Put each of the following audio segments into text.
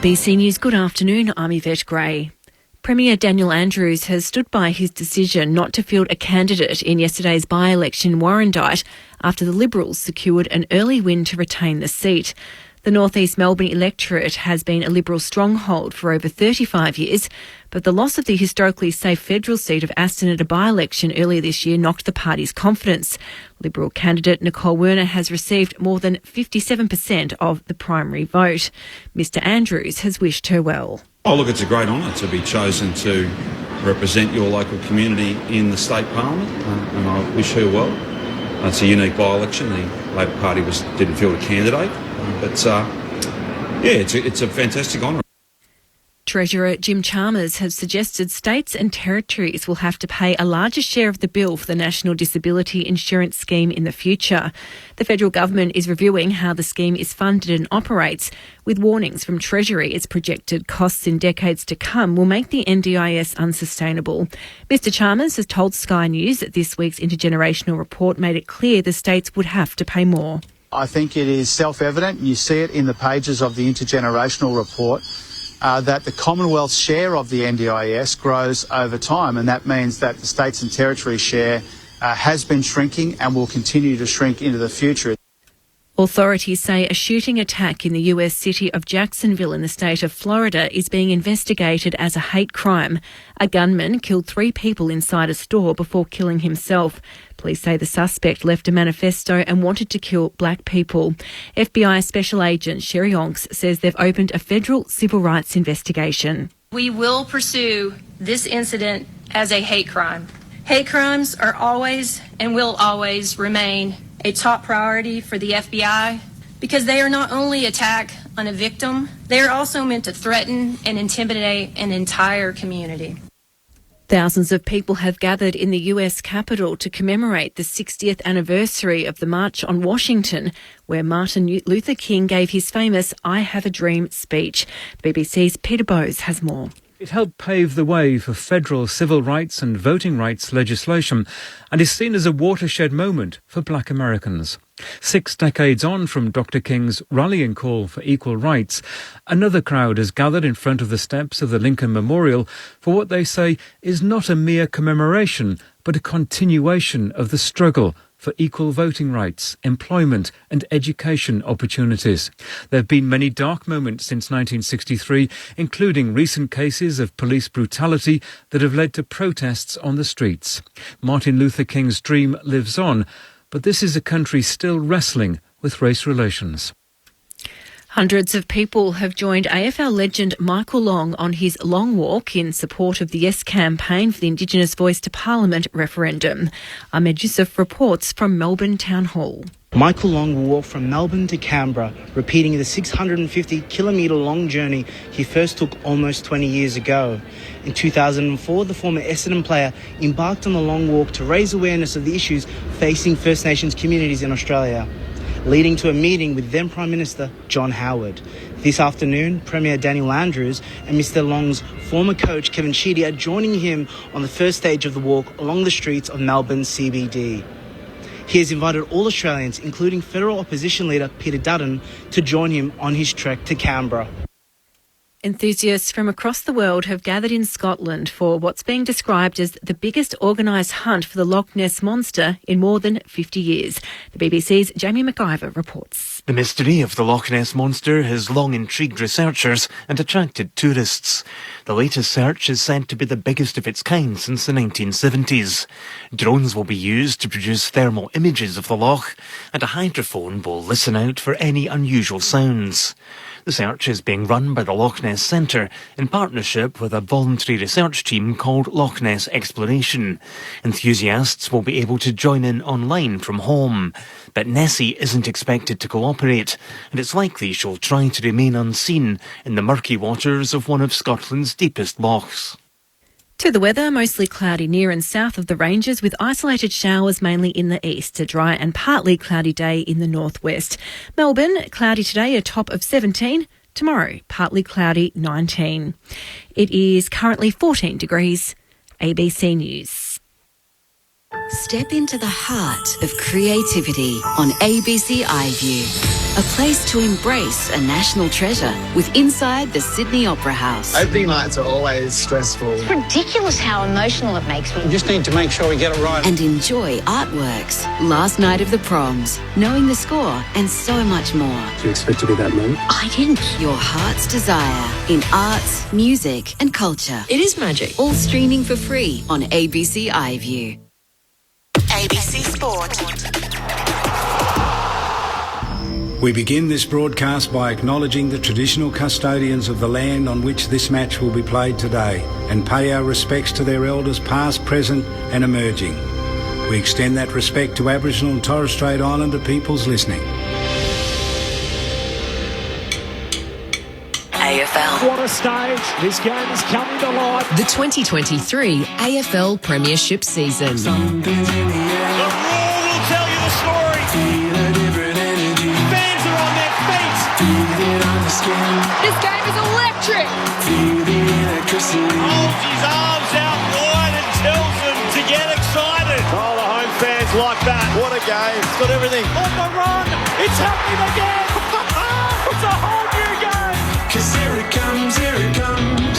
ABC News, good afternoon, I'm Yvette Gray. Premier Daniel Andrews has stood by his decision not to field a candidate in yesterday's by-election in Warrandyte after the Liberals secured an early win to retain the seat. The North East Melbourne electorate has been a Liberal stronghold for over 35 years, but the loss of the historically safe federal seat of Aston at a by-election earlier this year knocked the party's confidence. Liberal candidate Nicole Werner has received more than 57% of the primary vote. Mr Andrews has wished her well. Oh, look, it's a great honour to be chosen to represent your local community in the state parliament, and I wish her well. It's a unique by-election. The Labor Party didn't field a candidate, but it's a fantastic honour. Treasurer Jim Chalmers has suggested states and territories will have to pay a larger share of the bill for the National Disability Insurance Scheme in the future. The federal government is reviewing how the scheme is funded and operates, with warnings from Treasury its projected costs in decades to come will make the NDIS unsustainable. Mr Chalmers has told Sky News that this week's intergenerational report made it clear the states would have to pay more. I think it is self-evident, and you see it in the pages of the intergenerational report, that the Commonwealth's share of the NDIS grows over time, and that means that the states and territories' share has been shrinking and will continue to shrink into the future. Authorities say a shooting attack in the US city of Jacksonville in the state of Florida is being investigated as a hate crime. A gunman killed 3 people inside a store before killing himself. Police say the suspect left a manifesto and wanted to kill black people. FBI Special Agent Sherry Onks says they've opened a federal civil rights investigation. We will pursue this incident as a hate crime. Hate crimes are always and will always remain a top priority for the FBI because they are not only attack on a victim, they are also meant to threaten and intimidate an entire community. Thousands of people have gathered in the US Capitol to commemorate the 60th anniversary of the March on Washington, where Martin Luther King gave his famous I Have a Dream speech. The BBC's Peter Bowes has more. It helped pave the way for federal civil rights and voting rights legislation and is seen as a watershed moment for black Americans. 6 decades on from Dr. King's rallying call for equal rights, another crowd has gathered in front of the steps of the Lincoln Memorial for what they say is not a mere commemoration, but a continuation of the struggle for equal voting rights, employment and education opportunities. There have been many dark moments since 1963, including recent cases of police brutality that have led to protests on the streets. Martin Luther King's dream lives on, but this is a country still wrestling with race relations. Hundreds of people have joined AFL legend Michael Long on his long walk in support of the Yes campaign for the Indigenous Voice to Parliament referendum. Ahmed Yusuf reports from Melbourne Town Hall. Michael Long will walk from Melbourne to Canberra, repeating the 650-kilometre long journey he first took almost 20 years ago. In 2004, the former Essendon player embarked on the long walk to raise awareness of the issues facing First Nations communities in Australia, leading to a meeting with then Prime Minister John Howard. This afternoon, Premier Daniel Andrews and Mr Long's former coach Kevin Sheedy are joining him on the first stage of the walk along the streets of Melbourne CBD. He has invited all Australians, including federal opposition leader Peter Dutton, to join him on his trek to Canberra. Enthusiasts from across the world have gathered in Scotland for what's being described as the biggest organised hunt for the Loch Ness Monster in more than 50 years. The BBC's Jamie McIver reports. The mystery of the Loch Ness Monster has long intrigued researchers and attracted tourists. The latest search is said to be the biggest of its kind since the 1970s. Drones will be used to produce thermal images of the loch, and a hydrophone will listen out for any unusual sounds. The search is being run by the Loch Ness Centre in partnership with a voluntary research team called Loch Ness Exploration. Enthusiasts will be able to join in online from home. But Nessie isn't expected to cooperate, and it's likely she'll try to remain unseen in the murky waters of one of Scotland's deepest lochs. To the weather, mostly cloudy near and south of the ranges with isolated showers mainly in the east. A dry and partly cloudy day in the northwest. Melbourne, cloudy today, a top of 17. Tomorrow, partly cloudy, 19. It is currently 14 degrees. ABC News. Step into the heart of creativity on ABC iView. A place to embrace a national treasure with inside the Sydney Opera House. Opening nights are always stressful. It's ridiculous how emotional it makes me. We just need to make sure we get it right. And enjoy artworks, last night of the proms, knowing the score, and so much more. Do you expect to be that moment? I didn't. Your heart's desire in arts, music, and culture. It is magic. All streaming for free on ABC iView. ABC Sport. We begin this broadcast by acknowledging the traditional custodians of the land on which this match will be played today and pay our respects to their elders past, present and emerging. We extend that respect to Aboriginal and Torres Strait Islander peoples listening. AFL. What a stage. This game is coming to life. The 2023 AFL Premiership season. The roar will tell you the story. Fans are on their feet. This game is electric. Holds his arms out wide and tells them to get excited. Oh, the home fans like that. What a game. It's got everything. On the run. It's happening again. It's a whole new game. Cause here it comes, here it comes.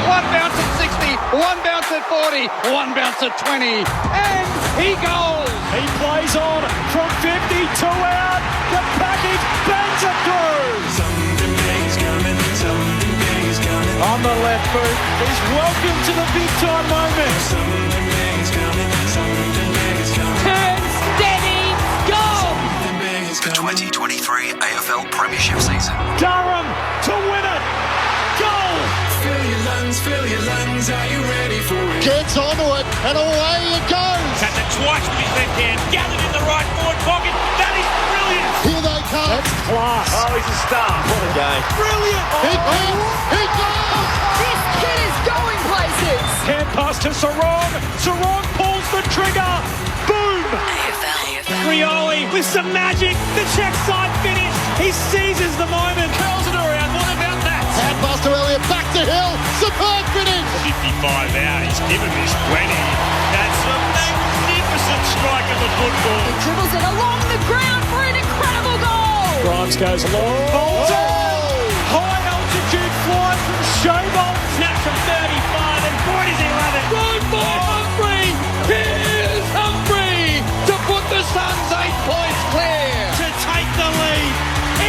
One bounce at 60, one bounce at 40, one bounce at 20, and he goes. He plays on from 52 out. The package bangs it through. Something big is coming, something big is coming. On the left boot, he's welcome to the big time moment. Something big is coming, something big is coming. Turn steady, go. Something big is coming. The 2023 AFL Premiership season. Durham to win it. Goal. Fill your lungs, are you ready for it? Gets onto it, and away it goes. Tapped it twice with his left hand, gathered in the right forward pocket. That is brilliant. Here they come. That's class. Oh, he's a star. What a game. Brilliant. He goes. This kid is going places. Hand pass to Sarong. Sarong pulls the trigger. Boom. Rioli with some magic. The check side finish. He seizes the moment. Curls it around. What about that? Hand pass to Elliott, back to Hill. Superb finish. 55 out. He's given this 20. That's a magnificent strike of the football. He dribbles it along the ground for an incredible goal. Grimes goes long. High altitude fly from Showbolt. Snap from 35 and boy does he love it. Good by Humphrey. Here's Humphrey to put the Suns 8 points clear. To take the lead.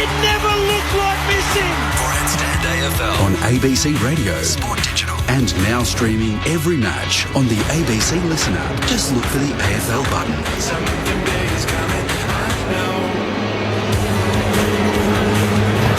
It never looked like missing. Grandstand AFL on ABC Radio, Sport Digital, and now streaming every match on the ABC Listen app. Just look for the AFL button. Something big is coming, I know.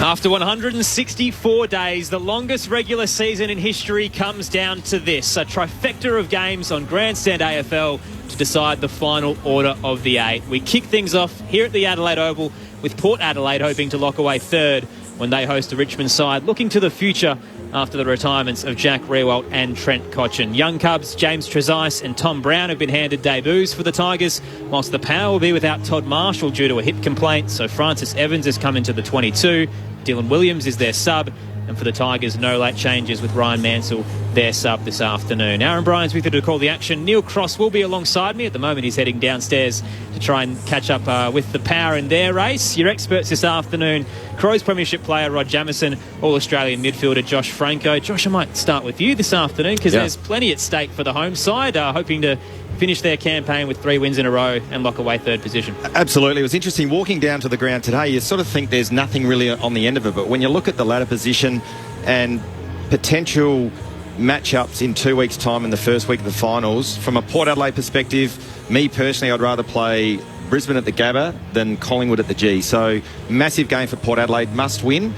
After 164 days, the longest regular season in history comes down to this. A trifecta of games on Grandstand AFL to decide the final order of the 8. We kick things off here at the Adelaide Oval with Port Adelaide hoping to lock away third when they host the Richmond side, looking to the future after the retirements of Jack Riewoldt and Trent Cotchin. Young Cubs James Trezise and Tom Brown have been handed debuts for the Tigers, whilst the Power will be without Todd Marshall due to a hip complaint, so Francis Evans has come into the 22. Dylan Williams is their sub, and for the Tigers, no late changes with Ryan Mansell, their sub this afternoon. Aaron Bryan's with you to call the action. Neil Cross will be alongside me. At the moment, he's heading downstairs to try and catch up with the Power in their race. Your experts this afternoon, Crows Premiership player Rod Jamieson, All-Australian midfielder Josh Franco. Josh, I might start with you this afternoon because there's plenty at stake for the home side, hoping to finish their campaign with 3 wins in a row and lock away third position. Absolutely. It was interesting walking down to the ground today. You sort of think there's nothing really on the end of it, but when you look at the ladder position and potential matchups in 2 weeks' time in the first week of the finals, from a Port Adelaide perspective, me personally, I'd rather play Brisbane at the Gabba than Collingwood at the G. So massive game for Port Adelaide, must win.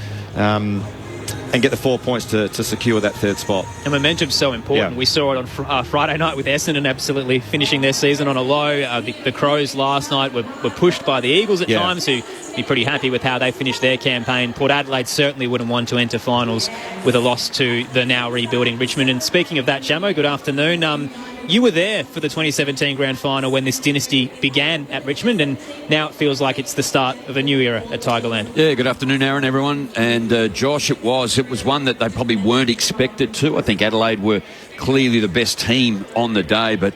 And get the 4 points to secure that third spot. And momentum's so important. Yeah. We saw it on Friday night with Essendon absolutely finishing their season on a low. The Crows last night were pushed by the Eagles at times, who be pretty happy with how they finished their campaign. Port Adelaide certainly wouldn't want to enter finals with a loss to the now rebuilding Richmond. And speaking of that, Jamo, good afternoon. You were there for the 2017 Grand Final when this dynasty began at Richmond, and now it feels like it's the start of a new era at Tigerland. Yeah, good afternoon, Aaron, everyone. And Josh, it was one that they probably weren't expected to. I think Adelaide were clearly the best team on the day, but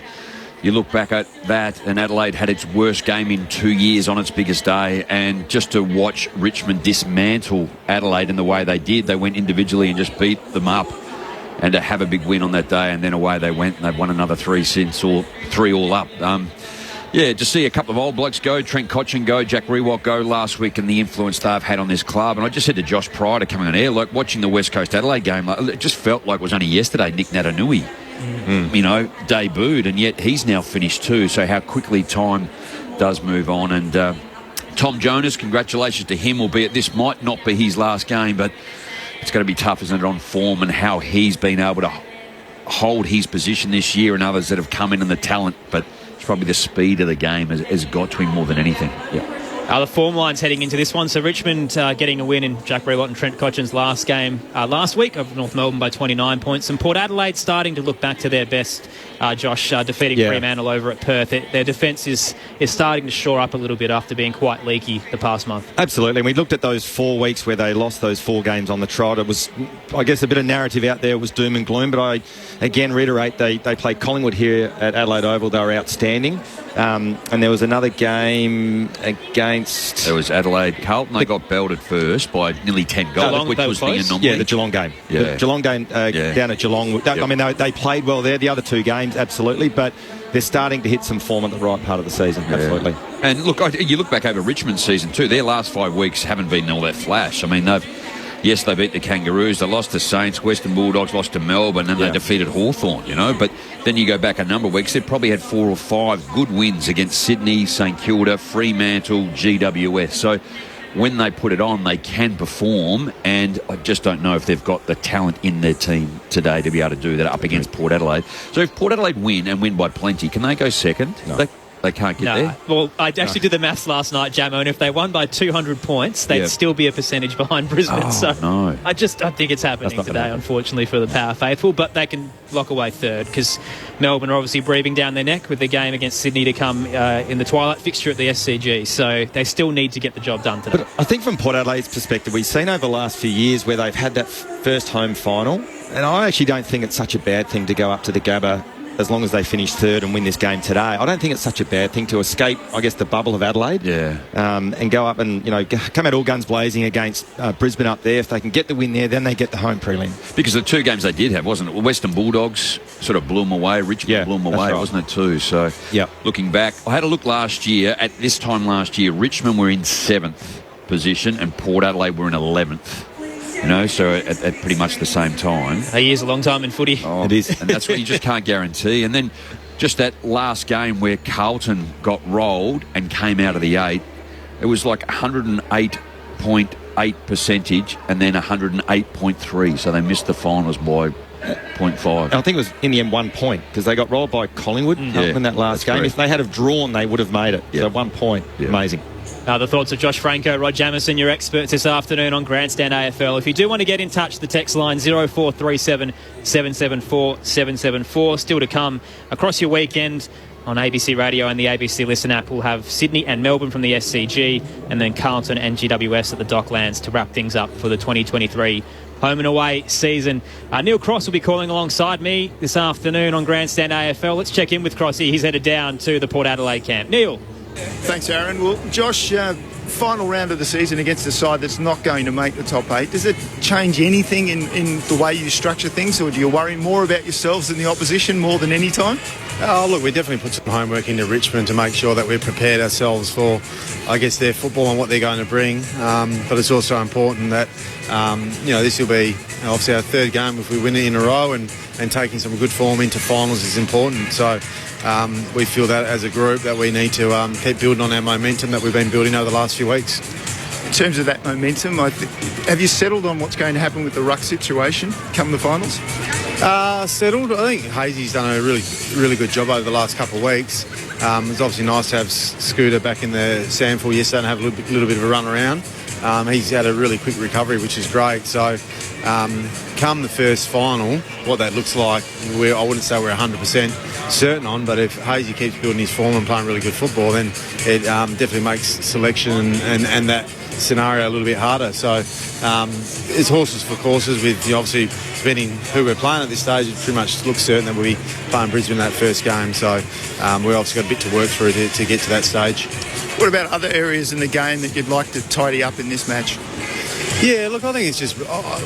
you look back at that, and Adelaide had its worst game in 2 years on its biggest day, and just to watch Richmond dismantle Adelaide in the way they did, they went individually and just beat them up, and to have a big win on that day, and then away they went, and they've won another 3 since, or 3 all up. To see a couple of old blokes go, Trent Cotchin go, Jack Rewalt go last week, and the influence they've had on this club. And I just said to Josh prior to coming on air, like watching the West Coast Adelaide game, it just felt like it was only yesterday Nick Natanui, debuted, and yet he's now finished too. So how quickly time does move on. And Tom Jonas, congratulations to him, albeit this might not be his last game, but it's going to be tough, isn't it, on form and how he's been able to hold his position this year, and others that have come in and the talent, but it's probably the speed of the game has got to him more than anything. The form lines heading into this one. So Richmond getting a win in Jack Rewalt and Trent Cotchin's last game last week over North Melbourne by 29 points. And Port Adelaide starting to look back to their best, Josh, defeating Fremantle over at Perth. Their defence is starting to shore up a little bit after being quite leaky the past month. Absolutely. And we looked at those 4 weeks where they lost those 4 games on the trot. It was, I guess, a bit of narrative out there. It was doom and gloom. But I, again, reiterate, they played Collingwood here at Adelaide Oval. They were outstanding. And there was another game against... There was Adelaide Carlton. They got belted first by nearly 10 goals, which was the anomaly. Yeah, the Geelong game. The Geelong game down at Geelong. I mean, they played well there. The other 2 games, absolutely. But they're starting to hit some form at the right part of the season, absolutely. And look, you look back over Richmond's season too. Their last 5 weeks haven't been all that flash. I mean, they beat the Kangaroos, they lost to Saints, Western Bulldogs lost to Melbourne, and they defeated Hawthorn, But then you go back a number of weeks, they've probably had 4 or 5 good wins against Sydney, St Kilda, Fremantle, GWS. So when they put it on, they can perform, and I just don't know if they've got the talent in their team today to be able to do that up against Port Adelaide. So if Port Adelaide win, and win by plenty, can they go second? No. They can't get there? Well, I actually did the maths last night, Jamo, and if they won by 200 points, they'd still be a percentage behind Brisbane. I don't think it's happening today, unfortunately, for the Power Faithful, but they can lock away third because Melbourne are obviously breathing down their neck with the game against Sydney to come in the twilight fixture at the SCG, so they still need to get the job done today. But I think from Port Adelaide's perspective, we've seen over the last few years where they've had that first home final, and I actually don't think it's such a bad thing to go up to the Gabba as long as they finish third and win this game today. I don't think it's such a bad thing to escape, I guess, the bubble of Adelaide. And go up and, come out all guns blazing against Brisbane up there. If they can get the win there, then they get the home prelim. Because the 2 games they did have, wasn't it? Western Bulldogs sort of blew them away. Richmond blew them away, wasn't it, too? So, looking back, I had a look last year. At this time last year, Richmond were in 7th position and Port Adelaide were in 11th. So at pretty much the same time. A year's a long time in footy. Oh, it is. And that's what you just can't guarantee. And then just that last game where Carlton got rolled and came out of the 8, it was like 108.8 percentage and then 108.3. So they missed the finals by 0.5. I think it was in the end 1 point because they got rolled by Collingwood in that last game. If they had have drawn, they would have made it. So 1 point. Amazing. The thoughts of Josh Franco, Rod Jamieson, your experts this afternoon on Grandstand AFL. If you do want to get in touch, the text line 0437 774 774. Still to come across your weekend on ABC Radio and the ABC Listen app. We'll have Sydney and Melbourne from the SCG and then Carlton and GWS at the Docklands to wrap things up for the 2023 home and away season. Neil Cross will be calling alongside me this afternoon on Grandstand AFL. Let's check in with Crossy. He's headed down to the Port Adelaide camp. Neil. Thanks, Aaron. Well, Josh, final round of the season against a side that's not going to make the top 8. Does it change anything in the way you structure things, or do you worry more about yourselves than the opposition more than any time? Look, we definitely put some homework into Richmond to make sure that we've prepared ourselves for, I guess, their football and what they're going to bring. But it's also important that, this will be obviously our 3rd game if we win it in a row, and taking some good form into finals is important. So we feel that as a group that we need to keep building on our momentum that we've been building over the last few weeks. In terms of that momentum, have you settled on what's going to happen with the ruck situation come the finals? Settled. I think Hazy's done a really, really good job over the last couple of weeks. It's obviously nice to have Scooter back in the SANFL yesterday and have a little bit of a run around. He's had a really quick recovery, which is great. So come the first final, what that looks like, I wouldn't say we're 100% certain on, but if Hazy keeps building his form and playing really good football, then it definitely makes selection and that scenario a little bit harder. So it's horses for courses with, obviously, depending who we're playing at this stage, it pretty much looks certain that we'll be playing Brisbane in that first game. So we've obviously got a bit to work through to get to that stage. What about other areas in the game that you'd like to tidy up in this match? Yeah, look, I think it's just,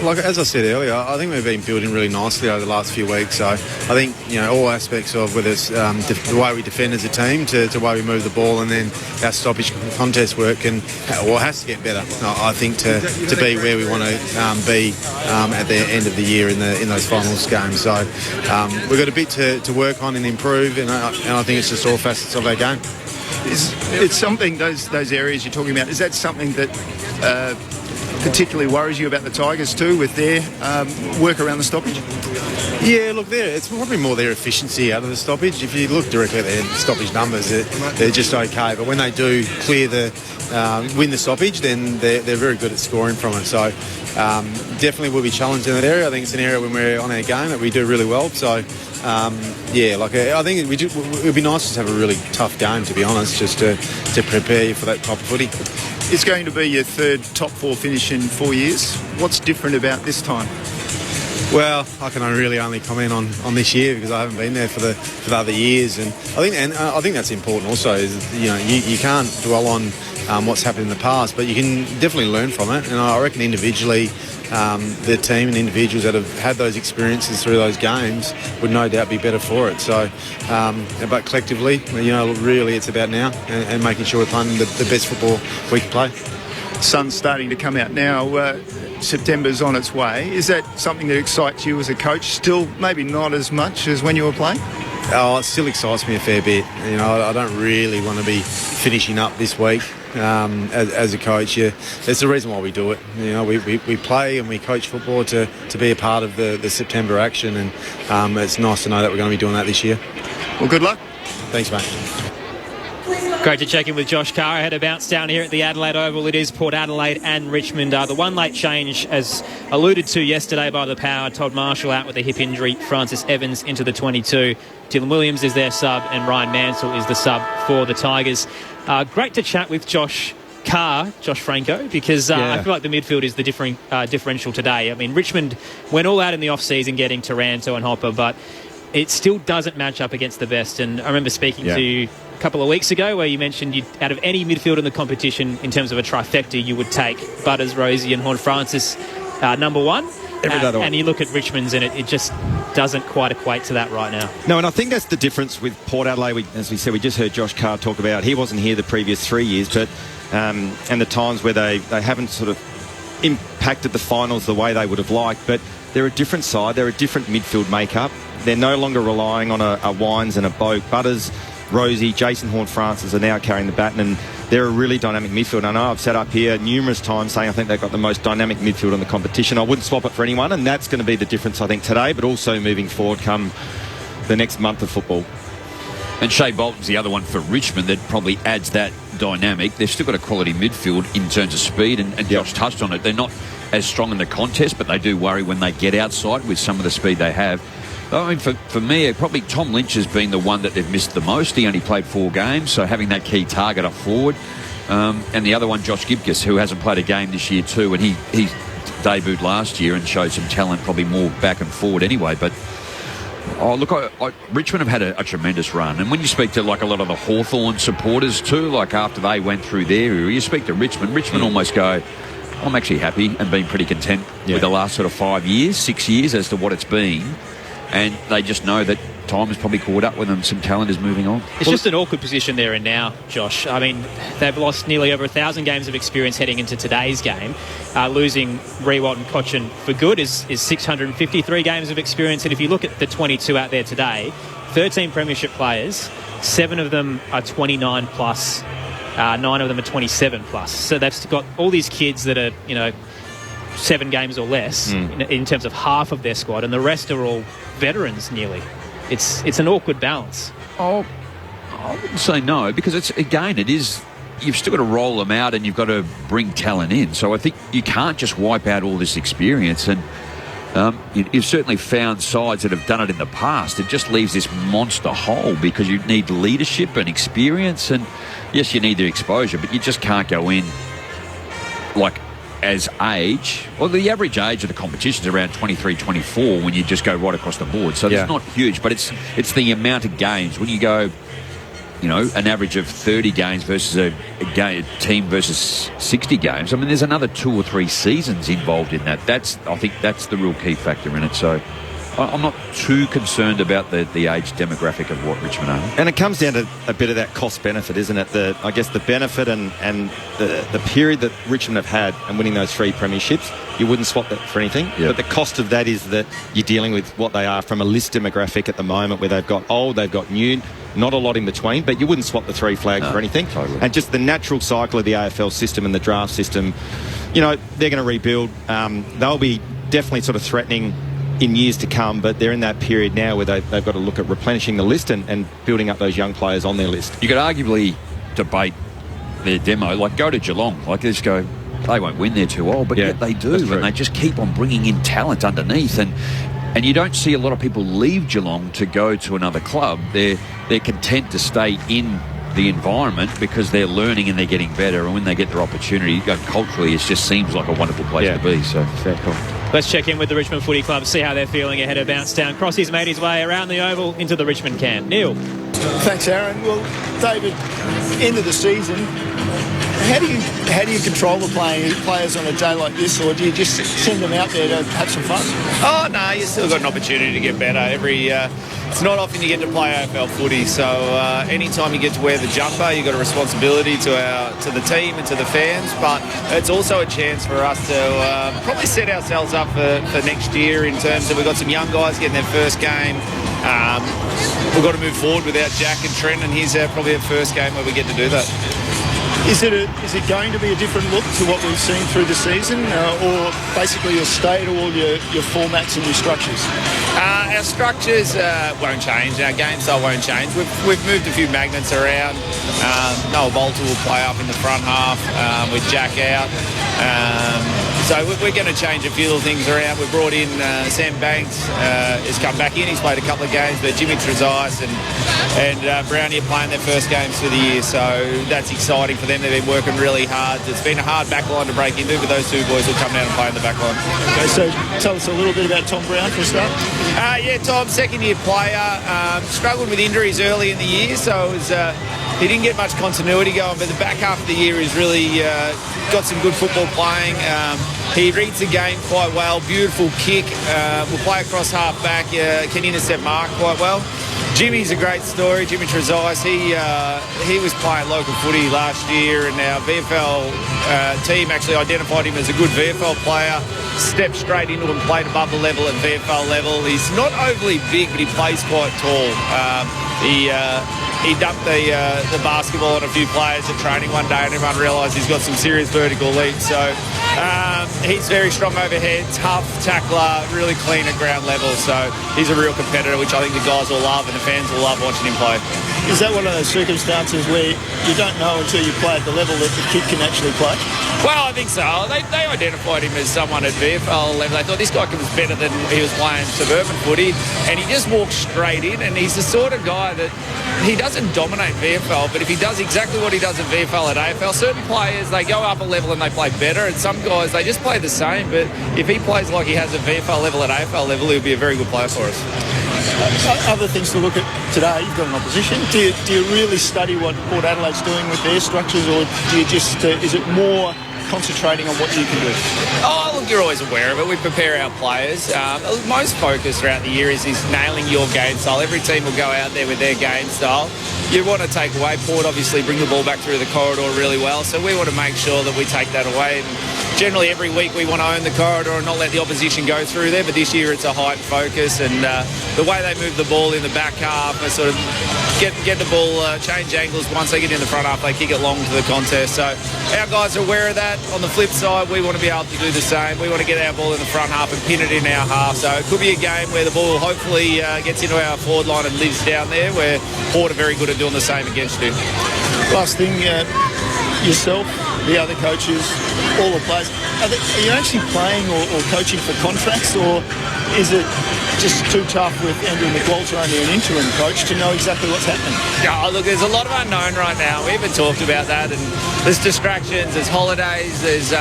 like as I said earlier, I think we've been building really nicely over the last few weeks. So I think, all aspects of whether it's the way we defend as a team to the way we move the ball, and then our stoppage contest work has to get better, I think, to be where we want to be at the end of the year in those finals games. So we've got a bit to work on and improve, and I think it's just all facets of our game. It's something, those areas you're talking about, is that something that particularly worries you about the Tigers too, with their work around the stoppage? Yeah, look, it's probably more their efficiency out of the stoppage. If you look directly at their stoppage numbers, they're just okay. But when they do win the stoppage, then they're very good at scoring from it. So definitely we'll be challenged in that area. I think it's an area when we're on our game that we do really well. So I think it would be nice to have a really tough game, to be honest, just to prepare you for that type of footy. It's going to be your third top 4 finish in 4 years. What's different about this time? Well, I can really only comment on this year because I haven't been there for the other years, and I think that's important also. Is you can't dwell on what's happened in the past, but you can definitely learn from it. And I reckon individually, the team and individuals that have had those experiences through those games would no doubt be better for it. So, but collectively, really it's about now and making sure we're playing the best football we can play. Sun's starting to come out now. September's on its way. Is that something that excites you as a coach? Still, maybe not as much as when you were playing? Oh, it still excites me a fair bit. I don't really want to be finishing up this week as a coach. Yeah, that's the reason why we do it. We play and we coach football to be a part of the September action, and it's nice to know that we're going to be doing that this year. Well, good luck. Thanks, mate. Great to check in with Josh Carr. I had a bounce down here at the Adelaide Oval. It is Port Adelaide and Richmond. The one late change, as alluded to yesterday by the Power, Todd Marshall out with a hip injury, Francis Evans into the 22. Dylan Williams is their sub, and Ryan Mansell is the sub for the Tigers. Great to chat with Josh Franco, because I feel like the midfield is the differential today. I mean, Richmond went all out in the off-season getting Taranto and Hopper, but it still doesn't match up against the best. And I remember speaking to you a couple of weeks ago where you mentioned out of any midfield in the competition, in terms of a trifecta, you would take Butters, Rosie and Horne-Francis number one. And you look at Richmond's and it just doesn't quite equate to that right now. No, and I think that's the difference with Port Adelaide. As we said, we just heard Josh Carr talk about, he wasn't here the previous 3 years, but and the times where they haven't sort of impacted the finals the way they would have liked, but they're a different side, they're a different midfield makeup. They're no longer relying on a Wines and a Boak. Butters, Rosie, Jason Horne-Francis are now carrying the baton, and they're a really dynamic midfield. I know I've sat up here numerous times saying I think they've got the most dynamic midfield in the competition. I wouldn't swap it for anyone, and that's going to be the difference, I think, today, but also moving forward come the next month of football. And Shea Bolton's the other one for Richmond that probably adds that dynamic. They've still got a quality midfield in terms of speed, and Josh touched on it. They're not as strong in the contest, but they do worry when they get outside with some of the speed they have. I mean, for me, probably Tom Lynch has been the one that they've missed the most. He only played 4 games, so having that key target up forward. And the other one, Josh Gibcus, who hasn't played a game this year too, and he debuted last year and showed some talent, probably more back and forward anyway. But Richmond have had a tremendous run. And when you speak to like a lot of the Hawthorn supporters too, like after they went through their era, you speak to Richmond almost go, I'm actually happy and been pretty content with the last sort of 5 years, 6 years as to what it's been. And they just know that time has probably caught up with them. Some talent is moving on. It's just an awkward position they're in now, Josh. I mean, they've lost nearly over 1,000 games of experience heading into today's game. Losing Rewalt and Cochin for good is 653 games of experience. And if you look at the 22 out there today, 13 premiership players, 7 of them are 29 plus, 9 of them are 27 plus. So they've got all these kids that are, 7 games or less in terms of half of their squad, and the rest are all veterans nearly. It's an awkward balance. Oh, I wouldn't say no, because it is, you've still got to roll them out and you've got to bring talent in. So I think you can't just wipe out all this experience. And you've certainly found sides that have done it in the past. It just leaves this monster hole because you need leadership and experience. And yes, you need the exposure, but you just can't go in as age, well, the average age of the competition is around 23, 24 when you just go right across the board. So it's not huge, but it's the amount of games. When you go, an average of 30 games versus a team versus 60 games, I mean, there's another 2 or 3 seasons involved in that. I think that's the real key factor in it. So I'm not too concerned about the age demographic of what Richmond are. And it comes down to a bit of that cost-benefit, isn't it? I guess the benefit and the period that Richmond have had and winning those 3 premierships, you wouldn't swap that for anything. Yeah. But the cost of that is that you're dealing with what they are from a list demographic at the moment, where they've got old, they've got new, not a lot in between, but you wouldn't swap the 3 flags for anything. Totally. And just the natural cycle of the AFL system and the draft system, they're going to rebuild. They'll be definitely sort of threatening in years to come, but they're in that period now where they've got to look at replenishing the list and building up those young players on their list. You could arguably debate their demo, go to Geelong, just go, they won't win, they're too old, but yet they do, and they just keep on bringing in talent underneath, and you don't see a lot of people leave Geelong to go to another club. They're content to stay in the environment because they're learning and they're getting better, and when they get their opportunity, culturally, it just seems like a wonderful place to be. So fair call. Let's check in with the Richmond Footy Club, see how they're feeling ahead of Bouncedown. Crossy's made his way around the oval into the Richmond camp. Neil. Thanks, Aaron. Well, David, end of the season, how do you control the players on a day like this, or do you just send them out there to have some fun? Oh no, you still got an opportunity to get better. It's not often you get to play AFL footy, so anytime you get to wear the jumper, you've got a responsibility to the team and to the fans, but it's also a chance for us to probably set ourselves up for next year in terms of we've got some young guys getting their first game. We've got to move forward without Jack and Trent, and here's probably our first game where we get to do that. Is it going to be a different look to what we've seen through the season, or basically you'll stay to all your formats and your structures? Our structures won't change. Our game style won't change. We've moved a few magnets around. Noah Bolter will play up in the front half with Jack out. So we're going to change a few little things around. We brought in Sam Banks, has come back in. He's played a couple of games, but Jimmy Trezise and Brownie are playing their first games for the year. So that's exciting for them. They've been working really hard. It's been a hard backline to break into, but those 2 boys will come down and play in the backline. Okay, so tell us a little bit about Tom Brown for a start. Tom, second-year player. Struggled with injuries early in the year, so it was, he didn't get much continuity going, but the back half of the year he's really got some good football playing. He reads the game quite well. Beautiful kick. Will play across half-back. Can intercept mark quite well. Jimmy's a great story. Jimmy Trezise, he was playing local footy last year, and our VFL team actually identified him as a good VFL player. Stepped straight into him, played above the level at VFL level. He's not overly big, but he plays quite tall. He dumped the basketball on a few players at training one day, and everyone realised he's got some serious vertical leaps. So he's very strong overhead, tough tackler, really clean at ground level. So he's a real competitor, which I think the guys will love and the fans will love watching him play. Is that one of those circumstances where you don't know until you play at the level that the kid can actually play? Well, I think so. They identified him as someone at VFL level. They thought this guy was better than he was playing suburban footy, and he just walks straight in, and he's the sort of guy that he doesn't dominate VFL, but if he does exactly what he does at VFL at AFL, certain players, they go up a level and they play better, and some guys, they just play the same, but if he plays like he has at VFL level at AFL level, he'll be a very good player for us. Other things to look at today, you've got an opposition. Do you really study what Port Adelaide's doing with their structures, or do you just is it more concentrating on what you can do? Oh, look, you're always aware of it. We prepare our players. Most focus throughout the year is nailing your game style. Every team will go out there with their game style. You want to take away. Port obviously bring the ball back through the corridor really well, so we want to make sure that we take that away. And generally, every week we want to own the corridor and not let the opposition go through there, but this year it's a heightened focus, and the way they move the ball in the back half, they sort of get the ball, change angles. Once they get in the front half, they kick it long to the contest. So our guys are aware of that. On the flip side, we want to be able to do the same. We want to get our ball in the front half and pin it in our half. So it could be a game where the ball hopefully gets into our forward line and lives down there, where Port are very good at doing the same against you. Last thing, yourself, the other coaches, all the players, are you actually playing or coaching for contracts, or is it just too tough with Andrew McWalter only an interim coach to know exactly what's happening? Oh, look, there's a lot of unknown right now. We haven't talked about that, and there's distractions, there's holidays, there's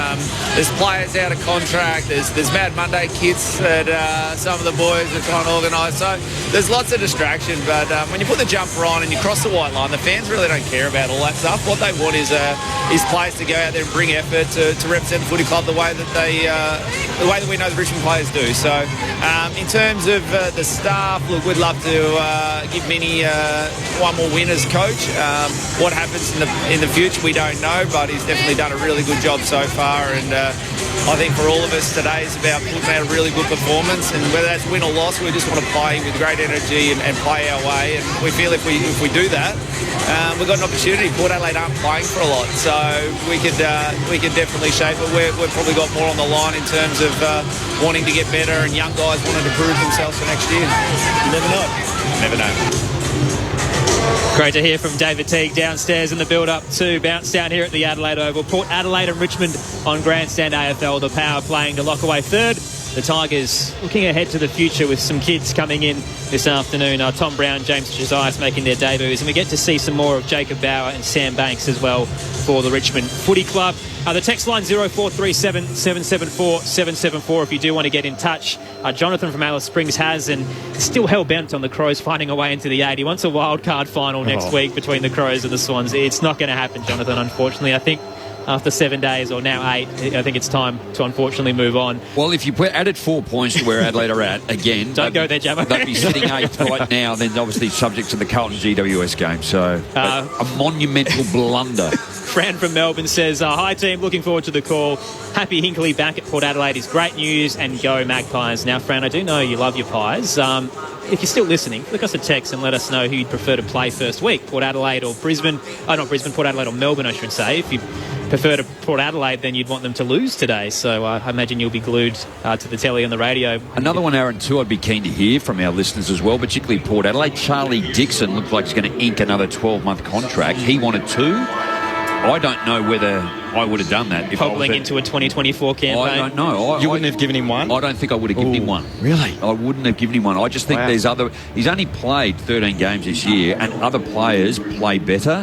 players out of contract, there's Mad Monday kits that some of the boys are trying to organise. So there's lots of distraction, but when you put the jumper on and you cross the white line, the fans really don't care about all that stuff. What they want is players to go out there and bring effort to represent the footy club the way that we know the Richmond players do. So in terms of the staff, look, we'd love to give Minnie one more win as coach. What happens in the future, we don't know, but he's definitely done a really good job so far. And I think for all of us today, it's about putting out a really good performance. And whether that's win or loss, we just want to play with great energy and play our way. And we feel if we do that, we've got an opportunity. Port Adelaide aren't playing for a lot, so we could definitely shape it. We've probably got more on the line in terms of wanting to get better and young guys wanting to prove themselves for next year. You never know. Never know. Great to hear from David Teague downstairs in the build-up to bounce down here at the Adelaide Oval. Port Adelaide and Richmond on Grandstand AFL. The Power playing to lock away third. The Tigers looking ahead to the future with some kids coming in this afternoon. Tom Brown, James Josias making their debuts. And we get to see some more of Jacob Bauer and Sam Banks as well for the Richmond Footy Club. The text line 0437 774 774 if you do want to get in touch. Jonathan from Alice Springs has and still hell-bent on the Crows finding a way into the 8. He wants a wild card final next week between the Crows and the Swans. It's not going to happen, Jonathan, unfortunately. I think after 7 days, or now 8, I think it's time to unfortunately move on. Well, if you added 4 points to where Adelaide are at, again... Don't go there, Jammer. They'd be sitting 8th right now, then obviously subject to the Carlton GWS game. So, a monumental blunder. Fran from Melbourne says, hi team, looking forward to the call. Happy Hinkley back at Port Adelaide is great news, and go Magpies. Now, Fran, I do know you love your Pies. If you're still listening, flick us a text and let us know who you'd prefer to play first week, Port Adelaide or Brisbane. Not Brisbane, Port Adelaide or Melbourne, I should say. If you prefer to Port Adelaide, then you'd want them to lose today. So I imagine you'll be glued to the telly and the radio. Another one, Aaron, too, I'd be keen to hear from our listeners as well, particularly Port Adelaide. Charlie Dixon looks like he's going to ink another 12-month contract. He wanted 2. I don't know whether I would have done that. Hobbling into a 2024 campaign? I don't know. You wouldn't have given him one? I don't think I would have given him one. Really? I wouldn't have given him one. I just think there's other... He's only played 13 games this year, and other players play better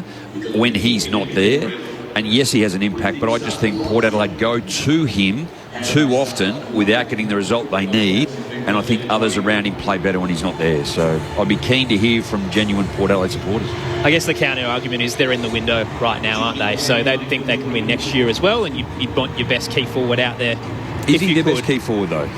when he's not there. And yes, he has an impact, but I just think Port Adelaide go to him too often without getting the result they need, and I think others around him play better when he's not there. So I'd be keen to hear from genuine Port Adelaide supporters. I guess the counter argument is they're in the window right now, aren't they? So they think they can win next year as well, and you'd want your best key forward out there. Is he their best key forward, though?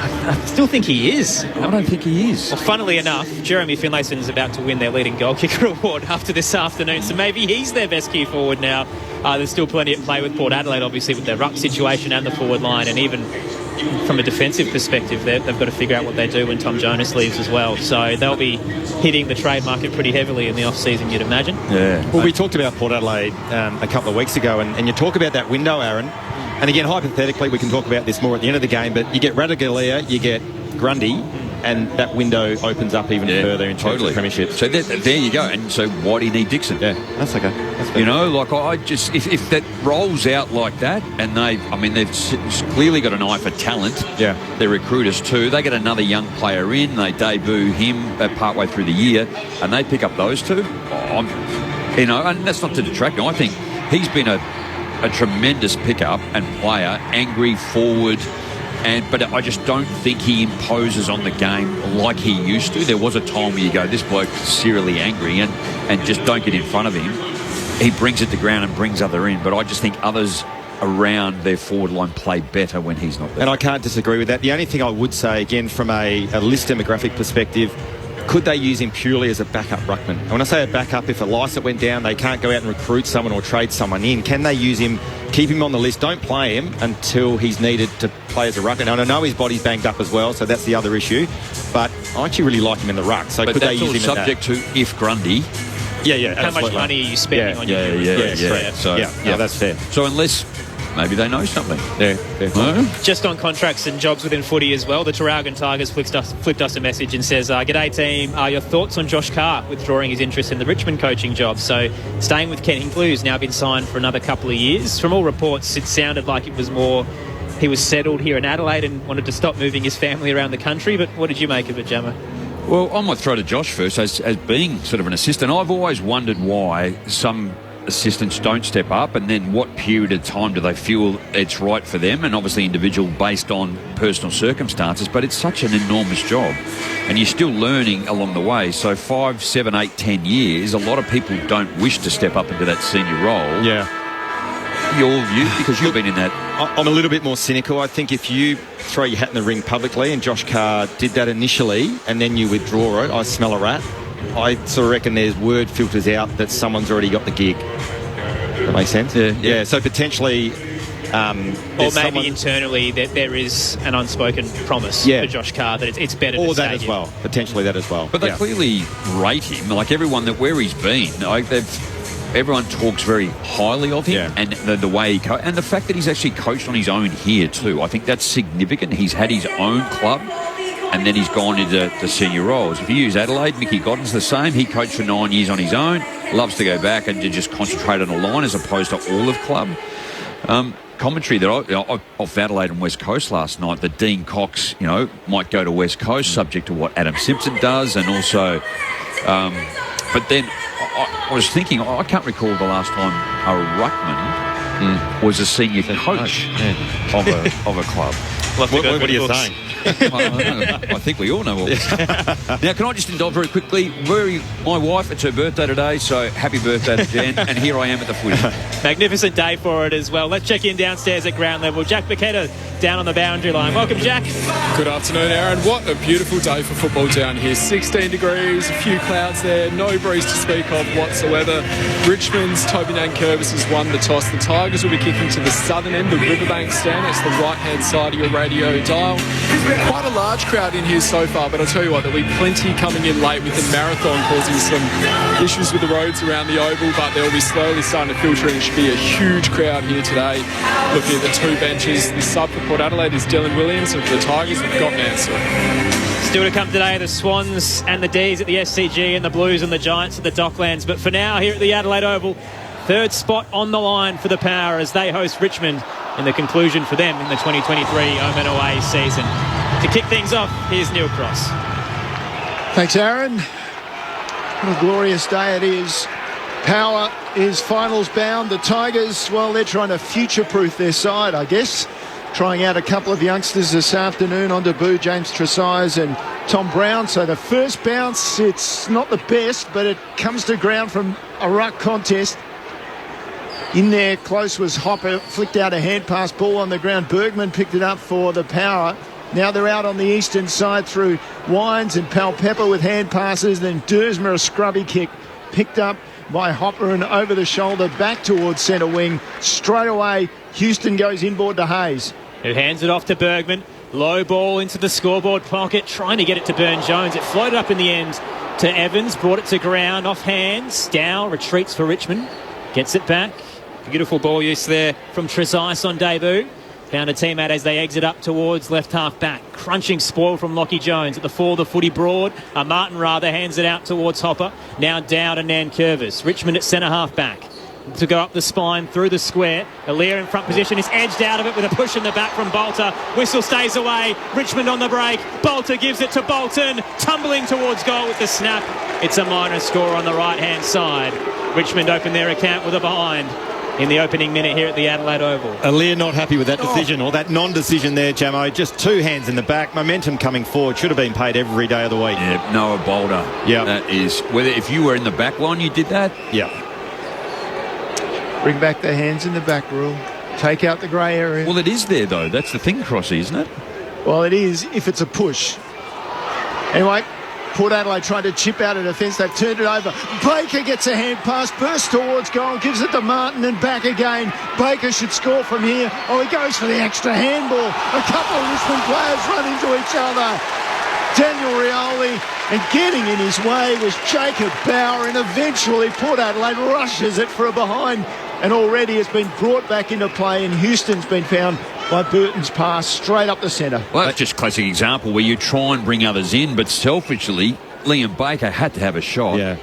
I still think he is. I don't think he is. Well, funnily enough, Jeremy Finlayson's about to win their leading goal kicker award after this afternoon, so maybe he's their best key forward now. There's still plenty at play with Port Adelaide, obviously, with their ruck situation and the forward line, and even from a defensive perspective, they've got to figure out what they do when Tom Jonas leaves as well. So they'll be hitting the trade market pretty heavily in the off-season, you'd imagine. Yeah. Well, we talked about Port Adelaide a couple of weeks ago, and you talk about that window, Aaron. And again, hypothetically, we can talk about this more at the end of the game, but you get Radaglia, you get Grundy, and that window opens up even further in terms of premiership. So there you go. And so why do you need Dixon? Yeah, that's okay. That's fair. You know, like I just, if that rolls out like that, and they've clearly got an eye for talent. Yeah. Their recruiters too. They get another young player in, they debut him partway through the year, and they pick up those two. And that's not to detract him. I think he's been a tremendous pickup and player, angry forward. But I just don't think he imposes on the game like he used to. There was a time where you go, this bloke's serially angry, and just don't get in front of him. He brings it to ground and brings other in, but I just think others around their forward line play better when he's not there. And I can't disagree with that. The only thing I would say, again, from a list demographic perspective, could they use him purely as a backup ruckman? And when I say a backup, if a Lycett went down, they can't go out and recruit someone or trade someone in. Can they use him, keep him on the list, don't play him until he's needed to play as a ruckman? And I know his body's banged up as well, so that's the other issue. But I actually really like him in the ruck. So but could they use him subject to if Grundy... Yeah, How much money are you spending on your... Yeah, that's fair. So unless... maybe they know something. Yeah. Just on contracts and jobs within footy as well, the Traralgon Tigers flicked us a message and says, G'day team, your thoughts on Josh Carr withdrawing his interest in the Richmond coaching job? So staying with Ken Hinkley, who's now been signed for another couple of years. From all reports, it sounded like it was more he was settled here in Adelaide and wanted to stop moving his family around the country. But what did you make of it, Jammer? Well, I might throw to Josh first. As being sort of an assistant, I've always wondered why some assistants don't step up, and then what period of time do they feel it's right for them, and obviously individual based on personal circumstances. But it's such an enormous job, and you're still learning along the way. So 5, 7, 8, 10 years, a lot of people don't wish to step up into that senior role. Yeah. Your view, because you've been in that. I'm a little bit more cynical. I think if you throw your hat in the ring publicly, and Josh Carr did that initially, and then you withdraw it, I smell a rat. I sort of reckon there's word filters out that someone's already got the gig. That makes sense? Yeah. So potentially... or maybe internally that there is an unspoken promise for Josh Carr that it's better to stay that as well. Potentially that as well. But they clearly rate him. Like everyone where he's been, everyone talks very highly of him and the way he and the fact that he's actually coached on his own here too. I think that's significant. He's had his own club and then he's gone into the senior roles. If you use Adelaide, Mickey Godden's the same. He coached for 9 years on his own, loves to go back and to just concentrate on a line as opposed to all of club. Commentary that off Adelaide and West Coast last night that Dean Cox, might go to West Coast subject to what Adam Simpson does, and also but then I was thinking, I can't recall the last time a ruckman was a senior coach of a club. What are you saying? I think we all know what. Now, can I just indulge very quickly? My wife, it's her birthday today, so happy birthday to Jan, and here I am at the footy. Magnificent day for it as well. Let's check in downstairs at ground level. Jack Paqueta down on the boundary line. Welcome, Jack. Good afternoon, Aaron. What a beautiful day for football down here. 16 degrees, a few clouds there, no breeze to speak of whatsoever. Richmond's Toby Nankervis has won the toss. The Tigers will be kicking to the southern end, the Riverbank stand. It's the right-hand side of your radio dial. Quite a large crowd in here so far, but I'll tell you what, there'll be plenty coming in late with the marathon causing some issues with the roads around the Oval, but they'll be slowly starting to filter in. It should be a huge crowd here today. Looking at the two benches, the sub for Port Adelaide is Dylan Williams, and for the Tigers, we've got Nancy. Still to come today, the Swans and the D's at the SCG and the Blues and the Giants at the Docklands. But for now, here at the Adelaide Oval, third spot on the line for the Power as they host Richmond in the conclusion for them in the 2023 home and away season. To kick things off, here's Neil Cross. Thanks, Aaron. What a glorious day it is. Power is finals bound. The Tigers, well, they're trying to future-proof their side, I guess. Trying out a couple of youngsters this afternoon on debut, James Tresize and Tom Brown. So the first bounce, it's not the best, but it comes to ground from a ruck contest. In there, close was Hopper, flicked out a hand pass, ball on the ground. Bergman picked it up for the Power. Now they're out on the eastern side through Wines and Palpepper with hand passes. Then Dersmer, a scrubby kick, picked up by Hopper and over the shoulder back towards centre wing. Straight away, Houston goes inboard to Hayes. Who hands it off to Bergman. Low ball into the scoreboard pocket, trying to get it to Burne-Jones. It floated up in the end to Evans, brought it to ground, off hands. Dow retreats for Richmond, gets it back. Beautiful ball use there from Tresize on debut. Found a teammate as they exit up towards left half back. Crunching spoil from Lockie Jones at the fall of the footy broad. Martin rather hands it out towards Hopper. Now down to Nankervis. Richmond at centre half back. To go up the spine through the square. Alir in front position is edged out of it with a push in the back from Bolter. Whistle stays away. Richmond on the break. Bolter gives it to Bolton. Tumbling towards goal with the snap. It's a minor score on the right-hand side. Richmond open their account with a behind in the opening minute here at the Adelaide Oval. Alir not happy with that decision or that non-decision there, Jamo. Just two hands in the back, momentum coming forward. Should have been paid every day of the week. Yeah, Noah Bolter. Yeah. That is, whether if you were in the back line, you did that? Yeah. Bring back the hands in the back rule. Take out the grey area. Well, it is there, though. That's the thing, Crossy, isn't it? Well, it is if it's a push. Anyway, Port Adelaide trying to chip out of defence. They've turned it over. Baker gets a hand pass, bursts towards goal, gives it to Martin and back again. Baker should score from here. Oh, he goes for the extra handball. A couple of Richmond players run into each other. Daniel Rioli, and getting in his way was Jacob Bauer, and eventually Port Adelaide rushes it for a behind, and already it's been brought back into play, and Houston's been found by Burton's pass straight up the centre. Well, that's just a classic example where you try and bring others in, but selfishly, Liam Baker had to have a shot. Yeah.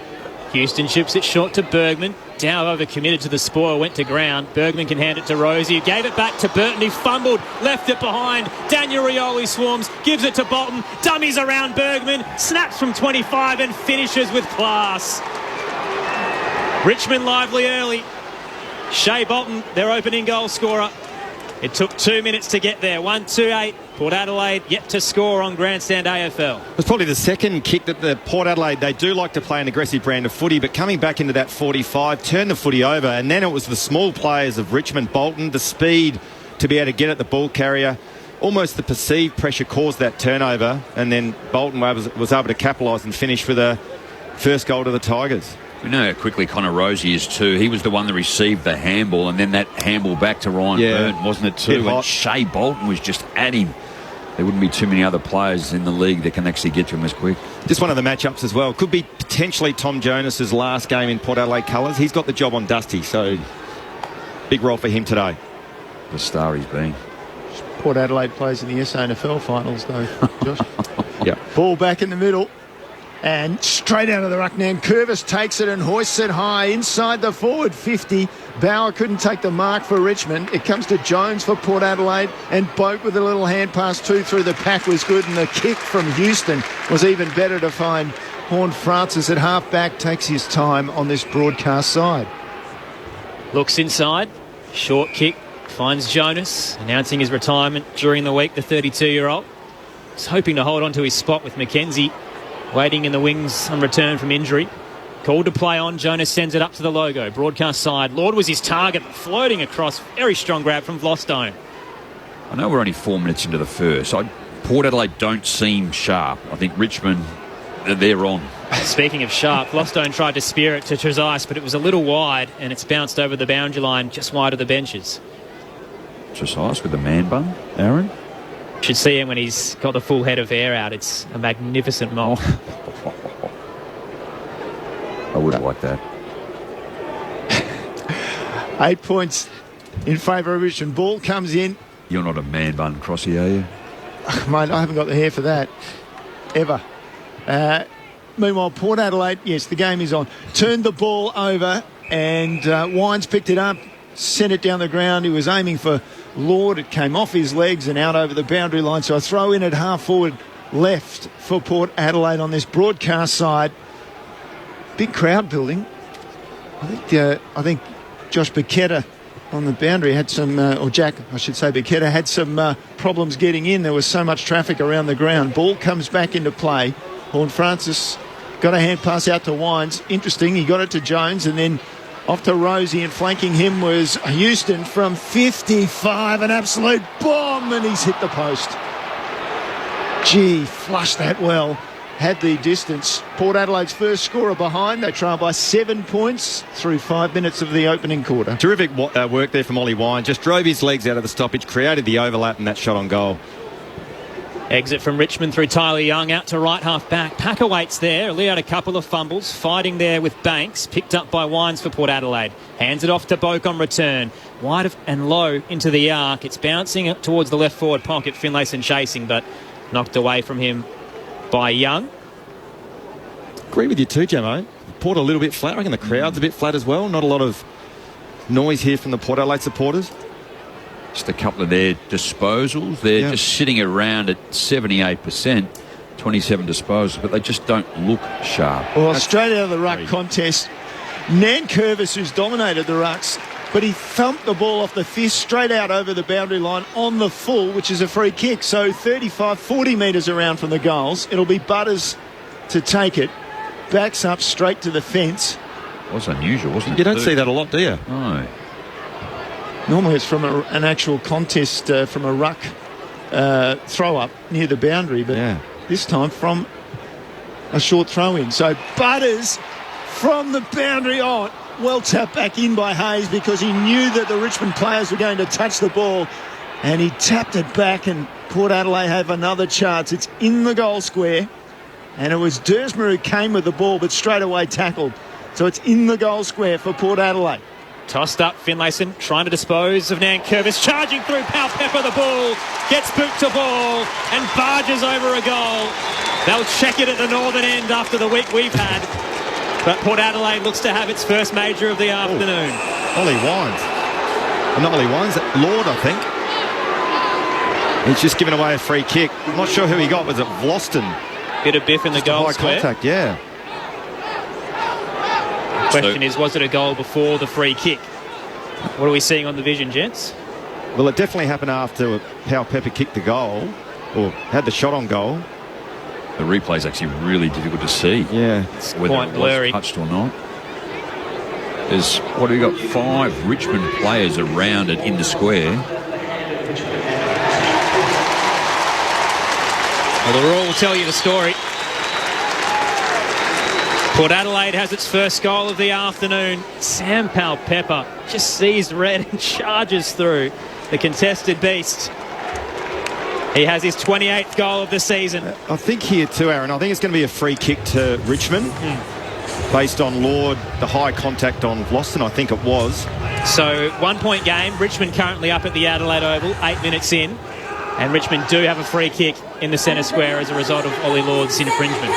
Houston chips it short to Bergman. Dow overcommitted to the spoil, went to ground. Bergman can hand it to Rosie, who gave it back to Burton, who fumbled, left it behind. Daniel Rioli swarms, gives it to Bolton, dummies around Bergman, snaps from 25 and finishes with class. Richmond lively early. Shea Bolton, their opening goal scorer. It took 2 minutes to get there. 1-2-8. Port Adelaide yet to score on Grandstand AFL. It was probably the second kick that the Port Adelaide, they do like to play an aggressive brand of footy, but coming back into that 45, turned the footy over, and then it was the small players of Richmond, Bolton, the speed to be able to get at the ball carrier. Almost the perceived pressure caused that turnover, and then Bolton was able to capitalise and finish with a first goal to the Tigers. We know how quickly Connor Rosie is too. He was the one that received the handball, and then that handball back to Ryan Byrne, wasn't it too? And Shea Bolton was just at him. There wouldn't be too many other players in the league that can actually get to him as quick. Just one of the matchups as well. Could be potentially Tom Jonas's last game in Port Adelaide colours. He's got the job on Dusty, so big role for him today. The star he's been. Port Adelaide plays in the SANFL finals, though, Josh. Yeah. Ball back in the middle. And straight out of the ruck, Nankervis takes it and hoists it high inside the forward 50. Bauer couldn't take the mark for Richmond. It comes to Jones for Port Adelaide, and Boak with a little hand pass 2 through the pack was good, and the kick from Houston was even better to find. Horn Francis at half back takes his time on this broadcast side. Looks inside, short kick, finds Jonas, announcing his retirement during the week, the 32-year-old. He's hoping to hold on to his spot with Mackenzie waiting in the wings on return from injury. Called to play on. Jonas sends it up to the logo. Broadcast side. Lord was his target, floating across. Very strong grab from Vlostone. I know we're only 4 minutes into the first. Port Adelaide don't seem sharp. I think Richmond, they're on. Speaking of sharp, Vlostone tried to spear it to Trezise, but it was a little wide, and it's bounced over the boundary line just wide of the benches. Trezise with the man bun, Aaron? Should see him when he's got the full head of hair out. It's a magnificent mop. I would like that. 8 points in favour of Richmond. Ball comes in. You're not a man bun, Crossy, are you? Mate, I haven't got the hair for that. Ever. Meanwhile, Port Adelaide, yes, the game is on. Turned the ball over, and Wines picked it up, sent it down the ground. He was aiming for Lord. It came off his legs and out over the boundary line. So a throw in at half forward left for Port Adelaide on this broadcast side. Big crowd building. I think Josh Bichetta on the boundary had some, or Jack, I should say, Bichetta had some problems getting in. There was so much traffic around the ground. Ball comes back into play. Horn Francis got a hand pass out to Wines. Interesting, he got it to Jones, and then off to Rosie, and flanking him was Houston from 55. An absolute bomb, and he's hit the post. Gee, flushed that well. Had the distance. Port Adelaide's first scorer behind. They trail by 7 points through 5 minutes of the opening quarter. Terrific work there from Ollie Wine. Just drove his legs out of the stoppage, created the overlap, and that shot on goal. Exit from Richmond through Tyler Young out to right half back. Packer waits there. Lee had a couple of fumbles. Fighting there with Banks. Picked up by Wines for Port Adelaide. Hands it off to Boak on return. Wide and low into the arc. It's bouncing towards the left forward pocket. Finlayson chasing, but knocked away from him by Young. Agree with you too, Jamo. Port a little bit flat. I reckon the crowd's a bit flat as well. Not a lot of noise here from the Port Adelaide supporters. Just a couple of their disposals. They're just sitting around at 78%, 27 disposals, but they just don't look sharp. Well, straight out of the ruck contest, Nankervis, who's dominated the rucks, but he thumped the ball off the fist straight out over the boundary line on the full, which is a free kick. So 35, 40 metres around from the goals. It'll be Butters to take it. Backs up straight to the fence. It was unusual, wasn't it? You don't see that a lot, do you? No. Normally it's from an actual contest from a ruck throw-up near the boundary, but this time from a short throw-in. So Butters from the boundary. Oh, well tapped back in by Hayes because he knew that the Richmond players were going to touch the ball, and he tapped it back, and Port Adelaide have another chance. It's in the goal square, and it was Dersmer who came with the ball but straight away tackled. So it's in the goal square for Port Adelaide. Tossed up, Finlayson trying to dispose of Nankervis, charging through, Pal Pepper the ball, gets boot to ball and barges over a goal. They'll check it at the northern end after the week we've had. But Port Adelaide looks to have its first major of the afternoon. Ollie Wines. Not Ollie Wines, Lord, I think. He's just given away a free kick. I'm not sure who he got. Was it Vloston? Bit of biff in the goal square. Contact, yeah. Question is, was it a goal before the free kick? What are we seeing on the vision, gents? Well, it definitely happened after Powell Pepper kicked the goal, or had the shot on goal. The replay's actually really difficult to see. Yeah. It's whether quite it blurry. was touched or not. There's, what have we got? 5 Richmond players around it in the square. Well, the rule will tell you the story. Port Adelaide has its first goal of the afternoon. Sam Powell-Pepper just sees red and charges through the contested beast. He has his 28th goal of the season. I think here too, Aaron, I think it's going to be a free kick to Richmond based on Lord, the high contact on Vloston, I think it was. So 1 point game. Richmond currently up at the Adelaide Oval, 8 minutes in. And Richmond do have a free kick in the centre square as a result of Ollie Lord's infringement.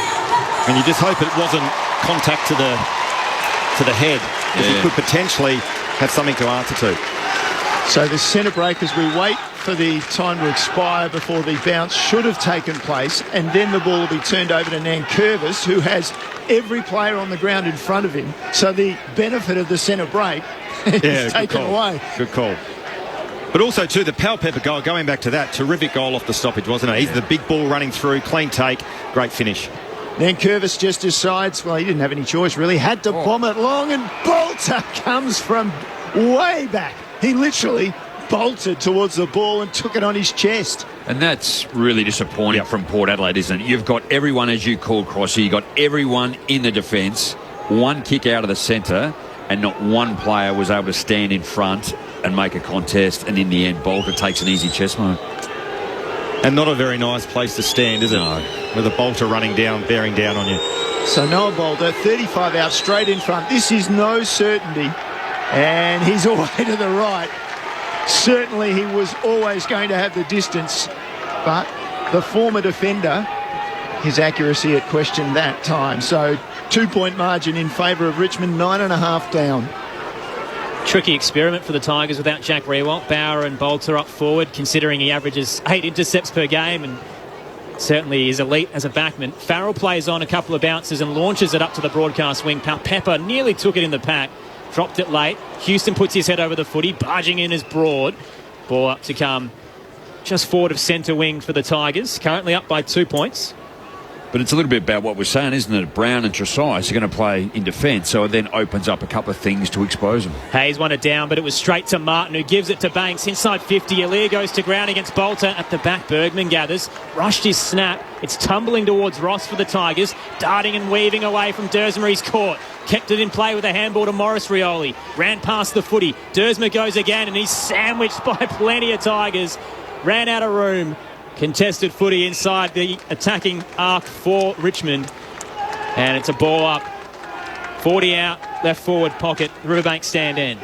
And you just hope it wasn't contact to the head, because he could potentially have something to answer to. So the centre break, as we wait for the time to expire before the bounce should have taken place, and then the ball will be turned over to Nankervis, who has every player on the ground in front of him. So the benefit of the centre break is taken away. Good call. But also, too, the Powell-Pepper goal, going back to that, terrific goal off the stoppage, wasn't it? He's the big ball running through, clean take, great finish. Nankervis just decides, well, he didn't have any choice, really. Had to bomb it long, and Bolter comes from way back. He literally bolted towards the ball and took it on his chest. And that's really disappointing from Port Adelaide, isn't it? You've got everyone, as you call, Crossy, you've got everyone in the defence, one kick out of the centre, and not one player was able to stand in front and make a contest, and in the end, Bolter takes an easy chest mark. And not a very nice place to stand, is it? No. With a Bolter running down, bearing down on you. So Noah Bolter, 35 out, straight in front. This is no certainty. And he's away to the right. Certainly he was always going to have the distance, but the former defender, his accuracy at question that time. So 2 point margin in favour of Richmond, 9.5 down. Tricky experiment for the Tigers without Jack Riewoldt. Bauer and Bolter up forward, considering he averages 8 intercepts per game and certainly is elite as a backman. Farrell plays on a couple of bounces and launches it up to the broadcast wing. Pepper nearly took it in the pack, dropped it late. Houston puts his head over the footy, barging in as Broad. Ball up to come just forward of centre wing for the Tigers, currently up by 2 points. But it's a little bit about what we're saying, isn't it? Brown and Tresize are going to play in defence, so it then opens up a couple of things to expose them. Hayes won it down, but it was straight to Martin, who gives it to Banks. Inside 50, Alir goes to ground against Bolter. At the back, Bergman gathers. Rushed his snap. It's tumbling towards Ross for the Tigers. Darting and weaving away from Dersma. He's caught. Kept it in play with a handball to Morris Rioli. Ran past the footy. Dersma goes again, and he's sandwiched by plenty of Tigers. Ran out of room. Contested footy inside the attacking arc for Richmond. And it's a ball up. 40 out, left forward pocket, Riverbank stand end.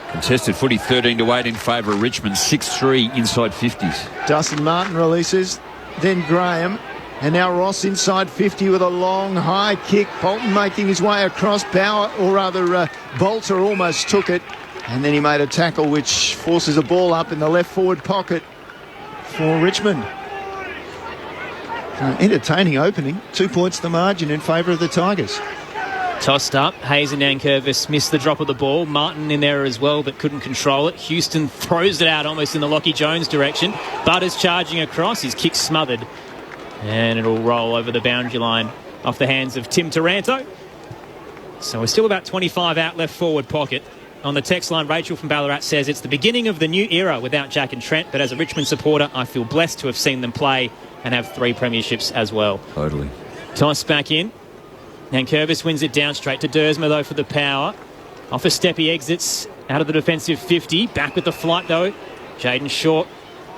Contested footy 13-8 in favour of Richmond, 6-3 inside 50s. Dustin Martin releases, then Graham. And now Ross inside 50 with a long high kick. Bolton making his way across. Power, or rather Bolter almost took it. And then he made a tackle which forces a ball up in the left forward pocket for Richmond. Entertaining opening. 2 points the margin in favour of the Tigers. Tossed up. Hayes and Nankervis missed the drop of the ball. Martin in there as well, but couldn't control it. Houston throws it out almost in the Lockie Jones direction. Butters charging across. His kick smothered. And it'll roll over the boundary line off the hands of Tim Taranto. So we're still about 25 out left forward pocket. On the text line, Rachel from Ballarat says, it's the beginning of the new era without Jack and Trent, but as a Richmond supporter, I feel blessed to have seen them play and have 3 premierships as well. Totally. Toss back in. Nankervis wins it down straight to Dersma, though, for the power. Off a step, he exits out of the defensive 50. Back with the flight, though. Jaden Short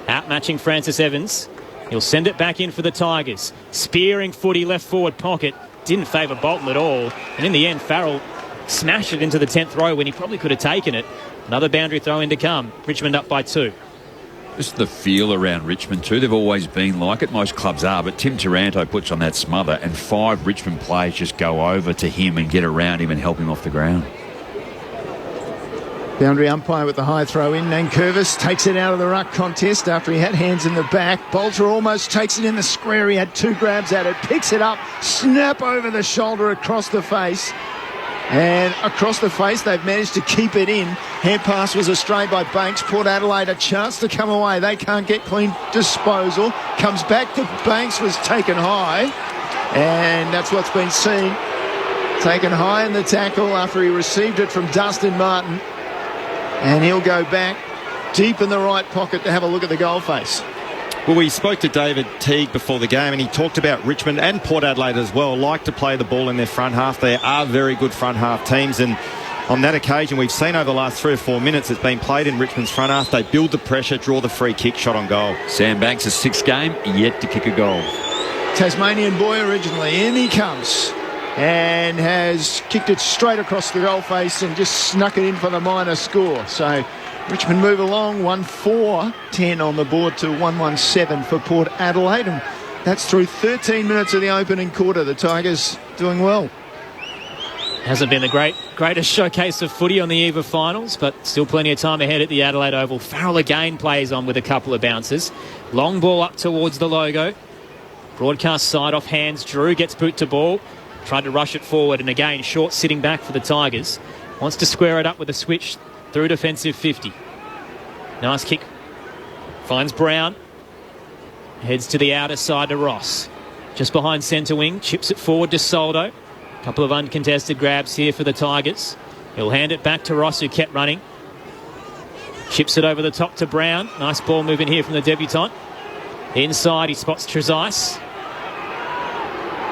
outmatching Francis Evans. He'll send it back in for the Tigers. Spearing footy left forward pocket. Didn't favour Bolton at all. And in the end, Farrell smashed it into the 10th row when he probably could have taken it. Another boundary throw in to come. Richmond up by 2. Just the feel around Richmond too. They've always been like it. Most clubs are, but Tim Taranto puts on that smother and 5 Richmond players just go over to him and get around him and help him off the ground. Boundary umpire with the high throw in. Nankervis takes it out of the ruck contest after he had hands in the back. Bolter almost takes it in the square. He had 2 grabs at it. Picks it up. Snap over the shoulder across the face. And across the face, they've managed to keep it in. Hand pass was astray by Banks. Port Adelaide a chance to come away. They can't get clean disposal. Comes back to Banks, was taken high. And that's what's been seen. Taken high in the tackle after he received it from Dustin Martin. And he'll go back deep in the right pocket to have a look at the goal face. Well, we spoke to David Teague before the game and he talked about Richmond and Port Adelaide as well like to play the ball in their front half. They are very good front half teams, and on that occasion we've seen over the last 3 or 4 minutes it's been played in Richmond's front half. They build the pressure, draw the free kick, shot on goal. Sam Banks' 6th game, yet to kick a goal. Tasmanian boy originally, in he comes and has kicked it straight across the goal face and just snuck it in for the minor score. So Richmond move along, 1-4-10 on the board to 1-1-7 for Port Adelaide, and that's through 13 minutes of the opening quarter. The Tigers doing well. Hasn't been the greatest showcase of footy on the eve of finals, but still plenty of time ahead at the Adelaide Oval. Farrell again plays on with a couple of bounces. Long ball up towards the logo. Broadcast side off hands. Drew gets boot to ball. Tried to rush it forward, and again, short sitting back for the Tigers. Wants to square it up with a switch through defensive 50. Nice kick. Finds Brown. Heads to the outer side to Ross. Just behind centre wing. Chips it forward to Soldo. Couple of uncontested grabs here for the Tigers. He'll hand it back to Ross, who kept running. Chips it over the top to Brown. Nice ball moving here from the debutant. Inside, he spots Trezise.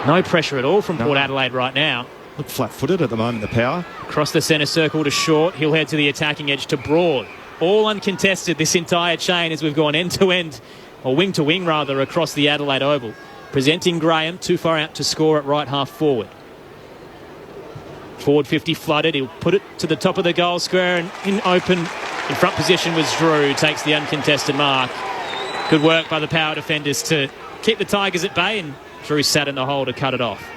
No pressure at all from Port Adelaide right now. Look flat-footed at the moment, the power. Across the centre circle to Short. He'll head to the attacking edge to Broad. All uncontested, this entire chain, as we've gone end-to-end, or wing-to-wing rather, across the Adelaide Oval. Presenting Graham, too far out to score at right half forward. Forward 50 flooded. He'll put it to the top of the goal square, and in front position was Drew. Takes the uncontested mark. Good work by the power defenders to keep the Tigers at bay, and Drew sat in the hole to cut it off.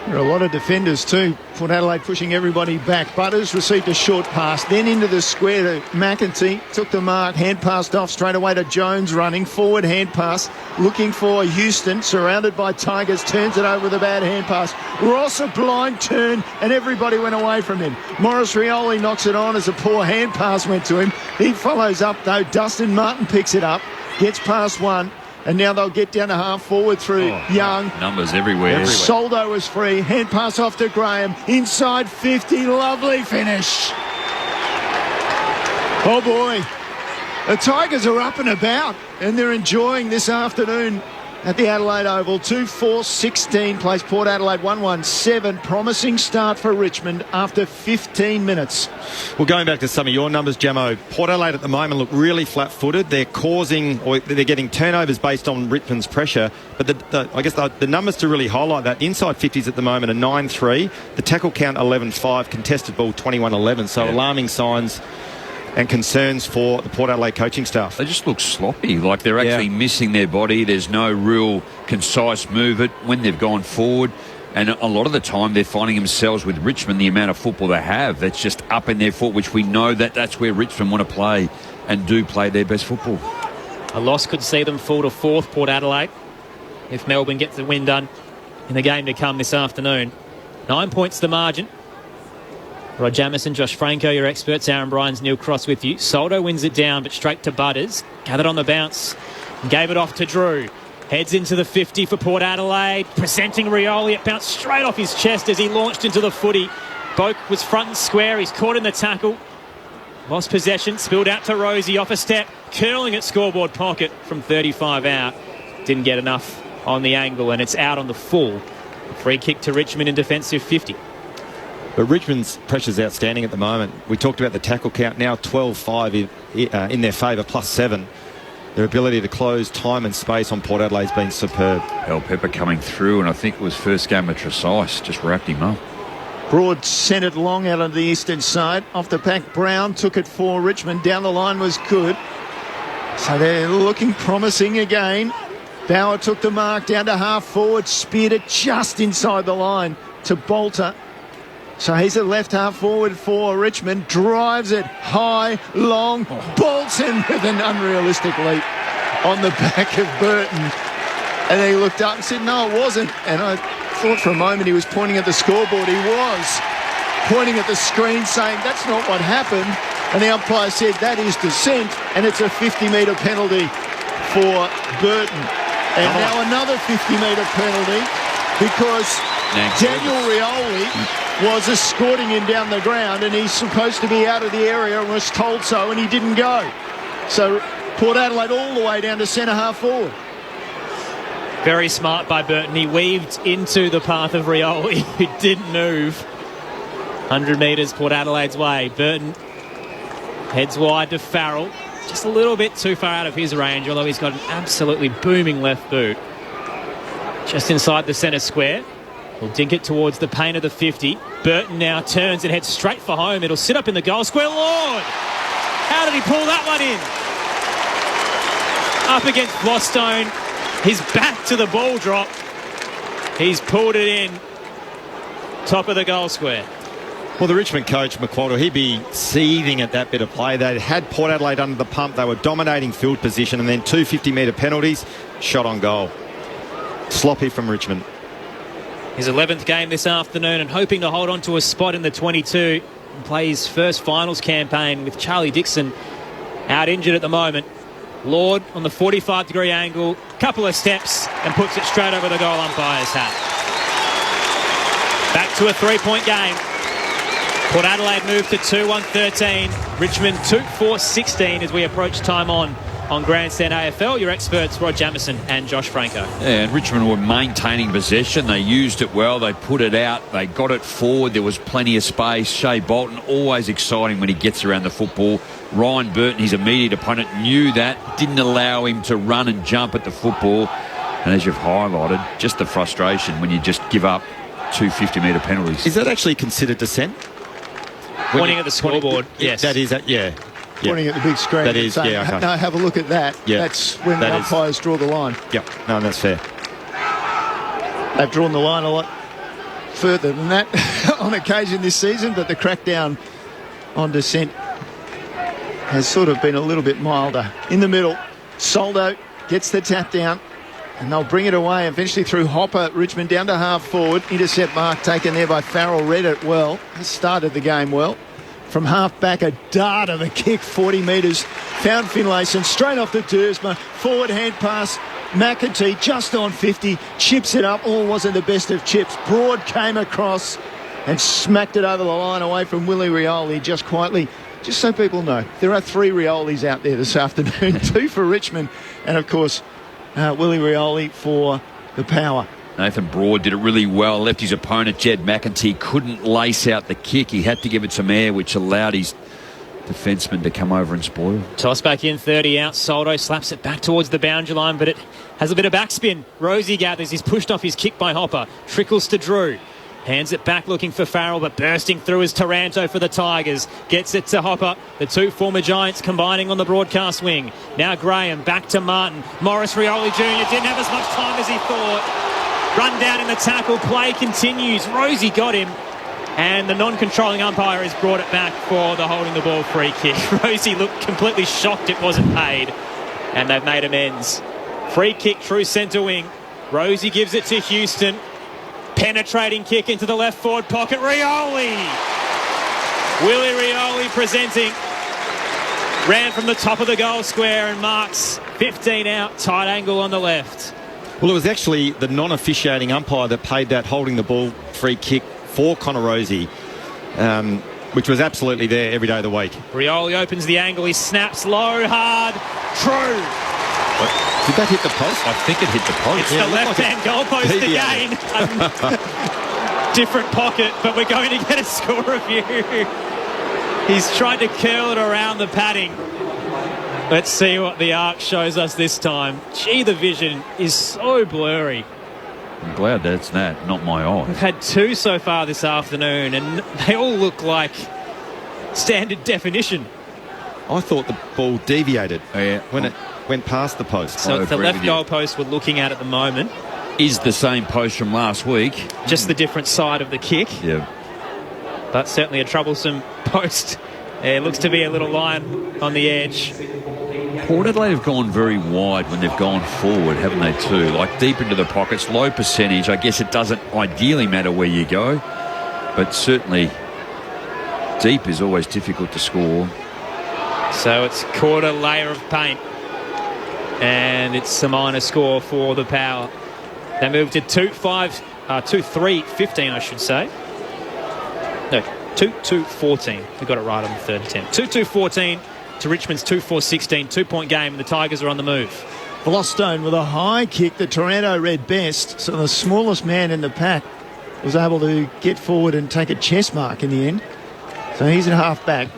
There are a lot of defenders too. Port Adelaide pushing everybody back. Butters received a short pass, then into the square to McEntee. Took the mark, hand passed off straight away to Jones running. Forward hand pass, looking for Houston, surrounded by Tigers. Turns it over with a bad hand pass. Ross a blind turn and everybody went away from him. Morris Rioli knocks it on as a poor hand pass went to him. He follows up though. Dustin Martin picks it up, gets past one. And now they'll get down to half forward through Young. Numbers everywhere. Soldo was free. Hand pass off to Graham. Inside 50. Lovely finish. Oh, boy. The Tigers are up and about, and they're enjoying this afternoon at the Adelaide Oval. 2-4-16 plays Port Adelaide 1-1-7. Promising start for Richmond after 15 minutes. Well, going back to some of your numbers, Jamo, Port Adelaide at the moment look really flat-footed. They're they're getting turnovers based on Richmond's pressure. But I guess the numbers to really highlight that, inside 50s at the moment are 9-3. The tackle count 11-5, contested ball 21-11. So alarming signs and concerns for the Port Adelaide coaching staff. They just look sloppy, like they're actually missing their body. There's no real concise movement when they've gone forward. And a lot of the time they're finding themselves with Richmond, the amount of football they have, that's just up in their foot, which we know that's where Richmond want to play and do play their best football. A loss could see them fall to 4th, Port Adelaide, if Melbourne gets the win done in the game to come this afternoon. 9 points the margin. Rod Jamieson, Josh Franco, your experts. Aaron Bryans, Neil Cross with you. Soldo wins it down, but straight to Butters. Gathered on the bounce. Gave it off to Drew. Heads into the 50 for Port Adelaide. Presenting Rioli. It bounced straight off his chest as he launched into the footy. Boak was front and square. He's caught in the tackle. Lost possession. Spilled out to Rosie off a step. Curling at scoreboard pocket from 35 out. Didn't get enough on the angle, and it's out on the full. Free kick to Richmond in defensive 50. But Richmond's pressure's outstanding at the moment. We talked about the tackle count, now 12-5 in their favour, +7. Their ability to close time and space on Port Adelaide's been superb. El Pepper coming through, and I think it was first game of Trezise, just wrapped him up. Broad sent it long out of the eastern side. Off the pack, Brown took it for Richmond. Down the line was good. So they're looking promising again. Bauer took the mark down to half forward, speared it just inside the line to Bolter. So he's at left half forward for Richmond, drives it high, long, bolts in with an unrealistic leap on the back of Burton. And he looked up and said, no, it wasn't. And I thought for a moment he was pointing at the scoreboard. He was pointing at the screen saying, that's not what happened. And the umpire said, that is dissent, and it's a 50-metre penalty for Burton. And now another 50-metre penalty because Daniel Rioli was escorting him down the ground, and he's supposed to be out of the area and was told so, and he didn't go. So Port Adelaide all the way down to centre half forward. Very smart by Burton. He weaved into the path of Rioli, who didn't move. 100 metres Port Adelaide's way. Burton heads wide to Farrell. Just a little bit too far out of his range, although he's got an absolutely booming left boot. Just inside the centre square. We'll dink it towards the paint of the 50. Burton now turns and heads straight for home. It'll sit up in the goal square. Lord! How did he pull that one in? Up against Blostone. His back to the ball drop. He's pulled it in. Top of the goal square. Well, the Richmond coach, McQuarrie, he'd be seething at that bit of play. They had Port Adelaide under the pump. They were dominating field position, and then 2 50-metre penalties, shot on goal. Sloppy from Richmond. His 11th game this afternoon, and hoping to hold on to a spot in the 22 and play his first finals campaign with Charlie Dixon out injured at the moment. Lord on the 45-degree angle, couple of steps, and puts it straight over the goal umpire's hat. Back to a 3-point game. Port Adelaide moved to 2-1-13. Richmond 2-4-16 as we approach time on Grandstand AFL. Your experts, Rod Jamieson and Josh Franco. Yeah, and Richmond were maintaining possession. They used it well. They put it out. They got it forward. There was plenty of space. Shea Bolton, always exciting when he gets around the football. Ryan Burton, his immediate opponent, knew that. Didn't allow him to run and jump at the football. And as you've highlighted, just the frustration when you just give up 2 50-metre penalties. Is that actually considered dissent? Pointing at the scoreboard, yes. That is, yeah. Pointing at the big screen. That is, saying, yeah. Okay. No, have a look at that. Yeah. That's when the umpires draw the line. Yep. No, that's fair. They've drawn the line a lot further than that on occasion this season, but the crackdown on dissent has sort of been a little bit milder. In the middle, Soldo gets the tap down, and they'll bring it away eventually through Hopper. Richmond down to half forward. Intercept mark taken there by Farrell. Read it well. He started the game well. From half back, a dart of a kick, 40 metres. Found Finlayson straight off the Duursma. Forward hand pass. McAtee just on 50. Chips it up. All wasn't the best of chips. Broad came across and smacked it over the line away from Willie Rioli just quietly. Just so people know, there are 3 Riolis out there this afternoon. 2 for Richmond. And, of course, Willie Rioli for the Power. Nathan Broad did it really well. Left his opponent, Jed McEntee, couldn't lace out the kick. He had to give it some air, which allowed his defenseman to come over and spoil. Toss back in, 30 out. Soldo slaps it back towards the boundary line, but it has a bit of backspin. Rosie gathers. He's pushed off his kick by Hopper. Trickles to Drew. Hands it back looking for Farrell, but bursting through is Taranto for the Tigers. Gets it to Hopper. The 2 former Giants combining on the broadcast wing. Now Graham back to Martin. Morris Rioli Jr. didn't have as much time as he thought. Run down in the tackle. Play continues. Rosie got him. And the non-controlling umpire has brought it back for the holding the ball free kick. Rosie looked completely shocked it wasn't paid. And they've made amends. Free kick through centre wing. Rosie gives it to Houston. Penetrating kick into the left forward pocket. Rioli! Willie Rioli presenting. Ran from the top of the goal square and marks 15 out. Tight angle on the left. Well, it was actually the non-officiating umpire that paid that holding the ball free kick for Connor Rosie, which was absolutely there every day of the week. Rioli opens the angle. He snaps low, hard. True. Did that hit the post? I think it hit the post. It's the left-hand goalpost again. Different pocket, but we're going to get a score review. He's tried to curl it around the padding. Let's see what the arc shows us this time. Gee, the vision is so blurry. I'm glad that's that, not my eye. We've had 2 so far this afternoon, and they all look like standard definition. I thought the ball deviated. Yeah. When it went past the post. So it's the left goal post we're looking at the moment. Is the same post from last week. Just the different side of the kick. Yeah. But certainly a troublesome post. It looks to be a little line on the edge. Port Adelaide have gone very wide when they've gone forward, haven't they, too? Like deep into the pockets, low percentage. I guess it doesn't ideally matter where you go, but certainly deep is always difficult to score. So it's quarter layer of paint, and it's a minor score for the Power. They moved to 2-3-15, I should say. No, 2-2-14. We got it right on the third attempt. 2-2-14 to Richmond's 2-4-16. 2-point game, and the Tigers are on the move. Blostone with a high kick that Toronto read best, so the smallest man in the pack was able to get forward and take a chest mark in the end. So he's at half back.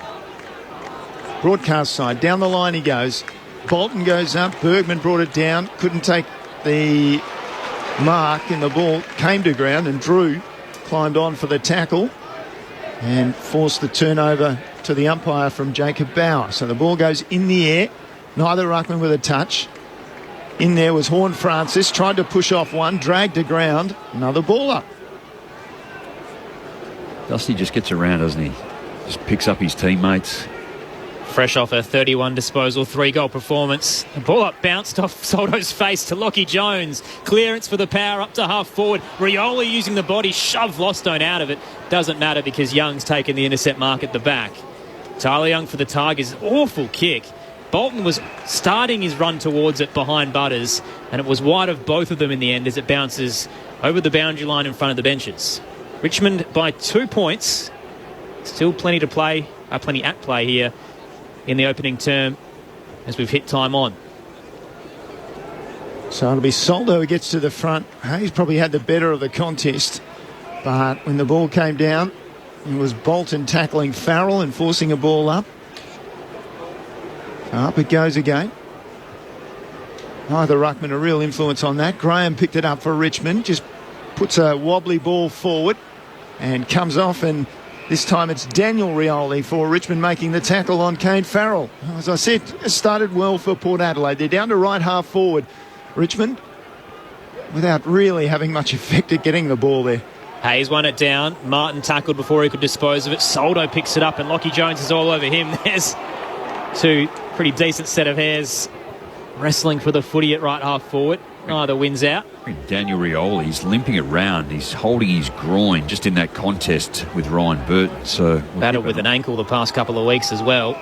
Broadcast side, down the line he goes. Bolton goes up, Bergman brought it down, couldn't take the mark, and the ball came to ground, and Drew climbed on for the tackle and forced the turnover to the umpire from Jacob Bauer. So the ball goes in the air, neither ruckman with a touch. In there was Horn Francis, tried to push off one, dragged to ground, another ball up. Dusty just gets around, doesn't he? Just picks up his teammates. Fresh off a 31 disposal, 3-goal performance. The ball up bounced off Soldo's face to Lockie Jones. Clearance for the Power up to half forward. Rioli using the body, shoved Lostone out of it. Doesn't matter because Young's taken the intercept mark at the back. Tyler Young for the Tigers. Awful kick. Bolton was starting his run towards it behind Butters, and it was wide of both of them in the end as it bounces over the boundary line in front of the benches. Richmond by 2 points. Still plenty to play, plenty at play here in the opening term as we've hit time on. So it'll be Soldo who gets to the front. Hayes probably had the better of the contest, but when the ball came down, it was Bolton tackling Farrell and forcing a ball up. Up it goes again. Neither ruckman a real influence on that. Graham picked it up for Richmond, just puts a wobbly ball forward and comes off, and this time it's Daniel Rioli for Richmond making the tackle on Kane Farrell. As I said, it started well for Port Adelaide. They're down to right half forward, Richmond, without really having much effect at getting the ball there. Hayes won it down. Martin tackled before he could dispose of it. Soldo picks it up, and Lockie Jones is all over him. There's two pretty decent set of hairs wrestling for the footy at right half forward. Neither wins out. Daniel Rioli, he's limping around. He's holding his groin just in that contest with Ryan Burton. So battled with an ankle the past couple of weeks as well.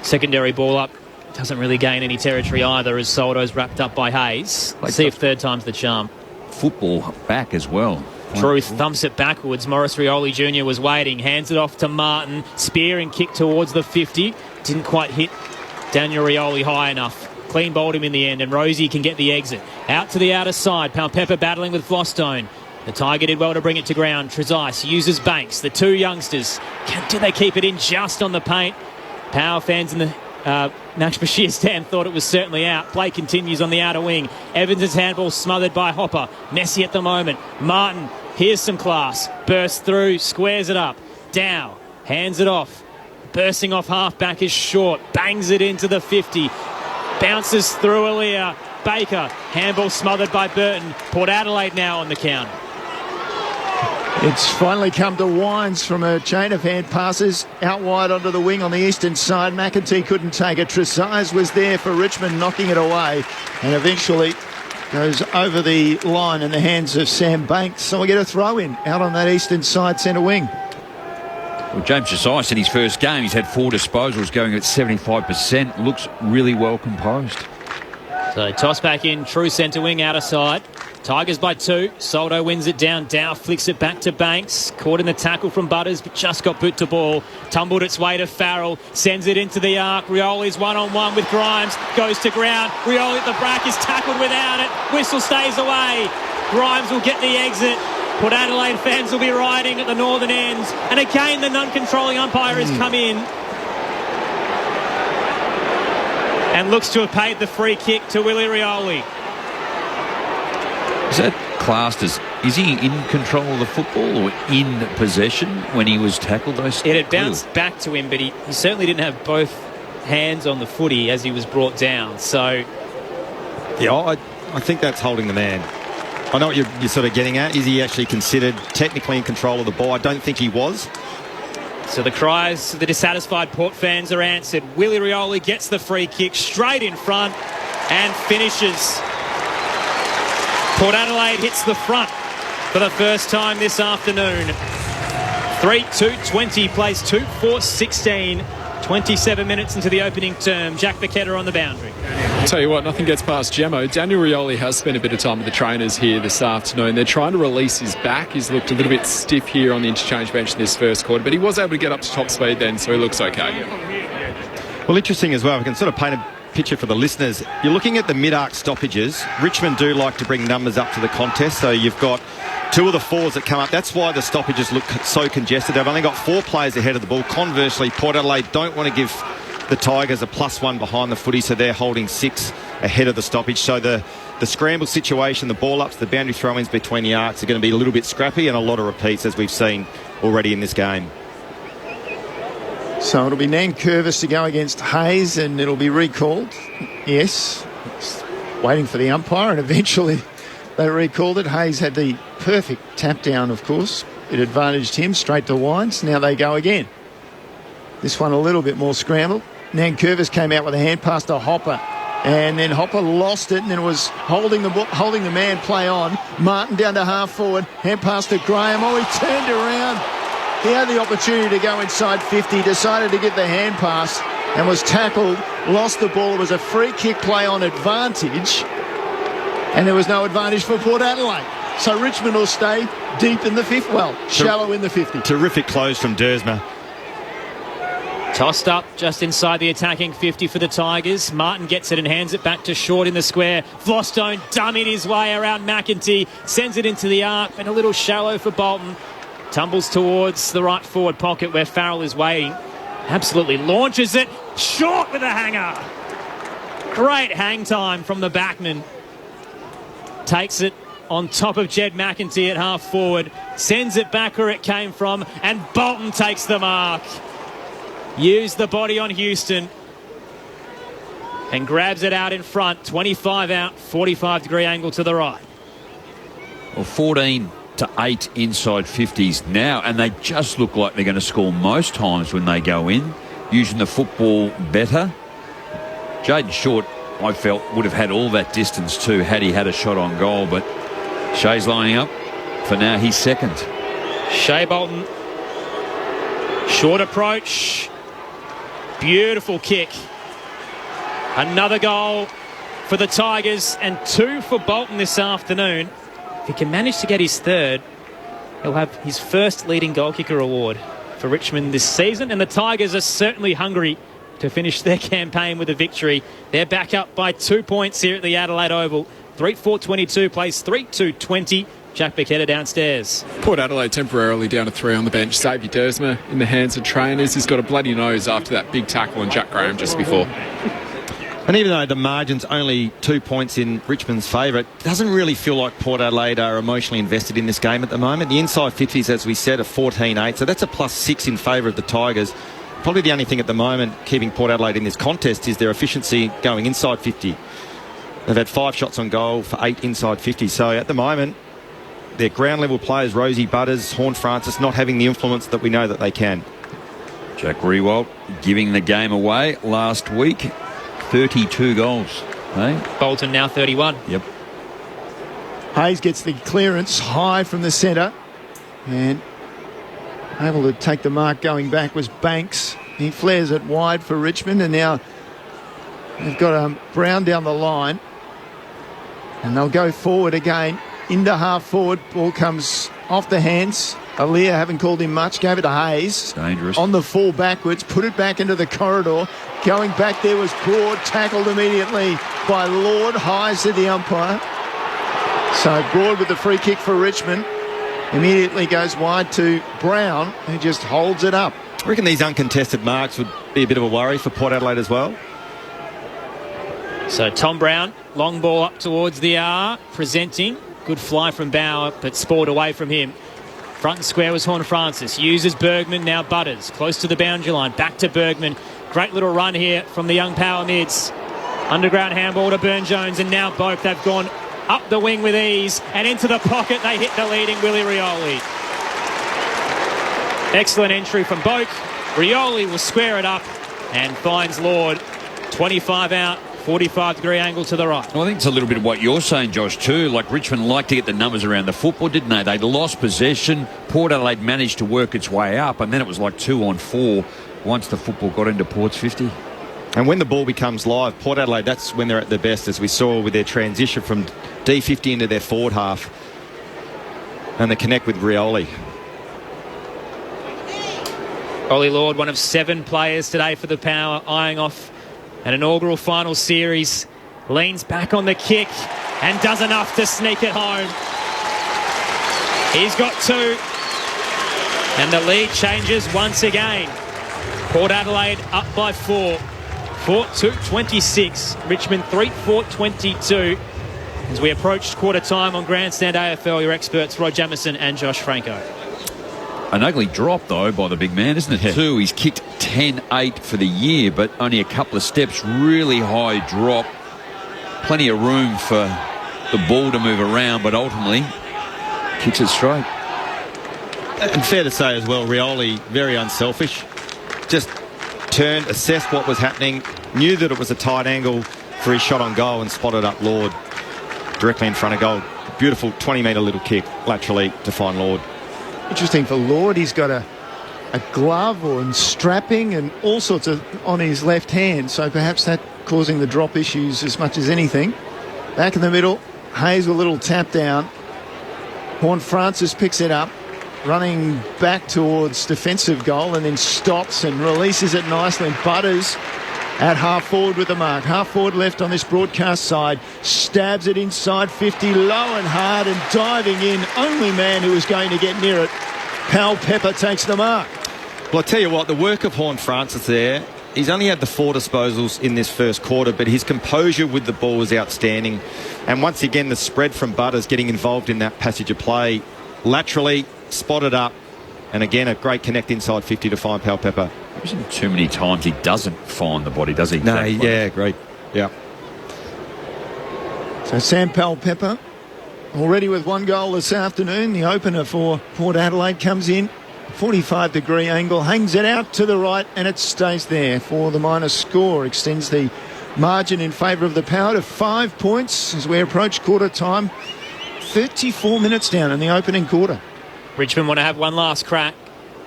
Secondary ball up. Doesn't really gain any territory either as Soldo's wrapped up by Hayes. Let's see if third time's the charm. Football back as well. Truth thumps it backwards. Morris Rioli Jr. was waiting. Hands it off to Martin. Spear and kick towards the 50. Didn't quite hit Daniel Rioli high enough. Clean bowled him in the end, and Rosie can get the exit. Out to the outer side. Palpepper battling with Flostone. The Tiger did well to bring it to ground. Trezise uses Banks. The two youngsters. Do they keep it in just on the paint? Power fans in the Nash Bashir stand thought it was certainly out. Play continues on the outer wing. Evans' handball smothered by Hopper. Messy at the moment. Martin, here's some class. Bursts through, squares it up. Dow hands it off. Bursting off half-back is short. Bangs it into the 50. Bounces through Aaliyah. Baker. Handball smothered by Burton. Port Adelaide now on the counter. It's finally come to Wines from a chain of hand passes out wide onto the wing on the eastern side. McEntee couldn't take it. Trezise was there for Richmond, knocking it away, and eventually goes over the line in the hands of Sam Banks. So we get a throw in out on that eastern side centre wing. Well, James Trezise in his first game, he's had 4 disposals going at 75%. Looks really well composed. So toss back in, true centre wing, outer side. Tigers by 2. Soldo wins it down. Dow flicks it back to Banks. Caught in the tackle from Butters, but just got boot to ball. Tumbled its way to Farrell. Sends it into the arc. Rioli's one-on-one with Grimes. Goes to ground. Rioli at the brack is tackled without it. Whistle stays away. Grimes will get the exit. Port Adelaide fans will be riding at the northern end. And again, the non-controlling umpire has come in and looks to have paid the free kick to Willie Rioli. Is that classed as, is he in control of the football or in possession when he was tackled? It had bounced back to him, but he certainly didn't have both hands on the footy as he was brought down. So, yeah, I think that's holding the man. I know what you're sort of getting at. Is he actually considered technically in control of the ball? I don't think he was. So the cries of the dissatisfied Port fans are answered. Willie Rioli gets the free kick straight in front and finishes. Port Adelaide hits the front for the first time this afternoon. 3-2-20 plays 2-4-16. 27 minutes into the opening term. Jack Paqueta on the boundary. I'll tell you what, nothing gets past Gemmo. Daniel Rioli has spent a bit of time with the trainers here this afternoon. They're trying to release his back. He's looked a little bit stiff here on the interchange bench in this first quarter, but he was able to get up to top speed then, so he looks okay. Well, interesting as well. We can sort of paint a picture for the listeners. You're looking at the mid-arc stoppages. Richmond do like to bring numbers up to the contest, so you've got 2 of the 4s that come up. That's why the stoppages look so congested. They've only got 4 players ahead of the ball. Conversely, Port Adelaide don't want to give the Tigers a +1 behind the footy, so they're holding 6 ahead of the stoppage. So the scramble situation, the ball ups, the boundary throw-ins between the arcs are going to be a little bit scrappy, and a lot of repeats as we've seen already in this game. So it'll be Nankervis to go against Hayes, and it'll be recalled. Yes, waiting for the umpire, and eventually they recalled it. Hayes had the perfect tap down, of course. It advantaged him straight to Wines. Now they go again. This one a little bit more scrambled. Nankervis came out with a hand pass to Hopper, and then Hopper lost it, and then was holding the man play on. Martin down to half forward, hand pass to Graham. Oh, he turned around. He had the opportunity to go inside 50, decided to get the hand pass and was tackled, lost the ball. It was a free kick play on advantage, and there was no advantage for Port Adelaide. So Richmond will stay deep in the 50, well, shallow in the 50. Terrific close from Dersma. Tossed up just inside the attacking 50 for the Tigers. Martin gets it and hands it back to Short in the square. Vlostone dummied his way around McEntee, sends it into the arc, and a little shallow for Bolton. Tumbles towards the right forward pocket where Farrell is waiting. Absolutely launches it. Short with a hanger. Great hang time from the backman. Takes it on top of Jed McEntee at half forward. Sends it back where it came from, and Bolton takes the mark. Used the body on Houston and grabs it out in front. 25 out, 45-degree angle to the right. Well, 14-8 inside 50s now, and they just look like they're going to score most times when they go in, using the football better. Jaden Short, I felt, would have had all that distance too had he had a shot on goal, but Shea's lining up. For now, he's second. Shea Bolton. Short approach. Beautiful kick. Another goal for the Tigers and 2 for Bolton this afternoon. If he can manage to get his third, he'll have his first leading goal kicker award for Richmond this season, and the Tigers are certainly hungry to finish their campaign with a victory. They're back up by 2 points here at the Adelaide Oval. 3-4-22 plays 3-2-20. Jack Paqueta downstairs. Port Adelaide temporarily down to 3 on the bench. Xavier Dersma in the hands of trainers. He's got a bloody nose after that big tackle on Jack Graham just before. And even though the margin's only 2 points in Richmond's favour, it doesn't really feel like Port Adelaide are emotionally invested in this game at the moment. The inside 50s, as we said, are 14-8, so that's a +6 in favour of the Tigers. Probably the only thing at the moment keeping Port Adelaide in this contest is their efficiency going inside 50. They've had 5 shots on goal for 8 inside 50, so at the moment their ground level players, Rosie Butters, Horn Francis, not having the influence that we know that they can. Jack Riewoldt giving the game away last week. 32 goals. Hey? Bolton now 31. Yep. Hayes gets the clearance high from the centre, and able to take the mark going back was Banks. He flares it wide for Richmond, and now they've got Brown down the line, and they'll go forward again into half forward. Ball comes off the hands. Aaliyah, haven't called him much, gave it to Hayes. Dangerous. On the fall backwards, put it back into the corridor. Going back there was Broad, tackled immediately by Lord. High, said the umpire. So Broad with the free kick for Richmond. Immediately goes wide to Brown, who just holds it up. I reckon these uncontested marks would be a bit of a worry for Port Adelaide as well. So Tom Brown, long ball up towards the R, presenting. Good fly from Bauer, but spoiled away from him. Front and square was Horn Francis. Uses Bergman, now Butters. Close to the boundary line. Back to Bergman. Great little run here from the young power mids. Underground handball to Burne-Jones, and now both they've gone up the wing with ease, and into the pocket they hit the leading Willie Rioli. Excellent entry from Boak. Rioli will square it up and finds Lord. 25 out, 45-degree angle to the right. Well, I think it's a little bit of what you're saying, Josh, too. Like, Richmond liked to get the numbers around the football, didn't they? They lost possession. Port Adelaide managed to work its way up, and then it was like 2-on-4 once the football got into Port's 50. And when the ball becomes live, Port Adelaide, that's when they're at their best, as we saw with their transition from D50 into their forward half. And they connect with Rioli. Ollie Lord, one of 7 players today for the Power, eyeing off an inaugural final series. Leans back on the kick and does enough to sneak it home. He's got 2. And the lead changes once again. Port Adelaide up by 4. 4-2-26. Richmond 3-4-22. As we approach quarter time on Grandstand AFL, your experts Rod Jamieson and Josh Franco. An ugly drop, though, by the big man, isn't it, too? He's kicked 10-8 for the year, but only a couple of steps. Really high drop. Plenty of room for the ball to move around, but ultimately kicks it straight. And fair to say as well, Rioli, very unselfish. Just turned, assessed what was happening, knew that it was a tight angle for his shot on goal and spotted up Lord directly in front of goal. Beautiful 20-metre little kick laterally to find Lord. Interesting for Lord, he's got a glove or strapping and all sorts of on his left hand, so perhaps that causing the drop issues as much as anything. Back in the middle, Hayes with a little tap down. Horne-Francis picks it up, running back towards defensive goal, and then stops and releases it nicely. And Butters at half forward with the mark. Half forward left on this broadcast side. Stabs it inside 50, low and hard, and diving in. Only man who was going to get near it. Pal Pepper takes the mark. Well, I tell you what, the work of Horne-Francis there, he's only had the 4 disposals in this first quarter, but his composure with the ball was outstanding. And once again, the spread from Butters getting involved in that passage of play. Laterally, spotted up, and again, a great connect inside 50 to find Pal Pepper. There isn't too many times he doesn't find the body, does he? No, yeah, great. Yeah. So Sam Pal Pepper already with 1 goal this afternoon. The opener for Port Adelaide comes in. 45-degree angle, hangs it out to the right, and it stays there for the minus score. Extends the margin in favour of the Power to 5 points as we approach quarter time. 34 minutes down in the opening quarter. Richmond want to have one last crack.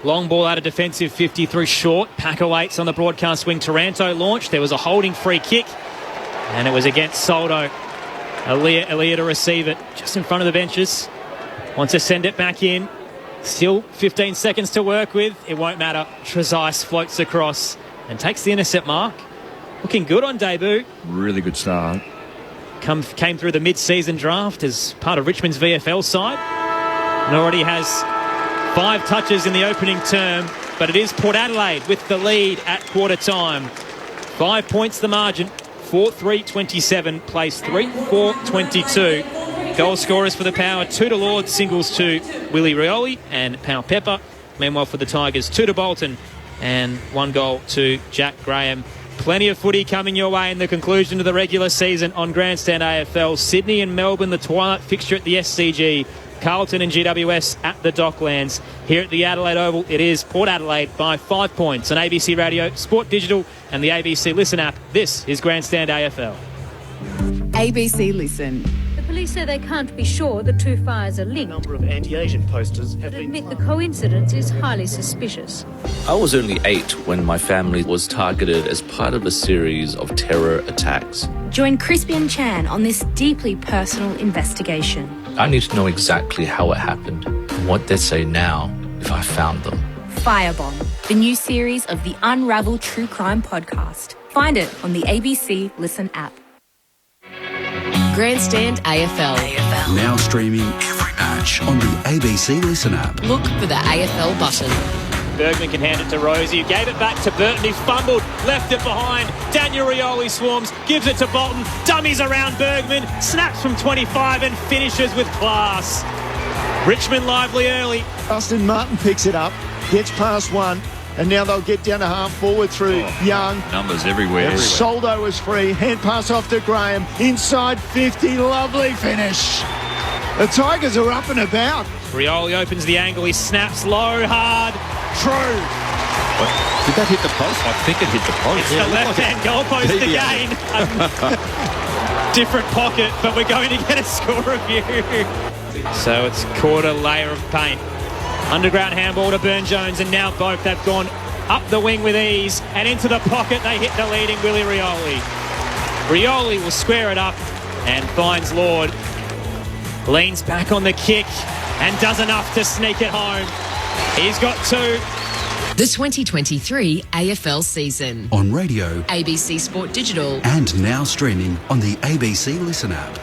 Long ball out of defensive 50 through short. Packer waits on the broadcast wing. Taranto launched. There was a holding free kick, and it was against Soldo. Aaliyah to receive it just in front of the benches. Wants to send it back in. Still 15 seconds to work with. It won't matter. Trezise floats across and takes the intercept mark. Looking good on debut. Really good start. Came through the mid-season draft as part of Richmond's VFL side. And already has 5 touches in the opening term. But it is Port Adelaide with the lead at quarter time. 5 points the margin. 4-3-27. Place 3-4-22. Goal scorers for the Power, 2 to Lord, singles to Willie Rioli and Pal Pepper. Meanwhile for the Tigers, 2 to Bolton and 1 goal to Jack Graham. Plenty of footy coming your way in the conclusion of the regular season on Grandstand AFL. Sydney and Melbourne, the twilight fixture at the SCG. Carlton and GWS at the Docklands. Here at the Adelaide Oval, it is Port Adelaide by 5 points on ABC Radio, Sport Digital and the ABC Listen app. This is Grandstand AFL. ABC Listen. Police say they can't be sure the 2 fires are linked. A number of anti-Asian posters have been... admit the coincidence is highly suspicious. I was only 8 when my family was targeted as part of a series of terror attacks. Join Crispy and Chan on this deeply personal investigation. I need to know exactly how it happened and what they'd say now if I found them. Firebomb, the new series of the Unravel True Crime podcast. Find it on the ABC Listen app. Grandstand AFL. Now streaming every match on the ABC Listen app. Look for the AFL button. Bergman can hand it to Rosie, who gave it back to Burton. He fumbled, left it behind. Daniel Rioli swarms, gives it to Bolton. Dummies around Bergman, snaps from 25 and finishes with class. Richmond lively early. Austin Martin picks it up, gets past 1, and now they'll get down to half forward through Young. Numbers everywhere. Soldo was free. Hand pass off to Graham. Inside 50. Lovely finish. The Tigers are up and about. Rioli opens the angle. He snaps low, hard, true. Did that hit the post? I think it hit the post. It's the left-hand goalpost again. Different pocket, but we're going to get a score review. So it's quarter layer of paint. Underground handball to Burne-Jones, and now both have gone up the wing with ease, and into the pocket they hit the leading Willie Rioli. Rioli will square it up and finds Lord. Leans back on the kick and does enough to sneak it home. He's got two. The 2023 AFL season. On radio, ABC Sport Digital. and now streaming on the ABC Listen app.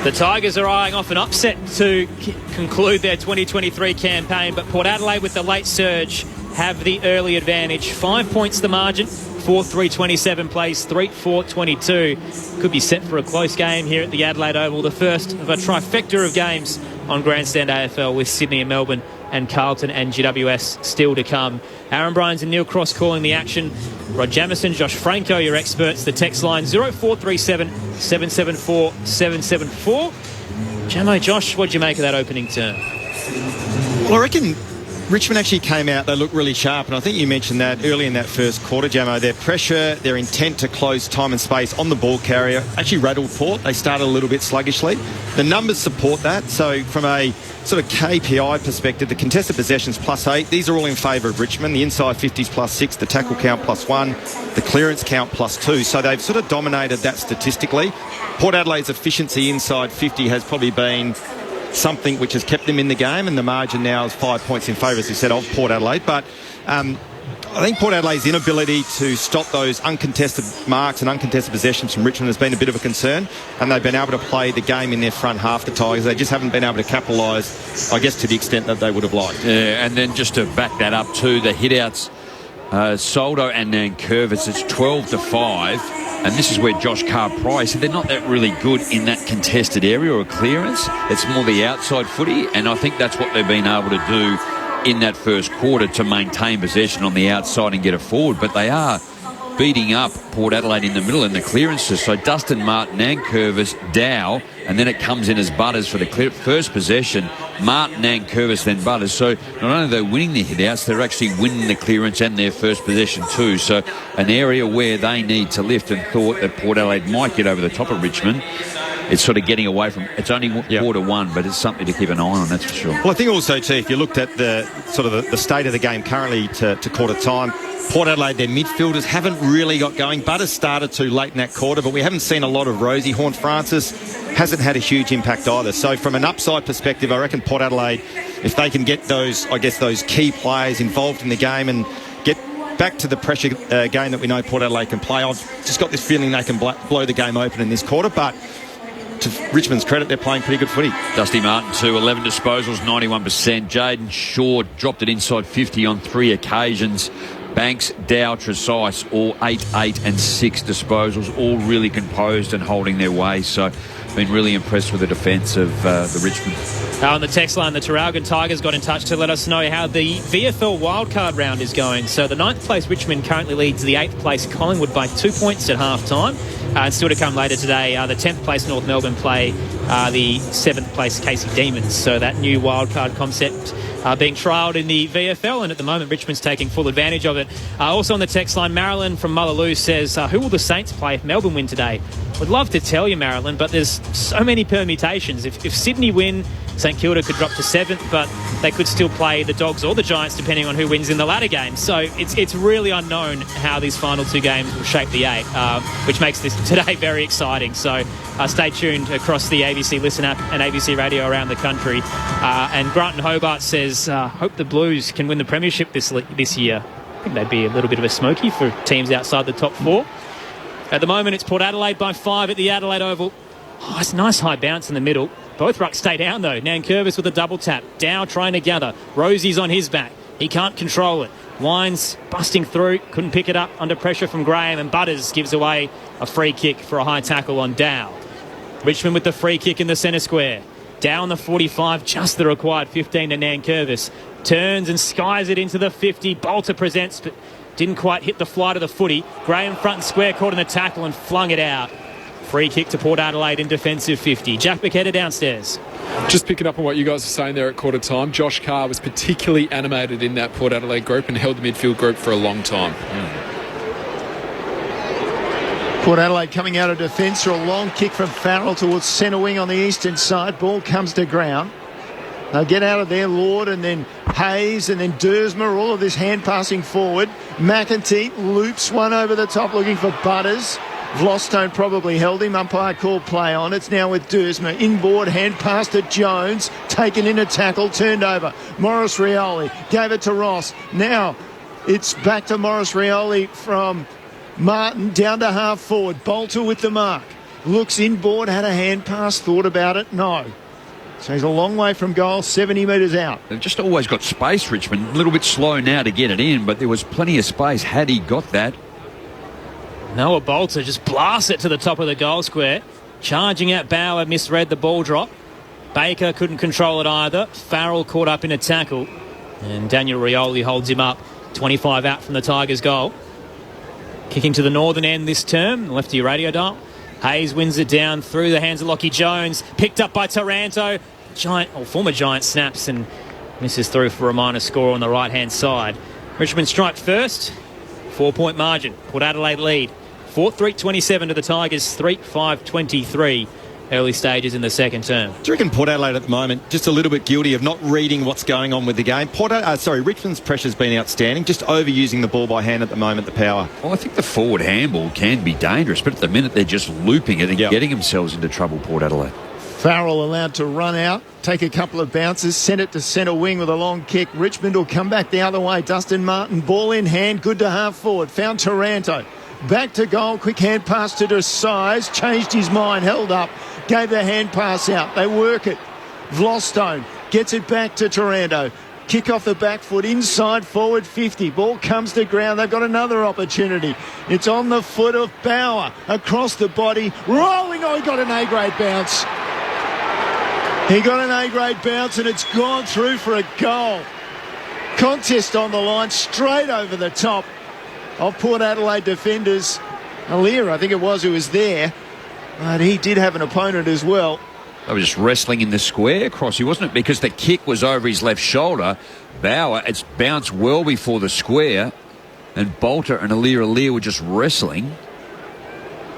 The Tigers are eyeing off an upset to conclude their 2023 campaign, but Port Adelaide with the late surge have the early advantage. 5 points the margin. 4-3-27 plays 3-4-22. Could be set for a close game here at the Adelaide Oval, the first of a trifecta of games on Grandstand AFL with Sydney and Melbourne and Carlton and GWS still to come. Aaron Bryans and Neil Cross calling the action. Rod Jamieson, Josh Franco, your experts. The text line 0437 774 774. Jamo, Josh, what do you make of that opening turn? Well, I reckon Richmond actually came out, they looked really sharp, and I think you mentioned that early in that first quarter, Jamo. Their pressure, their intent to close time and space on the ball carrier actually rattled Port. They started a little bit sluggishly. The numbers support that, so from a sort of KPI perspective, the contested possessions +8, these are all in favour of Richmond. The inside 50s +6, the tackle count +1, the clearance count +2. So they've sort of dominated that statistically. Port Adelaide's efficiency inside 50 has probably been something which has kept them in the game, and the margin now is 5 points in favour, as you said, of Port Adelaide. But I think Port Adelaide's inability to stop those uncontested marks and uncontested possessions from Richmond has been a bit of a concern, and they've been able to play the game in their front half, the Tigers. They just haven't been able to capitalise, I guess, to the extent that they would have liked. Yeah, and then just to back that up too, the hit-outs, Soldo and Nankervis, it's 12-5. And this is where Josh Carr-Pry said they're not that really good in that contested area or clearance. It's more the outside footy, and I think that's what they've been able to do in that first quarter to maintain possession on the outside and get it forward. But they are beating up Port Adelaide in the middle in the clearances. So Dustin Martin, Nankervis, Dow, and then it comes in as Butters for the first possession. Martin, Nankervis, then Butters. So not only are they winning the hit-outs, they're actually winning the clearance and their first possession too. So an area where they need to lift, and thought that Port Adelaide might get over the top of Richmond. It's sort of getting away from, it's only quarter one, but it's something to keep an eye on, that's for sure. Well, I think also too, if you looked at the sort of the state of the game currently to quarter time, Port Adelaide, their midfielders haven't really got going. Butters started too late in that quarter, but we haven't seen a lot of Rosie. Horne-Francis hasn't had a huge impact either. So from an upside perspective, I reckon Port Adelaide, if they can get those, I guess, those key players involved in the game and get back to the pressure game that we know Port Adelaide can play, I've just got this feeling they can blow the game open in this quarter. But to Richmond's credit, they're playing pretty good footy. Dusty Martin too, 11 disposals, 91%. Jaden Shaw dropped it inside 50 on 3 occasions. Banks, Dow, Tresice, all 8, 8 and 6 disposals, all really composed and holding their way. So been really impressed with the defence of the Richmond. On the text line, the Traralgon Tigers got in touch to let us know how the VFL wildcard round is going. So the 9th place Richmond currently leads the 8th place Collingwood by 2 points at half time. And still to come later today, the 10th place North Melbourne play the 7th place Casey Demons. So that new wildcard concept being trialled in the VFL, and at the moment Richmond's taking full advantage of it. Also on the text line, Marilyn from Mullaloo says, who will the Saints play if Melbourne win today? Would love to tell you, Marilyn, but there's so many permutations. If Sydney win, St Kilda could drop to 7th, but they could still play the Dogs or the Giants depending on who wins in the latter game. So it's really unknown how these final two games will shape the 8, which makes this today very exciting. So stay tuned across the ABC Listen app and ABC Radio around the country. And Grant and Hobart says, hope the Blues can win the premiership this year. I think they'd be a little bit of a smoky for teams outside the top 4. At the moment, it's Port Adelaide by 5 at the Adelaide Oval. Oh, it's a nice high bounce in the middle. Both rucks stay down, though. Nankervis with a double tap. Dow trying to gather. Rosie's on his back. He can't control it. Wines busting through. Couldn't pick it up under pressure from Graham. And Butters gives away a free kick for a high tackle on Dow. Richmond with the free kick in the centre square. Dow on the 45, just the required 15 to Nankervis. turns and skies it into the 50. Bolter presents, but didn't quite hit the flight of the footy. Graham front and square, caught in the tackle and flung it out. Free kick to Port Adelaide in defensive 50. Jack Buchetta downstairs. Just picking up on what you guys were saying there at quarter time, Josh Carr was particularly animated in that Port Adelaide group and held the midfield group for a long time. Port Adelaide coming out of defence for a long kick from Farrell towards centre wing on the eastern side. Ball comes to ground. They'll get out of there, Lord, and then Hayes, and then Dersma, all of this hand passing forward. McEntee loops one over the top looking for Butters. Vlostone probably held him. Umpire called play on. It's now with Dersma. Inboard hand pass to Jones. Taken in a tackle. Turned over. Morris Rioli gave it to Ross. Now it's back to Morris Rioli from Martin down to half forward. Bolter with the mark. Looks inboard. Had a hand pass. Thought about it. No. So he's a long way from goal, 70 metres out. They've just always got space, Richmond. A little bit slow now to get it in, but there was plenty of space had he got that. Noah Bolter just blasts it to the top of the goal square. Charging at Bauer, misread the ball drop. Baker couldn't control it either. Farrell caught up in a tackle. And Daniel Rioli holds him up. 25 out from the Tigers' goal. Kicking to the northern end this term. Left to your radio dial. Hayes wins it down through the hands of Lockie Jones. Picked up by Taranto. Former Giant snaps and misses through for a minor score on the right-hand side. Richmond strike first. 4-point margin. Port Adelaide lead. 4-3-27 to the Tigers. 3-5-23. Early stages in the second term. Do you reckon Port Adelaide at the moment just a little bit guilty of not reading what's going on with the game? Richmond's pressure's been outstanding, just overusing the ball by hand at the moment, the power. Well, I think the forward handball can be dangerous, but at the minute they're just looping it and getting themselves into trouble, Port Adelaide. Farrell allowed to run out, take a couple of bounces, send it to centre wing with a long kick. Richmond will come back the other way. Dustin Martin, ball in hand, good to half forward. Found Taranto. Back to goal, quick hand pass to Desais, changed his mind, held up, gave the hand pass out. They work it. Vlostone gets it back to Taranto. Kick off the back foot, inside forward 50. Ball comes to ground. They've got another opportunity. It's on the foot of Bauer. Across the body, rolling. Oh, he got an A-grade bounce. He got an A-grade bounce and it's gone through for a goal. Contest on the line, straight over the top of Port Adelaide defenders. Alir, I think it was, who was there. But he did have an opponent as well. They were just wrestling in the square, Crossy, wasn't it? Because the kick was over his left shoulder. Bauer, it's bounced well before the square. And Bolter and Alir were just wrestling.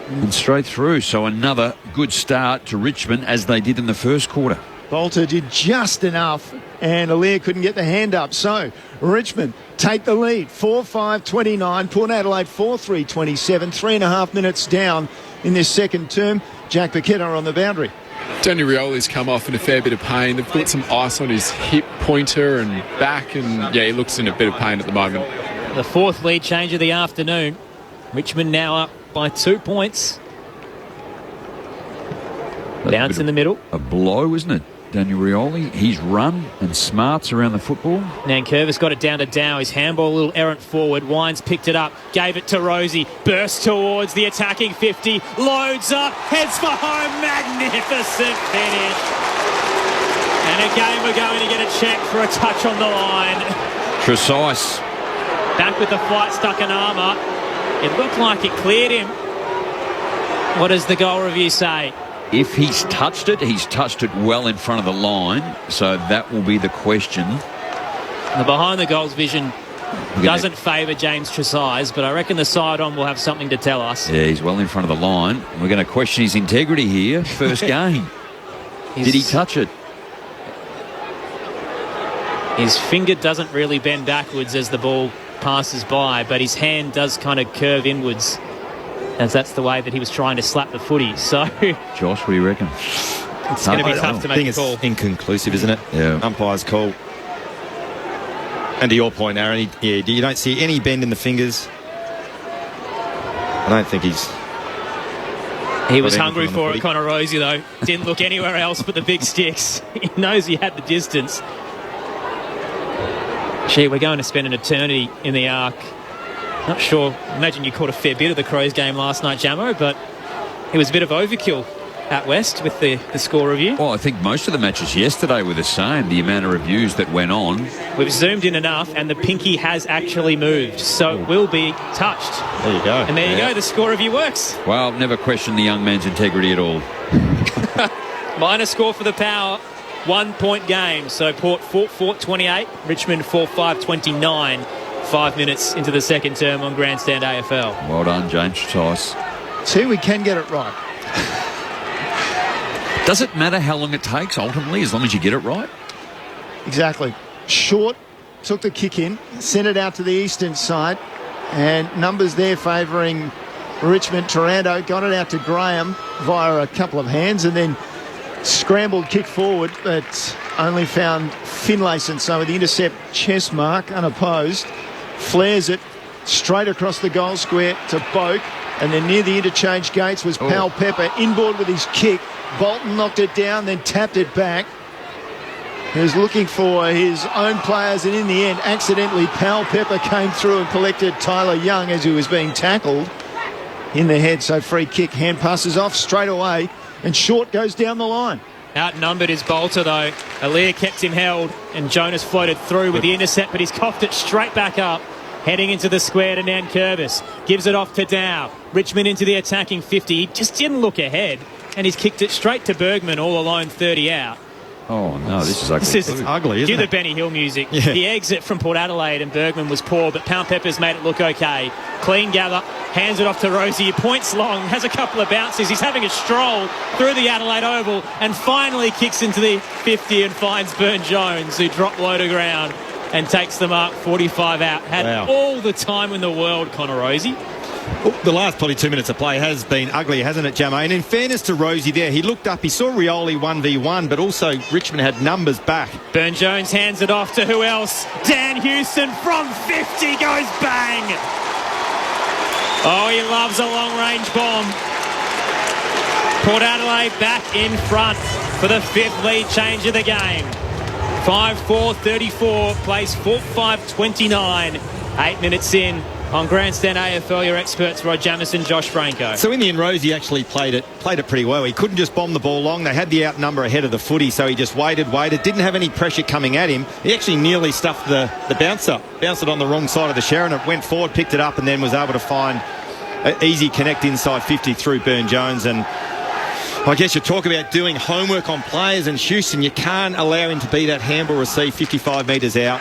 And straight through. So another good start to Richmond as they did in the first quarter. Bolter did just enough and Alir couldn't get the hand up. So Richmond take the lead. 4-5-29. Port Adelaide 4-3-27. 3.5 minutes down in this second term. Jack Buchetta on the boundary. Daniel Rioli's come off in a fair bit of pain. They've put some ice on his hip pointer and back, and he looks in a bit of pain at the moment. The fourth lead change of the afternoon. Richmond now up by 2 points. Bounce in the middle. A blow, isn't it? Daniel Rioli, he's run and smarts around the football. Nankervis got it down to Dow. His handball a little errant forward. Wines picked it up, gave it to Rosie. Bursts towards the attacking 50. Loads up, heads for home. Magnificent finish. And again we're going to get a check for a touch on the line. Precise. Back with the flight stuck in armour. It looked like it cleared him. What does the goal review say? If he's touched it well in front of the line. So that will be the question. The behind the goals vision doesn't favour James Trezise, but I reckon the side on will have something to tell us. Yeah, he's well in front of the line. We're going to question his integrity here. First game. Did he touch it? His finger doesn't really bend backwards as the ball passes by, but his hand does kind of curve inwards, as that's the way that he was trying to slap the footy. So, Josh, what do you reckon? It's going to be tough to make a call. It's inconclusive, isn't it? Yeah. Umpire's call. And to your point, Aaron, you don't see any bend in the fingers. I don't think He was hungry for it, Connor Rosie, though. Didn't look anywhere else but the big sticks. He knows he had the distance. Gee, we're going to spend an eternity in the Arc. Not sure. Imagine you caught a fair bit of the Crows game last night, Jamo, but it was a bit of overkill at West with the score review? Well, I think most of the matches yesterday were the same, the amount of reviews that went on. We've zoomed in enough, and the pinky has actually moved, so it will be touched. There you go. And there you go, the score review works. Well, never questioned the young man's integrity at all. Minor score for the Power, 1 point game. So Port 4-4 28, Richmond 4-5 29. 5 minutes into the second term on Grandstand AFL. Well done, James Tice. See, we can get it right. Does it matter how long it takes, ultimately, as long as you get it right? Exactly. Short took the kick in, sent it out to the eastern side, and numbers there favouring Richmond. Taranto got it out to Graham via a couple of hands, and then scrambled kick forward, but only found Finlayson. So with the intercept, chest mark, unopposed, flares it straight across the goal square to Boak, and then near the interchange gates was Powell Pepper inboard with his kick. Bolton knocked it down, then tapped it back. He was looking for his own players, and in the end, accidentally, Powell Pepper came through and collected Tyler Young as he was being tackled in the head. So free kick, hand passes off straight away, and Short goes down the line. Outnumbered is Bolter, though. Alir kept him held, and Jonas floated through with the intercept, but he's coughed it straight back up. Heading into the square to Nankervis. Gives it off to Dow. Richmond into the attacking 50. He just didn't look ahead, and he's kicked it straight to Bergman, all alone, 30 out. Oh, no, this is ugly. This is ugly, isn't it? Do it? the Benny Hill music. Yeah. The exit from Port Adelaide and Bergman was poor, but Pound Pepper's made it look okay. Clean gather, hands it off to Rosie. Points long, has a couple of bounces. He's having a stroll through the Adelaide Oval and finally kicks into the 50 and finds Burn-Jones, who dropped low to ground and takes the mark, 45 out. Had all the time in the world, Connor Rosie. Well, the last probably 2 minutes of play has been ugly, hasn't it, Jamo? And in fairness to Rosie there, he looked up, he saw Rioli 1v1, but also Richmond had numbers back. Burn-Jones hands it off to who else? Dan Houston from 50 goes bang! Oh, he loves a long-range bomb. Port Adelaide back in front for the fifth lead change of the game. 5-4-34, plays 4-5-29. 8 minutes in on Grandstand AFL, your experts, Rod Jamieson, Josh Branco. So in the end, Rosie actually played it pretty well. He couldn't just bomb the ball long. They had the outnumber ahead of the footy, so he just waited, didn't have any pressure coming at him. He actually nearly stuffed the bounce up, bounced it on the wrong side of the Sharon. It went forward, picked it up, and then was able to find an easy connect inside 50 through Burn-Jones. And I guess you talk about doing homework on players, and Houston, you can't allow him to be that handball receive 55 metres out.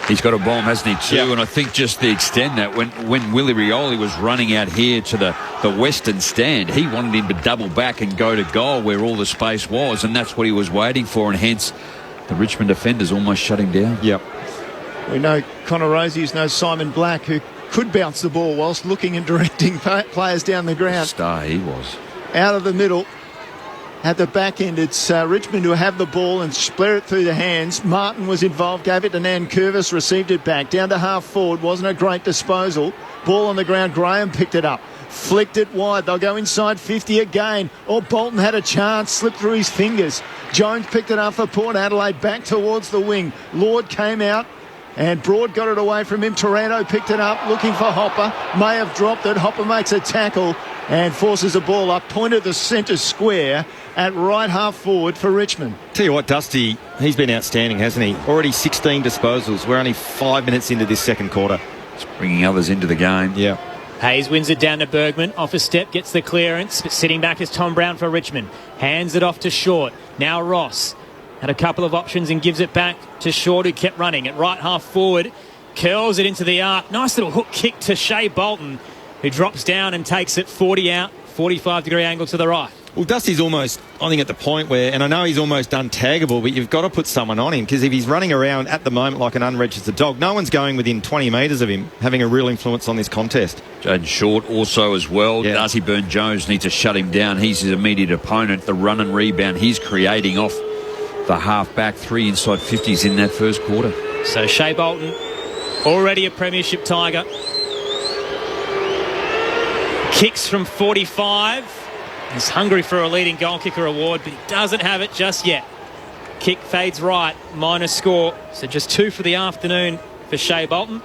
He's got a bomb, hasn't he, too? Yep. And I think just to extend that, when Willie Rioli was running out here to the western stand, he wanted him to double back and go to goal where all the space was, and that's what he was waiting for, and hence the Richmond defenders almost shut him down. Yep. We know Connor Rosie is no Simon Black, who could bounce the ball whilst looking and directing players down the ground. Star he was. Out of the middle. At the back end, it's Richmond who have the ball and split it through the hands. Martin was involved, gave it to Nankervis, received it back. Down to half forward, wasn't a great disposal. Ball on the ground, Graham picked it up. Flicked it wide, they'll go inside 50 again. Bolton had a chance, slipped through his fingers. Jones picked it up for Port Adelaide, back towards the wing. Lord came out, and Broad got it away from him. Taranto picked it up, looking for Hopper. May have dropped it. Hopper makes a tackle and forces the ball up, point of the centre square at right half forward for Richmond. Tell you what, Dusty, he's been outstanding, hasn't he? Already 16 disposals. We're only 5 minutes into this second quarter. It's bringing others into the game. Yeah. Hayes wins it down to Bergman. Off a step, gets the clearance. But sitting back is Tom Brown for Richmond. Hands it off to Short. Now Ross. Had a couple of options and gives it back to Short, who kept running. At right half forward, curls it into the arc. Nice little hook kick to Shea Bolton, who drops down and takes it 40 out. 45-degree angle to the right. Well, Dusty's almost, I think, at the point where, and I know he's almost untaggable, but you've got to put someone on him, because if he's running around at the moment like an unregistered dog, no one's going within 20 metres of him, having a real influence on this contest. Jaden Short also as well. Yeah. Darcy Burn-Jones needs to shut him down. He's his immediate opponent. The run and rebound he's creating off the half-back, 3 inside 50s in that first quarter. So Shea Bolton, already a premiership Tiger. Kicks from 45. He's hungry for a leading goal kicker award, but he doesn't have it just yet. Kick fades right, minor score. So just 2 for the afternoon for Shea Bolton.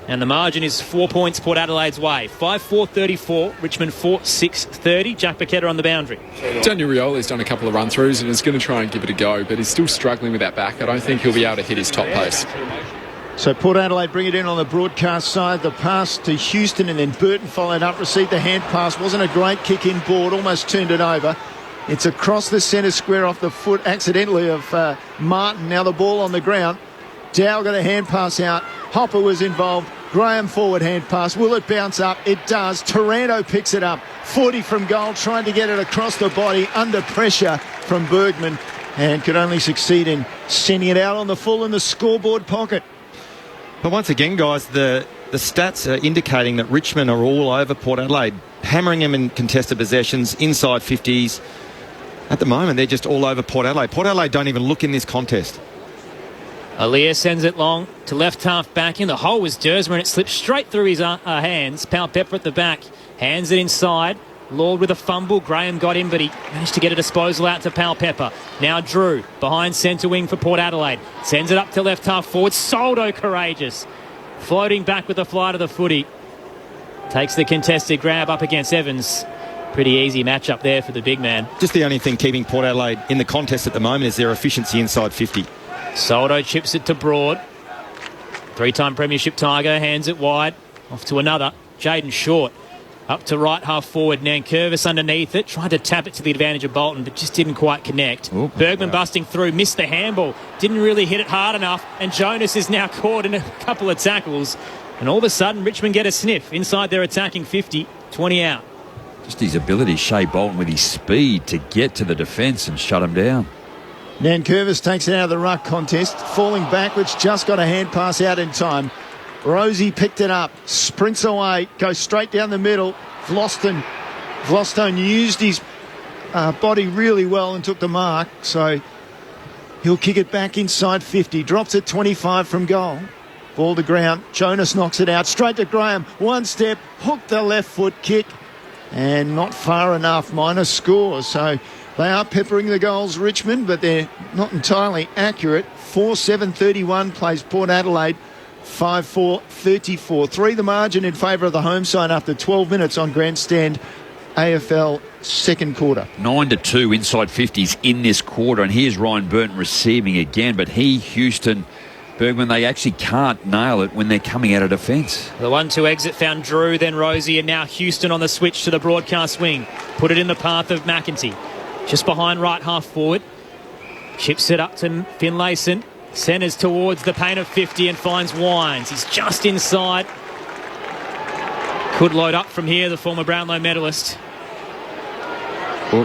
And the margin is 4 points Port Adelaide's way. 5-4-34, Richmond 4-6-30. Jack Paqueta on the boundary. Daniel Rioli's done a couple of run-throughs and is going to try and give it a go, but he's still struggling with that back. I don't think he'll be able to hit his top pace. So Port Adelaide bring it in on the broadcast side. The pass to Houston, and then Burton followed up, received the hand pass. Wasn't a great kick in board, almost turned it over. It's across the centre square off the foot accidentally of Martin. Now the ball on the ground. Dow got a hand pass out. Hopper was involved. Graham forward hand pass. Will it bounce up? It does. Taranto picks it up. 40 from goal, trying to get it across the body under pressure from Bergman, and could only succeed in sending it out on the full in the scoreboard pocket. But once again, guys, the stats are indicating that Richmond are all over Port Adelaide, hammering them in contested possessions, inside 50s. At the moment, they're just all over Port Adelaide. Port Adelaide don't even look in this contest. Aaliyah sends it long to left half back in. The hole was Dersmer and it slipped straight through his hands. Powell Pepper at the back. Hands it inside. Lord with a fumble. Graham got in, but he managed to get a disposal out to Powell Pepper. Now Drew behind centre wing for Port Adelaide. Sends it up to left half forward. Soldo courageous. Floating back with the fly to the footy. Takes the contested grab up against Evans. Pretty easy matchup there for the big man. Just the only thing keeping Port Adelaide in the contest at the moment is their efficiency inside 50. Soldo chips it to Broad. Three-time premiership Tiger hands it wide. Off to another. Jaden Short. Up to right half forward. Nankervis underneath it. Tried to tap it to the advantage of Bolton, but just didn't quite connect. Ooh, Bergman busting through. Missed the handball. Didn't really hit it hard enough. And Jonas is now caught in a couple of tackles. And all of a sudden, Richmond get a sniff inside their attacking 50. 20 out. Just his ability, Shea Bolton, with his speed to get to the defence and shut him down. Nankervis takes it out of the ruck contest, falling backwards, just got a hand pass out in time. Rosie picked it up, sprints away, goes straight down the middle. Vlostone used his body really well and took the mark, so he'll kick it back inside 50. Drops it 25 from goal. Ball to ground. Jonas knocks it out, straight to Graham. One step, hooked the left foot kick, and not far enough. Minus score, so they are peppering the goals, Richmond, but they're not entirely accurate. 4-7-31 plays Port Adelaide. 5-4-34. 3 the margin in favour of the home side after 12 minutes on grandstand AFL second quarter. 9-2 inside 50s in this quarter, and here's Ryan Burton receiving again, but Houston, Bergman, they actually can't nail it when they're coming out of defence. The 1-2 exit found Drew, then Rosie, and now Houston on the switch to the broadcast wing. Put it in the path of McEntee. Just behind right half forward. Chips it up to Finlayson. Centres towards the paint of 50 and finds Wines. He's just inside. Could load up from here, the former Brownlow medalist.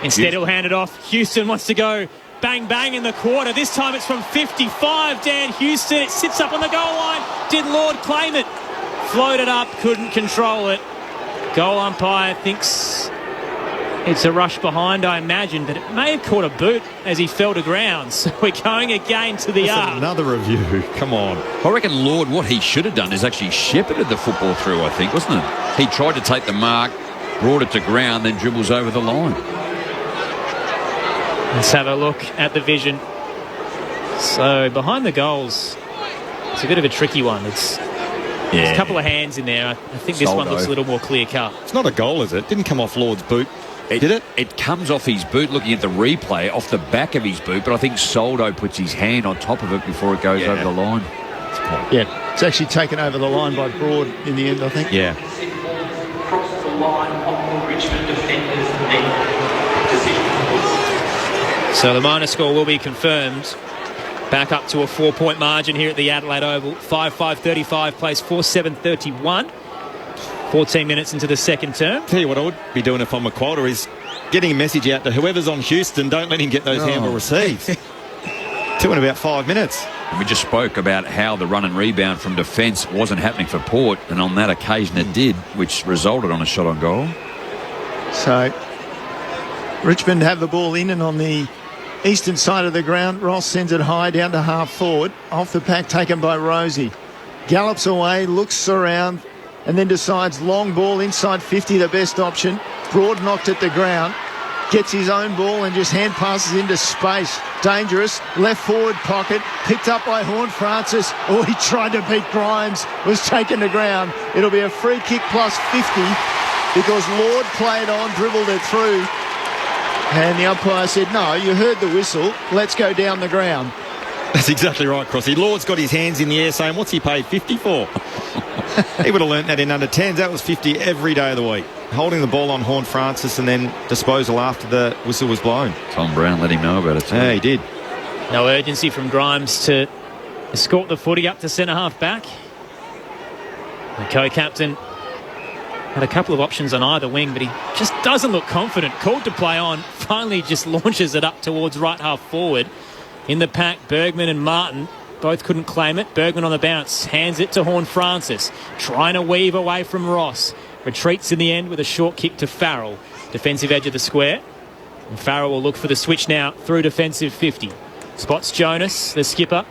Instead, he'll hand it off. Houston wants to go bang, bang in the quarter. This time it's from 55. Dan Houston. It sits up on the goal line. Did Lord claim it? Floated up, couldn't control it. Goal umpire thinks it's a rush behind, I imagine, but it may have caught a boot as he fell to ground. So we're going again to the yard. Another review. Come on. I reckon Lord, what he should have done is actually shepherded the football through, I think, wasn't it? He tried to take the mark, brought it to ground, then dribbles over the line. Let's have a look at the vision. So behind the goals, it's a bit of a tricky one. There's a couple of hands in there. I think this one looks a little more clear cut. It's not a goal, is it? Didn't come off Lord's boot. Did it? It comes off his boot, looking at the replay, off the back of his boot, but I think Soldo puts his hand on top of it before it goes over the line. Yeah, it's actually taken over the line by Broad in the end, I think. Yeah. Across the line of the Richmond defenders. So the minus score will be confirmed. Back up to a 4-point margin here at the Adelaide Oval. 5-5-35 plays 4-7-31. 14 minutes into the second term. Tell you what I would be doing if I'm McQualter is getting a message out to whoever's on Houston, don't let him get those handball receives. 2 in about 5 minutes. And we just spoke about how the run and rebound from defence wasn't happening for Port, and on that occasion it did, which resulted on a shot on goal. So Richmond have the ball in, and on the eastern side of the ground, Ross sends it high down to half forward. Off the pack taken by Rosie. Gallops away, looks around, and then decides long ball inside 50, the best option. Broad knocked at the ground. gets his own ball and just hand passes into space. Dangerous, left forward pocket, picked up by Horne-Francis. Oh, he tried to beat Grimes, was taken to ground. It'll be a free kick plus 50 because Lord played on, dribbled it through. And the umpire said, no, you heard the whistle, let's go down the ground. That's exactly right, Crossy. Lord's got his hands in the air saying, what's he paid 50 for? He would have learnt that in under 10s. That was 50 every day of the week. Holding the ball on Horne-Francis and then disposal after the whistle was blown. Tom Brown let him know about it too. Yeah, he did. No urgency from Grimes to escort the footy up to centre-half back. The co-captain had a couple of options on either wing, but he just doesn't look confident. Called to play on, finally just launches it up towards right half forward. In the pack, Bergman and Martin both couldn't claim it. Bergman on the bounce, hands it to Horne-Francis, trying to weave away from Ross. Retreats in the end with a short kick to Farrell. Defensive edge of the square. And Farrell will look for the switch now through defensive 50. Spots Jonas, the skipper.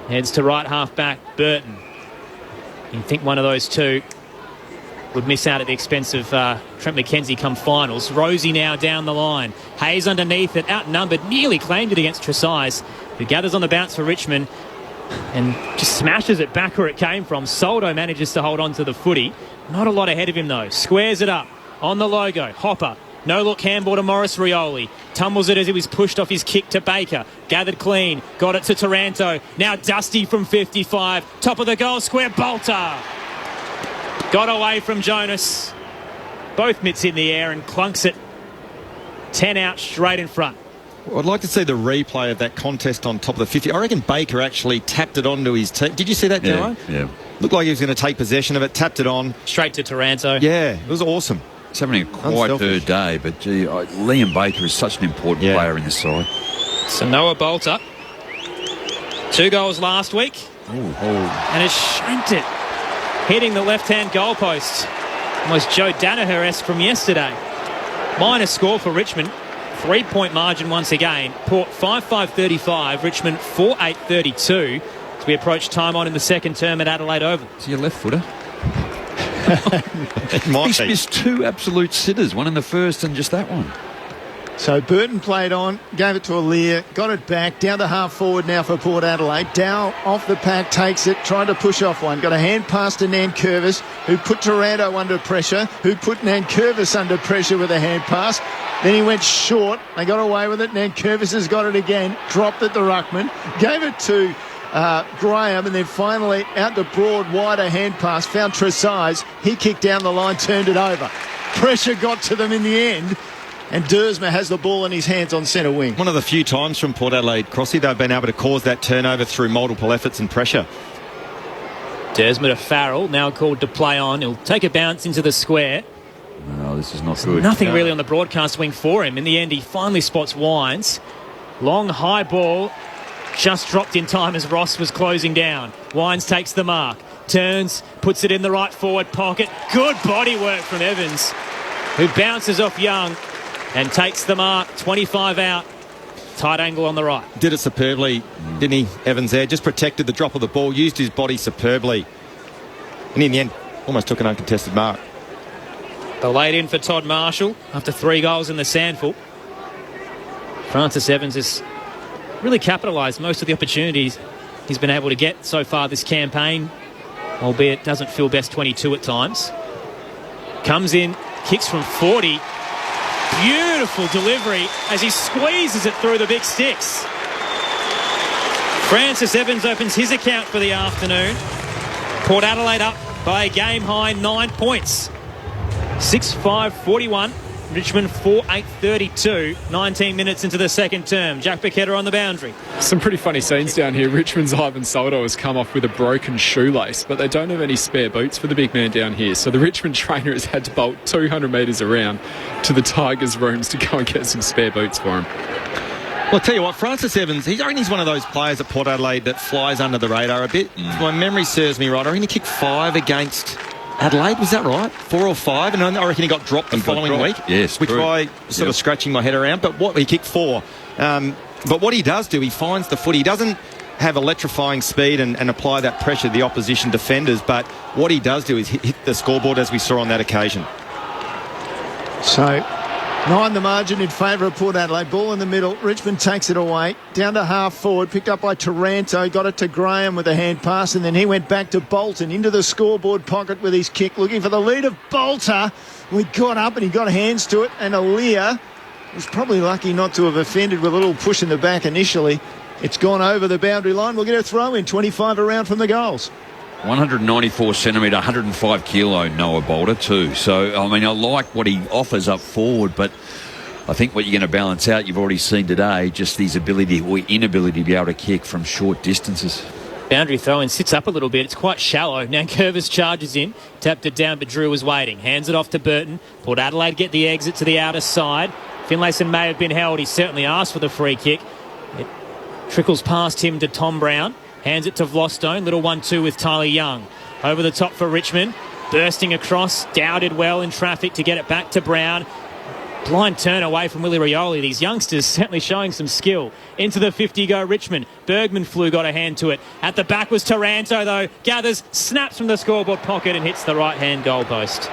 Heads to right half back, Burton. You'd think one of those two would miss out at the expense of Trent McKenzie come finals. Rosie now down the line. Hayes underneath it, outnumbered, nearly claimed it against Tresize. Who gathers on the bounce for Richmond and just smashes it back where it came from. Soldo manages to hold on to the footy. Not a lot ahead of him though. Squares it up on the logo. Hopper. No look handball to Morris Rioli. Tumbles it as he was pushed off his kick to Baker. Gathered clean. Got it to Taranto. Now Dusty from 55. Top of the goal square. Bolter. Got away from Jonas. Both mitts in the air and clunks it 10 out straight in front. Well, I'd like to see the replay of that contest on top of the 50. I reckon Baker actually tapped it onto his team. Did you see that, Joe? Yeah. Looked like he was going to take possession of it, tapped it on. Straight to Taranto. Yeah, it was awesome. He's having a quiet third day, but gee, Liam Baker is such an important player in this side. So Noah Bolter. 2 goals last week. And has shanked it. Hitting the left-hand goalpost. Almost Joe Danaher-esque from yesterday. Minor score for Richmond. 3-point margin once again. Port 5-5-35. Richmond 4-8-32. As we approach time on in the second term at Adelaide Oval. Is he a left footer? He's missed 2 absolute sitters. One in the first and just that one. So Burton played on, gave it to Aaliyah, got it back, down to half forward now for Port Adelaide. Dow off the pack, takes it, trying to push off one. Got a hand pass to Nankervis, who put Taranto under pressure, who put Nankervis under pressure with a hand pass. Then he went short. They got away with it. Nankervis has got it again, dropped it to Ruckman, gave it to Graham, and then finally out to Broad, wider hand pass, found Tresize. He kicked down the line, turned it over. Pressure got to them in the end. And Dersma has the ball in his hands on centre wing. One of the few times from Port Adelaide, Crossy, they've been able to cause that turnover through multiple efforts and pressure. Dersma to Farrell, now called to play on. He'll take a bounce into the square. No, this is not good. Nothing really on the broadcast wing for him. In the end, he finally spots Wines. Long, high ball. Just dropped in time as Ross was closing down. Wines takes the mark. Turns, puts it in the right forward pocket. Good body work from Evans, who bounces off Young. And takes the mark, 25 out. Tight angle on the right. Did it superbly, didn't he, Evans there? Just protected the drop of the ball, used his body superbly. And in the end, almost took an uncontested mark. The laid in for Todd Marshall after 3 goals in the Sandful. Francis Evans has really capitalised most of the opportunities he's been able to get so far this campaign, albeit doesn't feel best 22 at times. Comes in, kicks from 40. Beautiful delivery as he squeezes it through the big sticks. Francis Evans opens his account for the afternoon. Port Adelaide up by a game-high 9 points. 6-5-41. Richmond 4-8-32. 19 minutes into the second term. Jack Paqueta on the boundary. Some pretty funny scenes down here. Richmond's Ivan Soldo has come off with a broken shoelace, but they don't have any spare boots for the big man down here. So the Richmond trainer has had to bolt 200 metres around to the Tigers' rooms to go and get some spare boots for him. Well, I'll tell you what, Francis Evans, I reckon he's one of those players at Port Adelaide that flies under the radar a bit. If my memory serves me right, I reckon he kicked 5 against Adelaide, was that right? 4 or 5, and I reckon he got dropped the following week. Yes, which I sort of scratching my head around. But he kicked 4. But what he does do, he finds the foot. He doesn't have electrifying speed and apply that pressure to the opposition defenders. But what he does do is hit the scoreboard, as we saw on that occasion. So 9 the margin in favour of Port Adelaide. Ball in the middle. Richmond takes it away. Down to half forward. Picked up by Taranto. Got it to Graham with a hand pass. And then he went back to Bolton into the scoreboard pocket with his kick. Looking for the lead of Bolter. We got up and he got hands to it. And Aaliyah was probably lucky not to have offended with a little push in the back initially. It's gone over the boundary line. We'll get a throw in. 25 around from the goals. 194 centimetre, 105 kilo Noah Bolter too. So, I mean, I like what he offers up forward, but I think what you're going to balance out, you've already seen today, just his ability or inability to be able to kick from short distances. Boundary throw-in sits up a little bit. It's quite shallow. Now Curvis charges in. Tapped it down, but Drew was waiting. Hands it off to Burton. Port Adelaide get the exit to the outer side. Finlayson may have been held. He certainly asked for the free kick. It trickles past him to Tom Brown. Hands it to Vlostone. Little 1-2 with Tyler Young. Over the top for Richmond. Bursting across. Doubted well in traffic to get it back to Brown. Blind turn away from Willie Rioli. These youngsters certainly showing some skill. Into the 50 go Richmond. Bergman got a hand to it. At the back was Taranto though. Gathers, snaps from the scoreboard pocket and hits the right hand goalpost.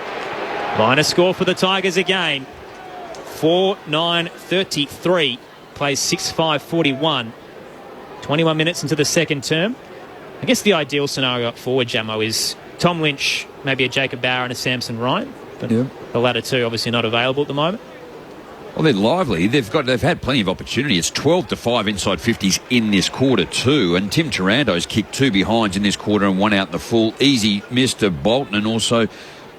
Minor score for the Tigers again. 4-9-33. Plays 6-5-41. 21 minutes into the second term. I guess the ideal scenario up forward, Jamo, is Tom Lynch, maybe a Jacob Bauer and a Samson Ryan. But the latter two obviously not available at the moment. Well, they're lively. They've had plenty of opportunity. It's 12-5 inside 50s in this quarter too. And Tim Taranto's kicked 2 behinds in this quarter and 1 out in the full. Easy Mr. Bolton and also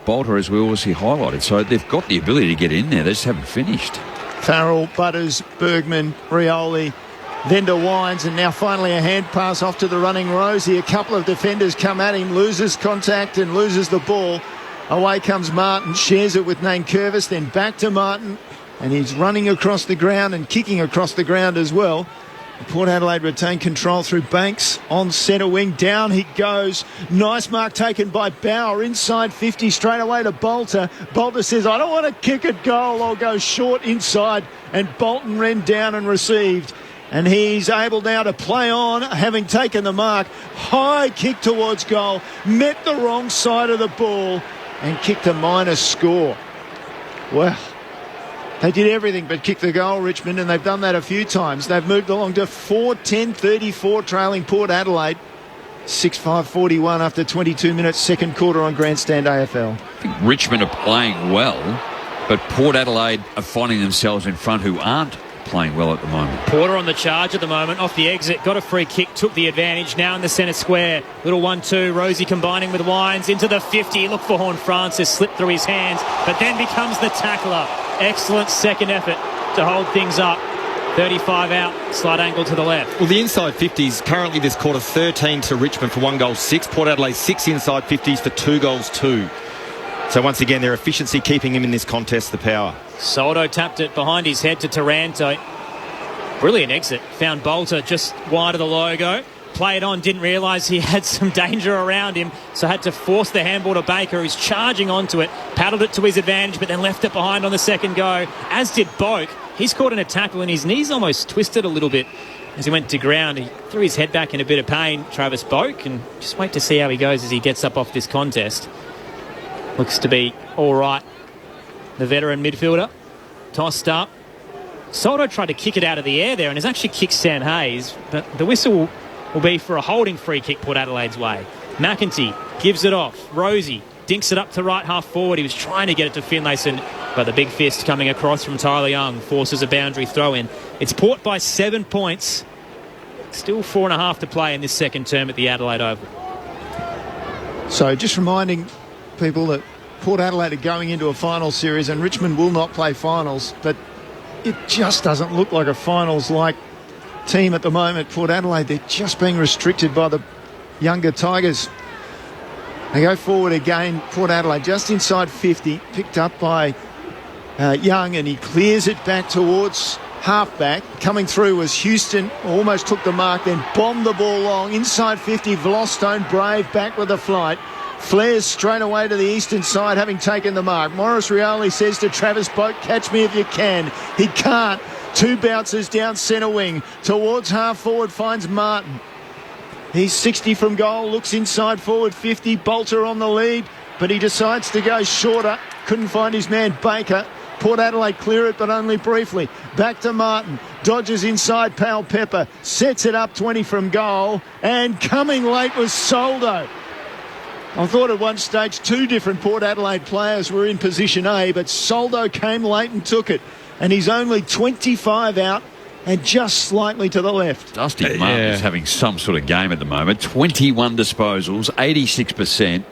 Bolter, as we always see highlighted. So they've got the ability to get in there. They just haven't finished. Farrell, Butters, Bergman, Rioli, then to Wines, and now finally a hand pass off to the running Rosie. A couple of defenders come at him, loses contact and loses the ball. Away comes Martin, shares it with Nankervis, then back to Martin, and he's running across the ground and kicking across the ground as well. Port Adelaide retain control through Banks on centre wing. Down he goes. Nice mark taken by Bauer. Inside 50 straight away to Bolter. Bolter says, I don't want to kick at goal. I'll go short inside. And Bolton ran down and received. And he's able now to play on, having taken the mark. High kick towards goal. Met the wrong side of the ball and kicked a minus score. Well, they did everything but kick the goal, Richmond, and they've done that a few times. They've moved along to 4-10-34, trailing Port Adelaide. 6-5-41 after 22 minutes, second quarter on Grandstand AFL. I think Richmond are playing well, but Port Adelaide are finding themselves in front who aren't playing well at the moment. Porter on the charge at the moment, off the exit, got a free kick, took the advantage, now in the centre square. Little 1-2, Rosie combining with Wines into the 50. Look for Horn Francis, slipped through his hands, but then becomes the tackler. Excellent second effort to hold things up. 35 out, slight angle to the left. Well, the inside 50s currently this quarter 13 to Richmond for 1 goal 6. Port Adelaide 6 inside 50s for 2 goals 2. So once again, their efficiency keeping him in this contest, the power. Soldo tapped it behind his head to Taranto. Brilliant exit. Found Bolter just wide of the logo. Played on, didn't realise he had some danger around him, so had to force the handball to Baker, who's charging onto it, paddled it to his advantage, but then left it behind on the second go, as did Boak. He's caught in a tackle and his knees almost twisted a little bit as he went to ground. He threw his head back in a bit of pain, Travis Boak, and just wait to see how he goes as he gets up off this contest. Looks to be all right. The veteran midfielder, tossed up. Soldo tried to kick it out of the air there and has actually kicked Sam Hayes, but the whistle will be for a holding free kick Port Adelaide's way. McEntee gives it off. Rosie dinks it up to right half forward. He was trying to get it to Finlayson, but the big fist coming across from Tyler Young forces a boundary throw in. It's Port by 7 points. Still 4.5 to play in this second term at the Adelaide Oval. So just reminding people that Port Adelaide are going into a final series and Richmond will not play finals, but it just doesn't look like a finals-like team at the moment. Port Adelaide, they're just being restricted by the younger Tigers. They go forward again. Port Adelaide just inside 50, picked up by Young, and he clears it back towards halfback. Coming through was Houston, almost took the mark, then bombed the ball long. Inside 50, Vlostone, brave, back with the flight. Flares straight away to the eastern side, having taken the mark. Morris Rioli says to Travis Boak, catch me if you can. He can't. 2 bounces down centre wing. Towards half forward finds Martin. He's 60 from goal, looks inside forward 50. Bolter on the lead, but he decides to go shorter. Couldn't find his man Baker. Port Adelaide clear it, but only briefly. Back to Martin. Dodges inside Pal Pepper. Sets it up 20 from goal. And coming late was Soldo. I thought at one stage 2 different Port Adelaide players were in position A, but Soldo came late and took it. And he's only 25 out and just slightly to the left. Dusty Martin is having some sort of game at the moment. 21 disposals, 86%.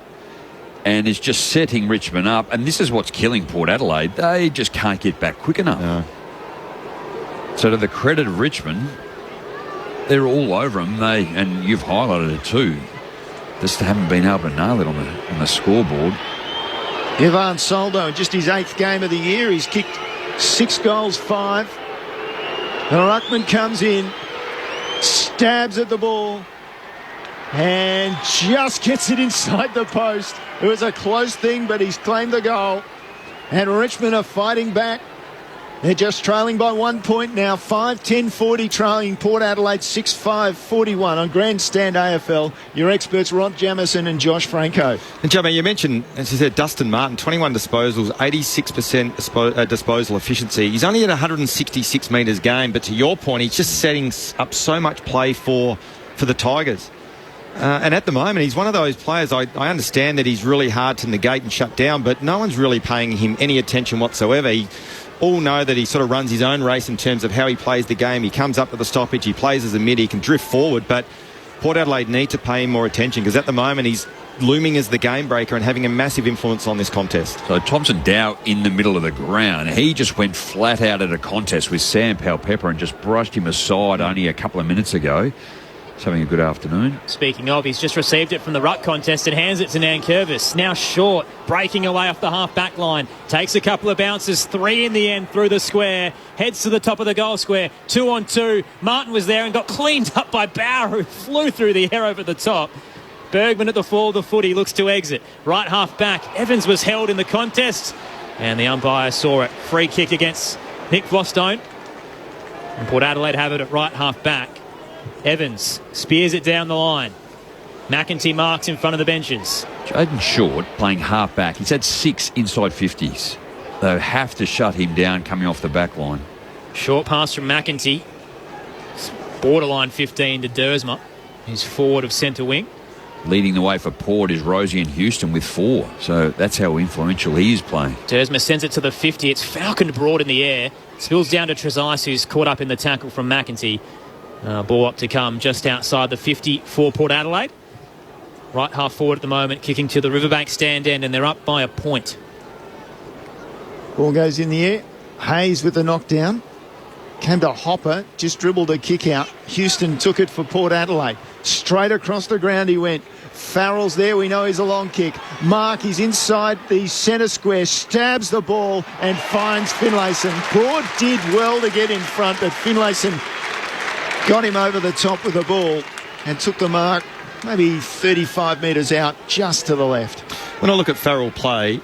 And is just setting Richmond up. And this is what's killing Port Adelaide. They just can't get back quick enough. No. So to the credit of Richmond, they're all over them. And you've highlighted it too. Just haven't been able to nail it on the scoreboard. Ivan Soldo, just his 8th game of the year. He's kicked 6 goals, 5. And Ruckman comes in, stabs at the ball, and just gets it inside the post. It was a close thing, but he's claimed the goal. And Richmond are fighting back. They're just trailing by 1 point now. 5-10-40 trailing Port Adelaide 6-5-41 on Grandstand AFL. Your experts Rod Jamieson and Josh Franco. And Jamie, you mentioned, as you said, Dustin Martin, 21 disposals, 86% disposal efficiency. He's only at 166 metres game, but to your point, he's just setting up so much play for the Tigers. And at the moment, he's one of those players, I understand that he's really hard to negate and shut down, but no one's really paying him any attention whatsoever. All know that he sort of runs his own race in terms of how he plays the game. He comes up to the stoppage, he plays as a mid, he can drift forward, but Port Adelaide need to pay him more attention because at the moment he's looming as the game breaker and having a massive influence on this contest. So Thompson Dow in the middle of the ground. He just went flat out at a contest with Sam Powell-Pepper and just brushed him aside only a couple of minutes ago. He's having a good afternoon. Speaking of, he's just received it from the ruck contest and hands it to Nankervis. Now short, breaking away off the half-back line. Takes a couple of bounces, 3 in the end through the square. Heads to the top of the goal square, 2-on-2. Martin was there and got cleaned up by Bauer, who flew through the air over the top. Bergman at the fall of the footy looks to exit. Right half-back, Evans was held in the contest. And the umpire saw it. Free kick against Nick Vostone. And Port Adelaide have it at right half-back. Evans spears it down the line. McEntee marks in front of the benches. Jaden Short playing half-back. He's had 6 inside 50s. They'll have to shut him down coming off the back line. Short pass from McEntee. Borderline 15 to Dersma, who's forward of centre wing. Leading the way for Port is Rosie and Houston with 4. So that's how influential he is playing. Dersma sends it to the 50. It's falconed broad in the air. Spills down to Trezise, who's caught up in the tackle from McEntee. Ball up to come just outside the 50 for Port Adelaide. Right half forward at the moment, kicking to the Riverbank stand end, and they're up by a point. Ball goes in the air. Hayes with the knockdown. Came to Hopper, just dribbled a kick out. Houston took it for Port Adelaide. Straight across the ground he went. Farrell's there, we know he's a long kick. Mark, he's inside the centre square, stabs the ball and finds Finlayson. Broad did well to get in front, but Finlayson got him over the top with the ball and took the mark maybe 35 metres out, just to the left. When I look at Farrell play,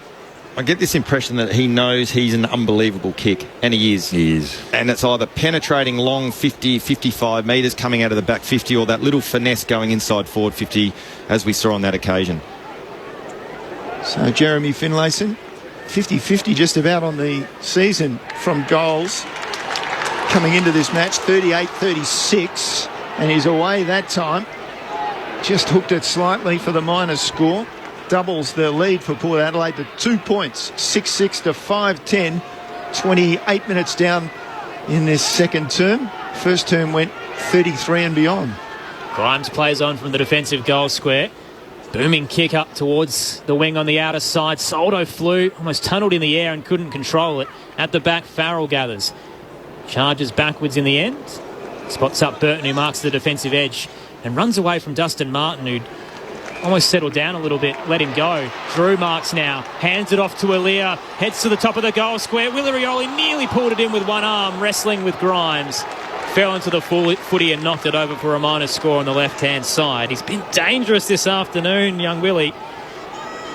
I get this impression that he knows he's an unbelievable kick, and he is. He is. And it's either penetrating long 50, 55 metres coming out of the back 50, or that little finesse going inside forward 50, as we saw on that occasion. So Jeremy Finlayson, 50-50 just about on the season from goals. Coming into this match, 38-36, and he's away that time. Just hooked it slightly for the minus score. Doubles the lead for Port Adelaide to 2 points, 6-6 to 5-10. 28 minutes down in this second term. First term went 33 and beyond. Grimes plays on from the defensive goal square. Booming kick up towards the wing on the outer side. Soldo flew, almost tunnelled in the air and couldn't control it. At the back, Farrell gathers. Charges backwards in the end. Spots up Burton, who marks the defensive edge and runs away from Dustin Martin, who'd almost settled down a little bit, let him go. Drew marks now, hands it off to Aaliyah, heads to the top of the goal square. Willarioli nearly pulled it in with one arm, wrestling with Grimes. Fell into the footy and knocked it over for a minus score on the left-hand side. He's been dangerous this afternoon, young Willie.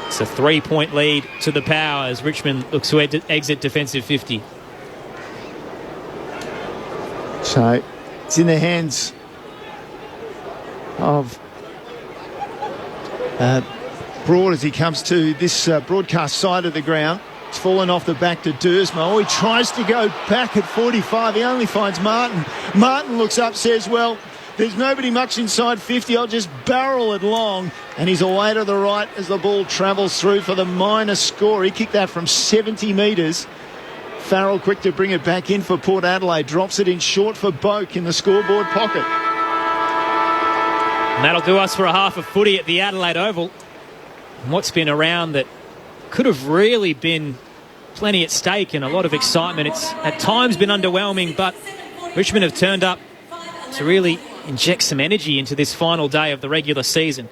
It's a 3-point lead to the Power as Richmond looks to exit defensive 50. So it's in the hands of Broad as he comes to this broadcast side of the ground. It's fallen off the back to Duursma. Oh, he tries to go back at 45. He only finds Martin. Martin looks up, says, well, there's nobody much inside 50. I'll just barrel it long. And he's away to the right as the ball travels through for the minor score. He kicked that from 70 metres. Farrell quick to bring it back in for Port Adelaide. Drops it in short for Boak in the scoreboard pocket. And that'll do us for a half of footy at the Adelaide Oval. And what's been around that could have really been plenty at stake and a lot of excitement. It's at times been underwhelming, but Richmond have turned up to really inject some energy into this final day of the regular season.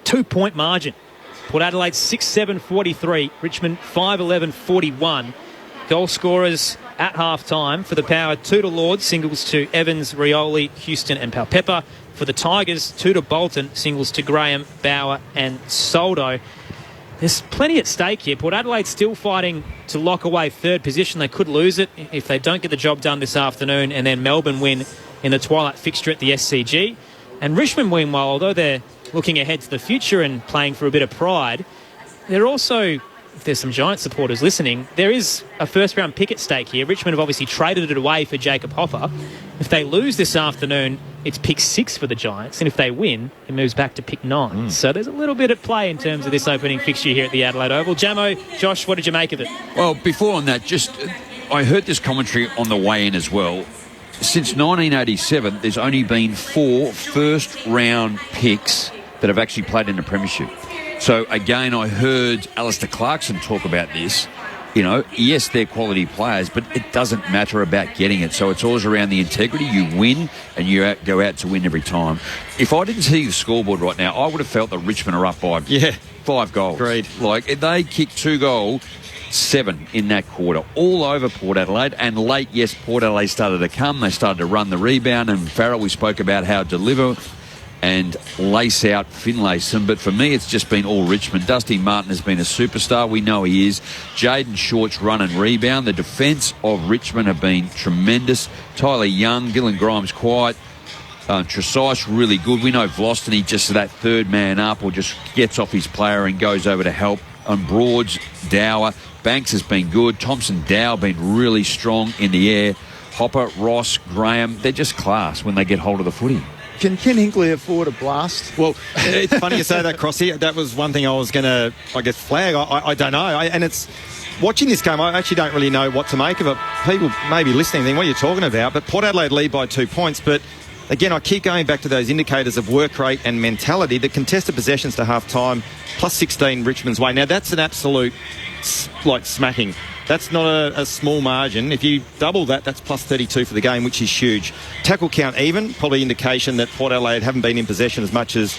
2-point margin. Port Adelaide 6-7-43. Richmond 5-11-41. Goal scorers at half-time for the Power, 2 to Lord, singles to Evans, Rioli, Houston and Palpepper. For the Tigers, 2 to Bolton, singles to Graham, Bauer and Soldo. There's plenty at stake here. Port Adelaide still fighting to lock away third position. They could lose it if they don't get the job done this afternoon, and then Melbourne win in the twilight fixture at the SCG. And Richmond, meanwhile, although they're looking ahead to the future and playing for a bit of pride, they're also, if there's some Giant supporters listening, there is a first-round pick at stake here. Richmond have obviously traded it away for Jacob Hopper. If they lose this afternoon, it's pick 6 for the Giants, and if they win, it moves back to pick 9. So there's a little bit at play in terms of this opening fixture here at the Adelaide Oval. Jamo, Josh, what did you make of it? Well, before on that, I heard this commentary on the way in as well. Since 1987, there's only been 4 first-round picks that have actually played in the premiership. So, again, I heard Alistair Clarkson talk about this. You know, yes, they're quality players, but it doesn't matter about getting it. So it's always around the integrity. You win, and you go out to win every time. If I didn't see the scoreboard right now, I would have felt that Richmond are up by 5 goals. Agreed. Like, they kicked 2 goals, 7 in that quarter, all over Port Adelaide. And late, yes, Port Adelaide started to come. They started to run the rebound, and Farrell, we spoke about how deliver and lace out Finlayson. But for me, it's just been all Richmond. Dusty Martin has been a superstar. We know he is. Jaden Short's run and rebound. The defence of Richmond have been tremendous. Tyler Young, Dylan Grimes quiet. Tresice really good. We know Vlosteny just that third man up or just gets off his player and goes over to help. On Broads, Dower. Banks has been good. Thompson Dow been really strong in the air. Hopper, Ross, Graham, they're just class when they get hold of the footy. Can Ken Hinkley afford a blast? Well, it's funny you say that, Crossy. That was one thing I was going to, flag. I don't know. And it's watching this game, I actually don't really know what to make of it. People may be listening think, what are you talking about? But Port Adelaide lead by 2 points. But again, I keep going back to those indicators of work rate and mentality. The contested possessions to half-time, plus 16 Richmond's way. Now, that's an absolute, smacking. That's not a small margin. If you double that, that's plus 32 for the game, which is huge. Tackle count even, probably indication that Port Adelaide haven't been in possession as much as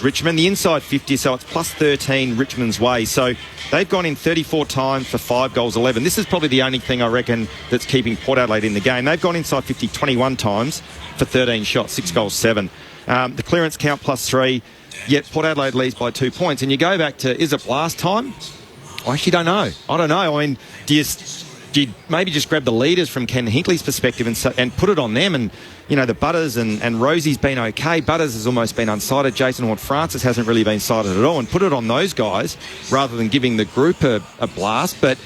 Richmond. The inside 50, so it's plus 13 Richmond's way. So they've gone in 34 times for 5 goals, 11. This is probably the only thing I reckon that's keeping Port Adelaide in the game. They've gone inside 50 21 times for 13 shots, 6 goals, 7. The clearance count plus 3, yet Port Adelaide leads by 2 points. And you go back to, is it last time? I actually don't know. I don't know. I mean, do you maybe just grab the leaders from Ken Hinkley's perspective and put it on them? And, you know, the Butters and Rosie's been okay. Butters has almost been unsighted. Jason Horne-Francis hasn't really been sighted at all. And put it on those guys rather than giving the group a blast. But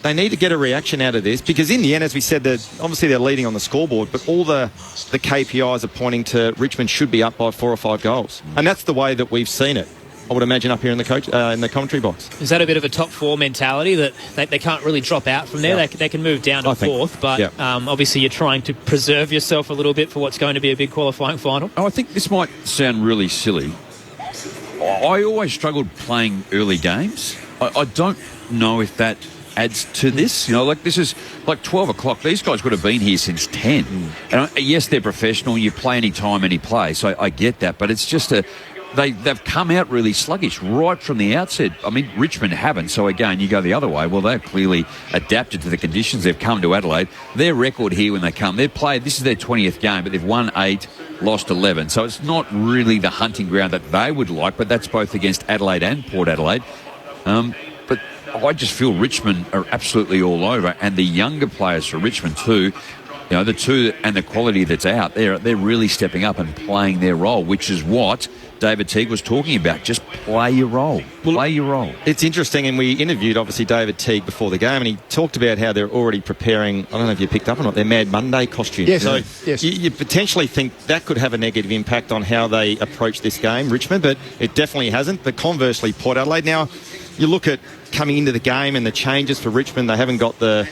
they need to get a reaction out of this because in the end, as we said, obviously they're leading on the scoreboard, but all the KPIs are pointing to Richmond should be up by 4 or 5 goals. And that's the way that we've seen it. I would imagine up here in the commentary box. Is that a bit of a top 4 mentality that they can't really drop out from there? Yeah. They can move down to 4th, but obviously you're trying to preserve yourself a little bit for what's going to be a big qualifying final. I think this might sound really silly. I always struggled playing early games. I don't know if that adds to this. You know, like this is like 12 o'clock. These guys would have been here since 10. And yes, they're professional. You play any time, any place. So I get that, but it's just They've come out really sluggish right from the outset. I mean, Richmond haven't. So, again, you go the other way. Well, they've clearly adapted to the conditions. They've come to Adelaide. Their record here when they come, they've played, this is their 20th game, but they've won 8, lost 11. So it's not really the hunting ground that they would like, but that's both against Adelaide and Port Adelaide. But I just feel Richmond are absolutely all over. And the younger players for Richmond too, you know, the two and the quality that's out there, they're really stepping up and playing their role, which is what David Teague was talking about. Just play your role. Play your role. It's interesting, and we interviewed, obviously, David Teague before the game, and he talked about how they're already preparing, I don't know if you picked up or not, their Mad Monday costumes. Yes. So yes. You potentially think that could have a negative impact on how they approach this game, Richmond, but it definitely hasn't. But conversely, Port Adelaide, now you look at coming into the game and the changes for Richmond, they haven't got the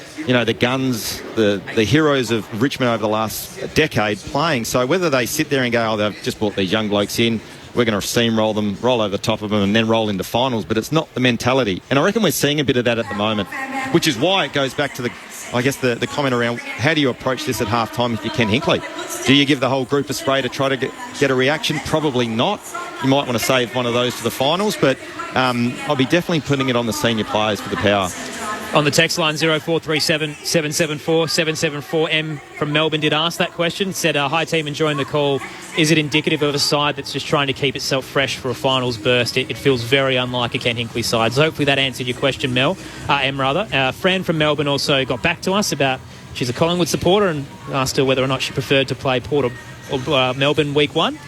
guns, the heroes of Richmond over the last decade playing. So whether they sit there and go, they've just brought these young blokes in, we're going to steamroll them, roll over the top of them and then roll into finals, but it's not the mentality. And I reckon we're seeing a bit of that at the moment, which is why it goes back to the comment around how do you approach this at half-time if you're Ken Hinkley? Do you give the whole group a spray to try to get a reaction? Probably not. You might want to save one of those for the finals, but I'll be definitely putting it on the senior players for the power. On the text line 0437 774 774, M from Melbourne did ask that question, said, hi team, enjoying the call. Is it indicative of a side that's just trying to keep itself fresh for a finals burst? It feels very unlike a Ken Hinkley side. So hopefully that answered your question, M. Fran from Melbourne also got back to us about, she's a Collingwood supporter, and asked her whether or not she preferred to play Port or Melbourne week 1.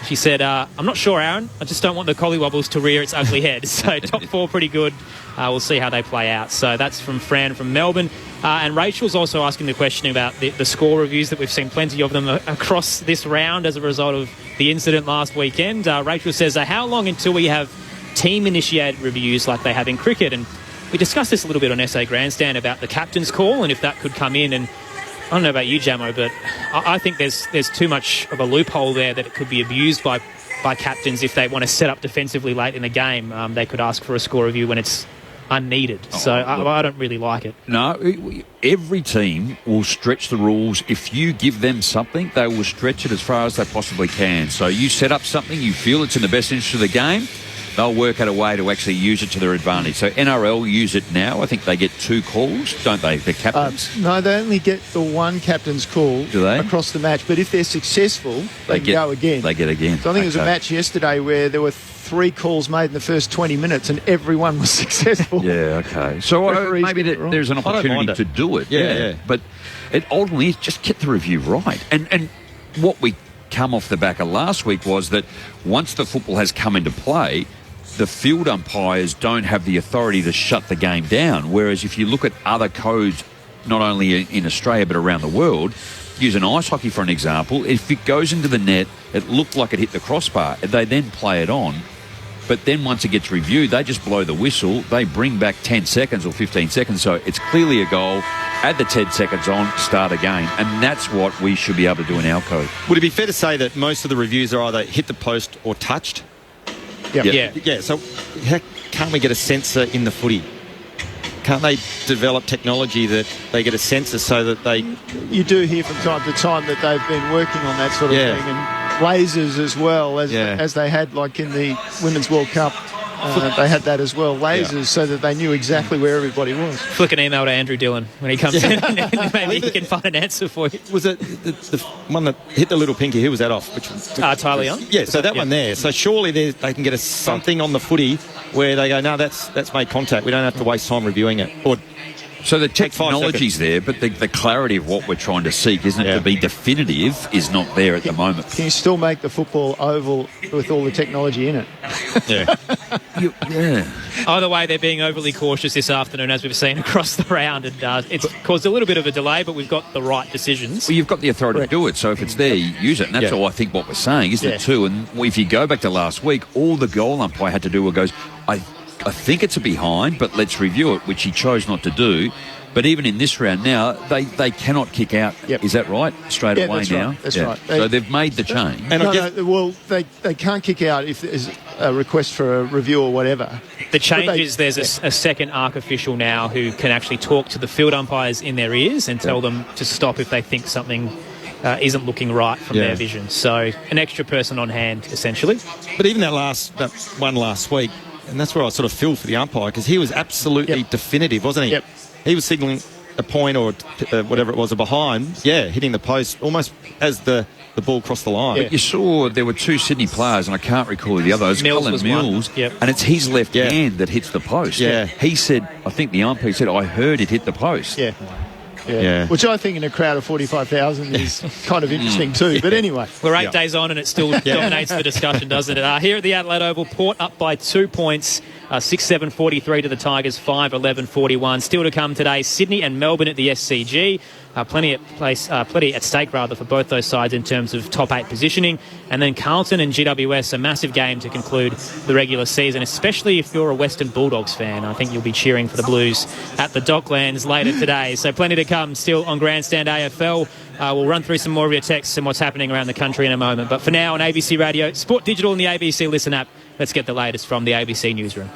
She said, I'm not sure, Aaron. I just don't want the Collywobbles to rear its ugly head. So top 4 pretty good. We'll see how they play out. So that's from Fran from Melbourne. And Rachel's also asking the question about the score reviews that we've seen plenty of them across this round as a result of the incident last weekend. Rachel says, how long until we have team-initiated reviews like they have in cricket? And we discussed this a little bit on SA Grandstand about the captain's call and if that could come in. And I don't know about you, Jamo, but I think there's too much of a loophole there that it could be abused by captains if they want to set up defensively late in the game. They could ask for a score review when it's unneeded. So I don't really like it. No, every team will stretch the rules. If you give them something, they will stretch it as far as they possibly can. So you set up something, you feel it's in the best interest of the game, they'll work out a way to actually use it to their advantage. So NRL use it now. I think they get 2 calls, don't they, the captains? No, they only get the 1 captain's call. Do they? Across the match. But if they're successful, they can go again. They get again. So I think it was a match yesterday where there were 3 calls made in the first 20 minutes and everyone was successful. Yeah, okay. So maybe there's an opportunity to do it. Yeah. But it ultimately is just get the review right. And what we come off the back of last week was that once the football has come into play, the field umpires don't have the authority to shut the game down. Whereas if you look at other codes, not only in Australia but around the world, using ice hockey for an example, if it goes into the net, it looked like it hit the crossbar, they then play it on. But then once it gets reviewed, they just blow the whistle. They bring back 10 seconds or 15 seconds. So it's clearly a goal. Add the 10 seconds on, start again. And that's what we should be able to do in our code. Would it be fair to say that most of the reviews are either hit the post or touched? Yeah. So can't we get a sensor in the footy? Can't they develop technology that they get a sensor so that they... You do hear from time to time that they've been working on that sort of thing. And lasers as well, as they had like in the Women's World Cup. They had that as well, lasers, so that they knew exactly where everybody was. Flick an email to Andrew Dillon when he comes in and maybe he can find an answer for you. Was it the one that hit the little pinky? Who was that off? Tyler Young? Yeah, so that one there. So surely they can get something on the footy where they go, no, that's made contact. We don't have to waste time reviewing it. Or so the technology's there, but the clarity of what we're trying to seek, isn't it, to be definitive, is not there at the moment. Can you still make the football oval with all the technology in it? Yeah. Either way, they're being overly cautious this afternoon, as we've seen across the round, and it's caused a little bit of a delay, but we've got the right decisions. Well, you've got the authority to do it, so if it's there, you use it, and that's all I think what we're saying, isn't it, too? And if you go back to last week, all the goal umpire had to do was I think it's a behind, but let's review it, which he chose not to do. But even in this round now, they cannot kick out. Yep. Is that right? Straight away that's now? Right. That's right. So they've made the change. Well, they can't kick out if there's a request for a review or whatever. The change is there's a second ARC official now who can actually talk to the field umpires in their ears and tell them to stop if they think something isn't looking right from their vision. So an extra person on hand, essentially. But even that one last week, and that's where I sort of feel for the umpire, because he was absolutely definitive, wasn't he? Yep. He was signalling a point or whatever it was, a behind, hitting the post almost as the ball crossed the line. But you saw there were 2 Sydney players, and I can't recall the other. Mills Mills, and it's his left hand that hits the post. Yeah. He said, I think the umpire said, I heard it hit the post. Yeah. Yeah. Which I think in a crowd of 45,000 is kind of interesting too. But anyway. We're 8 days on and it still dominates the discussion, doesn't it? Here at the Adelaide Oval, Port up by 2 points, 6-7-43 to the Tigers, 5-11-41. Still to come today, Sydney and Melbourne at the SCG. Plenty at stake for both those sides in terms of top 8 positioning. And then Carlton and GWS, a massive game to conclude the regular season, especially if you're a Western Bulldogs fan. I think you'll be cheering for the Blues at the Docklands later today. So plenty to come still on Grandstand AFL. We'll run through some more of your texts and what's happening around the country in a moment. But for now, on ABC Radio, Sport Digital and the ABC Listen app, let's get the latest from the ABC Newsroom.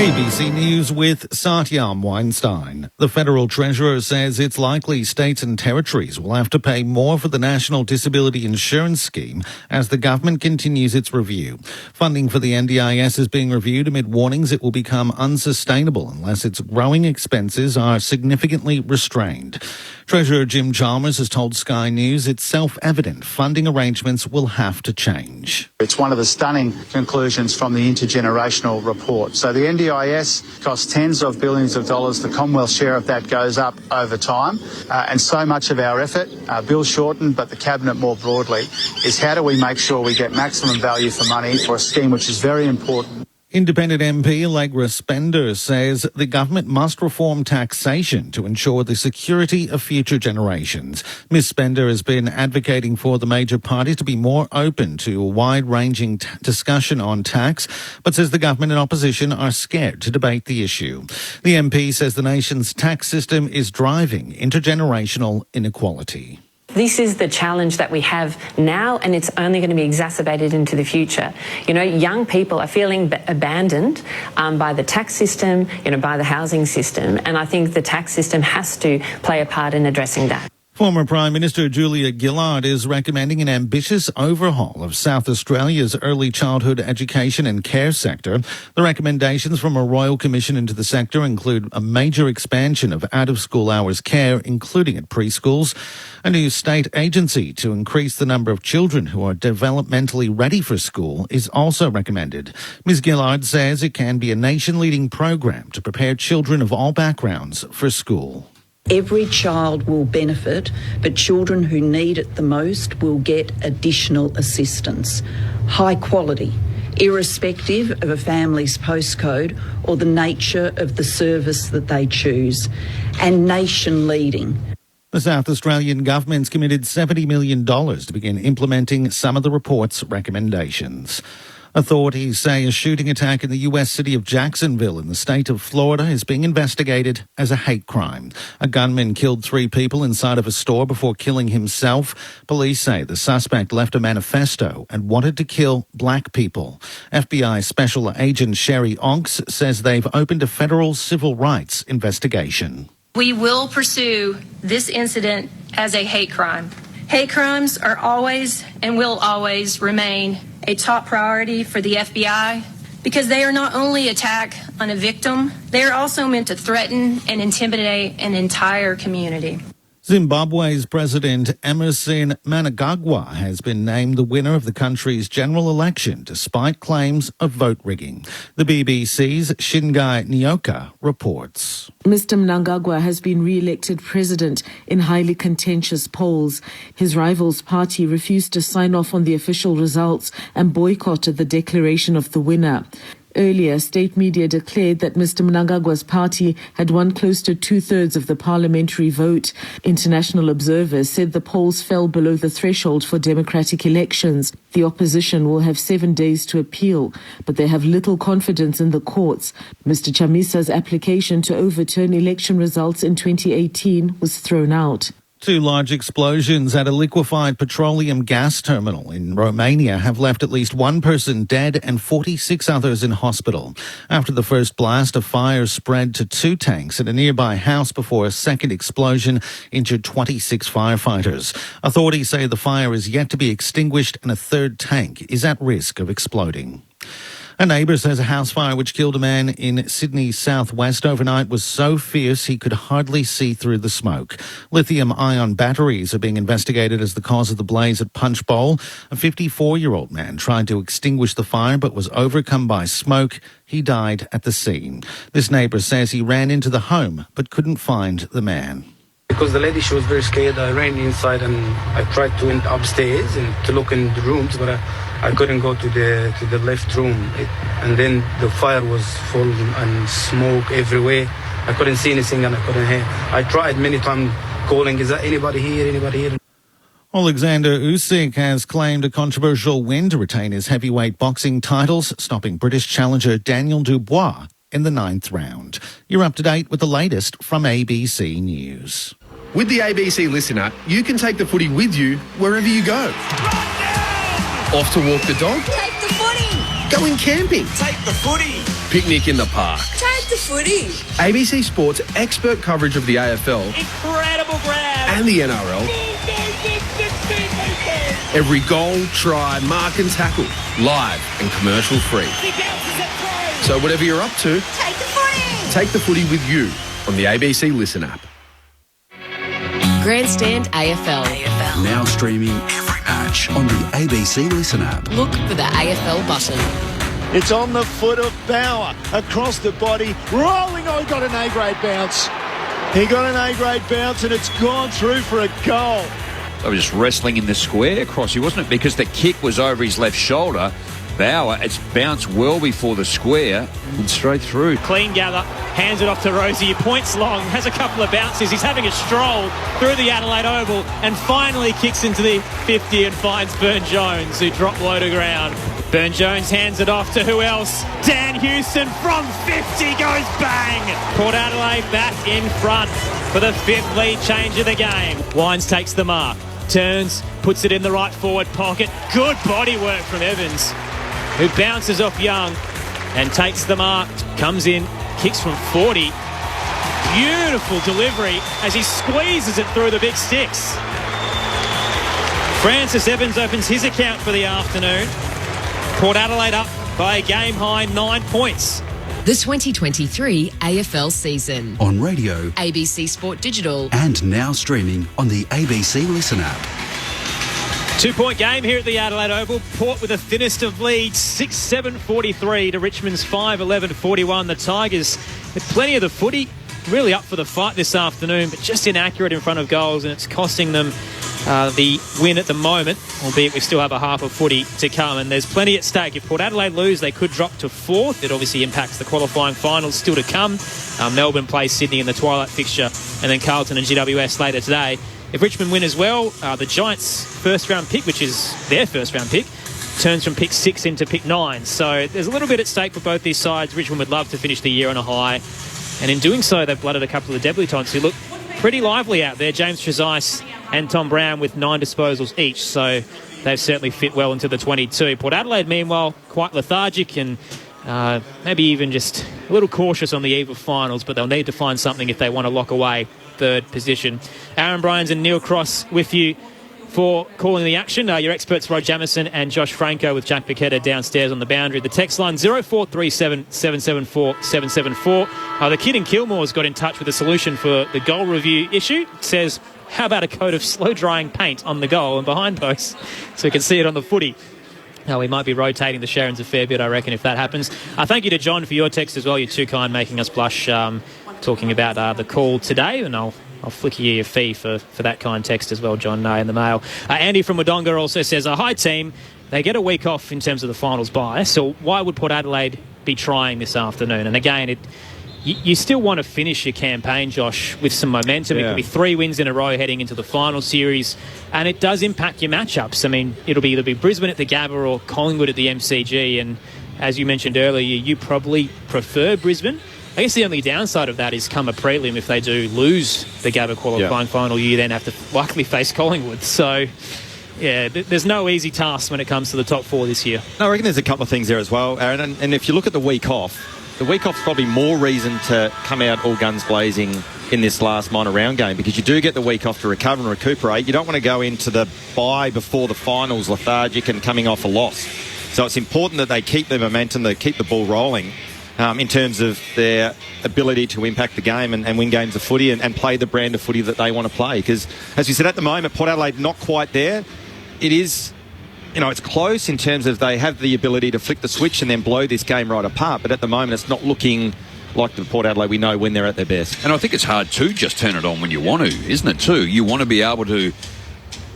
ABC News with Satyam Weinstein. The Federal Treasurer says it's likely states and territories will have to pay more for the National Disability Insurance Scheme as the government continues its review. Funding for the NDIS is being reviewed amid warnings it will become unsustainable unless its growing expenses are significantly restrained. Treasurer Jim Chalmers has told Sky News it's self-evident funding arrangements will have to change. It's one of the stunning conclusions from the intergenerational report. So the NDIS costs tens of billions of dollars. The Commonwealth share of that goes up over time. And so much of our effort, Bill Shorten, but the Cabinet more broadly, is how do we make sure we get maximum value for money for a scheme which is very important. Independent MP Allegra Spender says the government must reform taxation to ensure the security of future generations. Ms Spender has been advocating for the major parties to be more open to a wide-ranging discussion on tax, but says the government and opposition are scared to debate the issue. The MP says the nation's tax system is driving intergenerational inequality. This is the challenge that we have now, and it's only going to be exacerbated into the future. You know, young people are feeling abandoned by the tax system, by the housing system, and I think the tax system has to play a part in addressing that. Former Prime Minister Julia Gillard is recommending an ambitious overhaul of South Australia's early childhood education and care sector. The recommendations from a Royal Commission into the sector include a major expansion of out-of-school hours care, including at preschools, a new state agency to increase the number of children who are developmentally ready for school is also recommended. Ms Gillard says it can be a nation-leading program to prepare children of all backgrounds for school. Every child will benefit, but children who need it the most will get additional assistance. High quality, irrespective of a family's postcode or the nature of the service that they choose. And nation leading. The South Australian government's committed $70 million to begin implementing some of the report's recommendations. Authorities say a shooting attack in the US city of Jacksonville in the state of Florida is being investigated as a hate crime. A gunman killed 3 people inside of a store before killing himself. Police say the suspect left a manifesto and wanted to kill black people. FBI Special Agent Sherry Onks says they've opened a federal civil rights investigation. We will pursue this incident as a hate crime. Hate crimes are always and will always remain a top priority for the FBI because they are not only attack on a victim, they are also meant to threaten and intimidate an entire community. Zimbabwe's President Emmerson Mnangagwa has been named the winner of the country's general election despite claims of vote rigging. The BBC's Shingai Nyoka reports. Mr. Mnangagwa has been re-elected president in highly contentious polls. His rival's party refused to sign off on the official results and boycotted the declaration of the winner. Earlier, state media declared that Mr. Mnangagwa's party had won close to 2/3 of the parliamentary vote. International observers said the polls fell below the threshold for democratic elections. The opposition will have 7 days to appeal, but they have little confidence in the courts. Mr. Chamisa's application to overturn election results in 2018 was thrown out. 2 large explosions at a liquefied petroleum gas terminal in Romania have left at least 1 person dead and 46 others in hospital. After the first blast, a fire spread to 2 tanks at a nearby house before a second explosion injured 26 firefighters. Authorities say the fire is yet to be extinguished and a 3rd tank is at risk of exploding. A neighbour says a house fire which killed a man in Sydney's southwest overnight was so fierce he could hardly see through the smoke. Lithium-ion batteries are being investigated as the cause of the blaze at Punch Bowl. A 54-year-old man tried to extinguish the fire but was overcome by smoke. He died at the scene. This neighbour says he ran into the home but couldn't find the man. Because the lady, she was very scared. I ran inside and I tried to enter upstairs and to look in the rooms, but I couldn't go to the left room. And then the fire was full and smoke everywhere. I couldn't see anything and I couldn't hear. I tried many times calling, is there anybody here, anybody here? Alexander Usyk has claimed a controversial win to retain his heavyweight boxing titles, stopping British challenger Daniel Dubois in the 9th round. You're up to date with the latest from ABC News. With the ABC Listen app, you can take the footy with you wherever you go. Off to walk the dog? Take the footy! Going camping? Take the footy! Picnic in the park? Take the footy! ABC Sport's expert coverage of the AFL Incredible grab! and the NRL. Every goal, try, mark and tackle, live and commercial free. So whatever you're up to, Take the footy! take the footy with you on the ABC Listen app. Grandstand AFL. Now streaming every match on the ABC Listen app. Look for the AFL button. It's on the foot of Bauer, across the body, rolling. Oh, he got an A-grade bounce. He got an A-grade bounce and it's gone through for a goal. They were just wrestling in the square across. He wasn't it because the kick was over his left shoulder. Bauer, it's bounced well before the square and straight through. Clean gather, hands it off to Rosie, points long, has a couple of bounces. He's having a stroll through the Adelaide Oval and finally kicks into the 50 and finds Burne-Jones, who dropped low to ground. Burne-Jones hands it off to who else? Dan Houston from 50 goes bang! Port Adelaide back in front for the 5th lead change of the game. Wines takes the mark, turns, puts it in the right forward pocket. Good body work from Evans, who bounces off Young and takes the mark, comes in, kicks from 40. Beautiful delivery as he squeezes it through the big sticks. Francis Evans opens his account for the afternoon. Port Adelaide up by a game-high 9 points. The 2023 AFL season. On radio ABC Sport Digital. and now streaming on the ABC Listen app. 2-point game here at the Adelaide Oval. Port with the thinnest of leads, 6-7-43 to Richmond's 5-11-41. The Tigers with plenty of the footy, really up for the fight this afternoon, but just inaccurate in front of goals, and it's costing them the win at the moment, albeit we still have a half of footy to come, and there's plenty at stake. If Port Adelaide lose, they could drop to 4th. It obviously impacts the qualifying finals still to come. Melbourne plays Sydney in the twilight fixture, and then Carlton and GWS later today. If Richmond win as well, the Giants' first-round pick, which is their first-round pick, turns from pick 6 into pick 9. So there's a little bit at stake for both these sides. Richmond would love to finish the year on a high, and in doing so, they've blooded a couple of debutants who look pretty lively out there. James Trezise and Tom Brown with 9 disposals each, so they've certainly fit well into the 22. Port Adelaide, meanwhile, quite lethargic and maybe even just a little cautious on the eve of finals, but they'll need to find something if they want to lock away 3rd position. Aaron Bryans and Neil Cross with you for calling the action. Your experts, Rod Jamieson and Josh Franco, with Jack Piquetta downstairs on the boundary. The text line 0437 774 774. The kid in Kilmore's got in touch with a solution for the goal review issue. It says, how about a coat of slow-drying paint on the goal and behind posts so we can see it on the footy? We might be rotating the Sharons a fair bit, I reckon, if that happens. Thank you to John for your text as well. You're too kind, making us blush, talking about the call today, and I'll flick you your fee for that kind text as well, John, in the mail. Andy from Wodonga also says, hi team, they get a week off in terms of the finals bye, so why would Port Adelaide be trying this afternoon? And again, you still want to finish your campaign, Josh, with some momentum. Yeah. It could be 3 wins in a row heading into the final series, and it does impact your matchups. I mean, it'll be either Brisbane at the Gabba or Collingwood at the MCG, and as you mentioned earlier, you probably prefer Brisbane. I guess the only downside of that is come a prelim, if they do lose the Gabba qualifying final, you then have to likely face Collingwood. So, yeah, there's no easy task when it comes to the top 4 this year. No, I reckon there's a couple of things there as well, Aaron. And if you look at the week off's probably more reason to come out all guns blazing in this last minor round game, because you do get the week off to recover and recuperate. You don't want to go into the bye before the finals lethargic and coming off a loss. So it's important that they keep their momentum, they keep the ball rolling in terms of their ability to impact the game and win games of footy and play the brand of footy that they want to play. Because, as you said, at the moment, Port Adelaide not quite there. It is, it's close in terms of they have the ability to flick the switch and then blow this game right apart. But at the moment, it's not looking like the Port Adelaide we know when they're at their best. And I think it's hard to just turn it on when you want to, isn't it, too? You want to be able to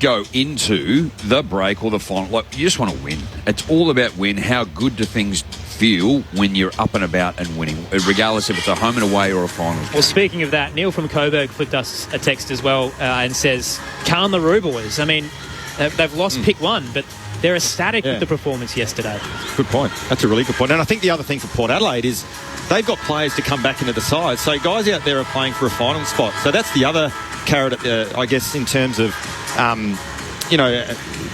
go into the break or the final. Like, you just want to win. It's all about win. How good do things feel when you're up and about and winning, regardless if it's a home and away or a final? Well, speaking of that, Neil from Coburg flicked us a text as well and says, calm the Roo boys. I mean, they've lost pick one, but they're ecstatic with the performance yesterday. Good point. That's a really good point. And I think the other thing for Port Adelaide is they've got players to come back into the side. So guys out there are playing for a final spot. So that's the other carrot, I guess, in terms of,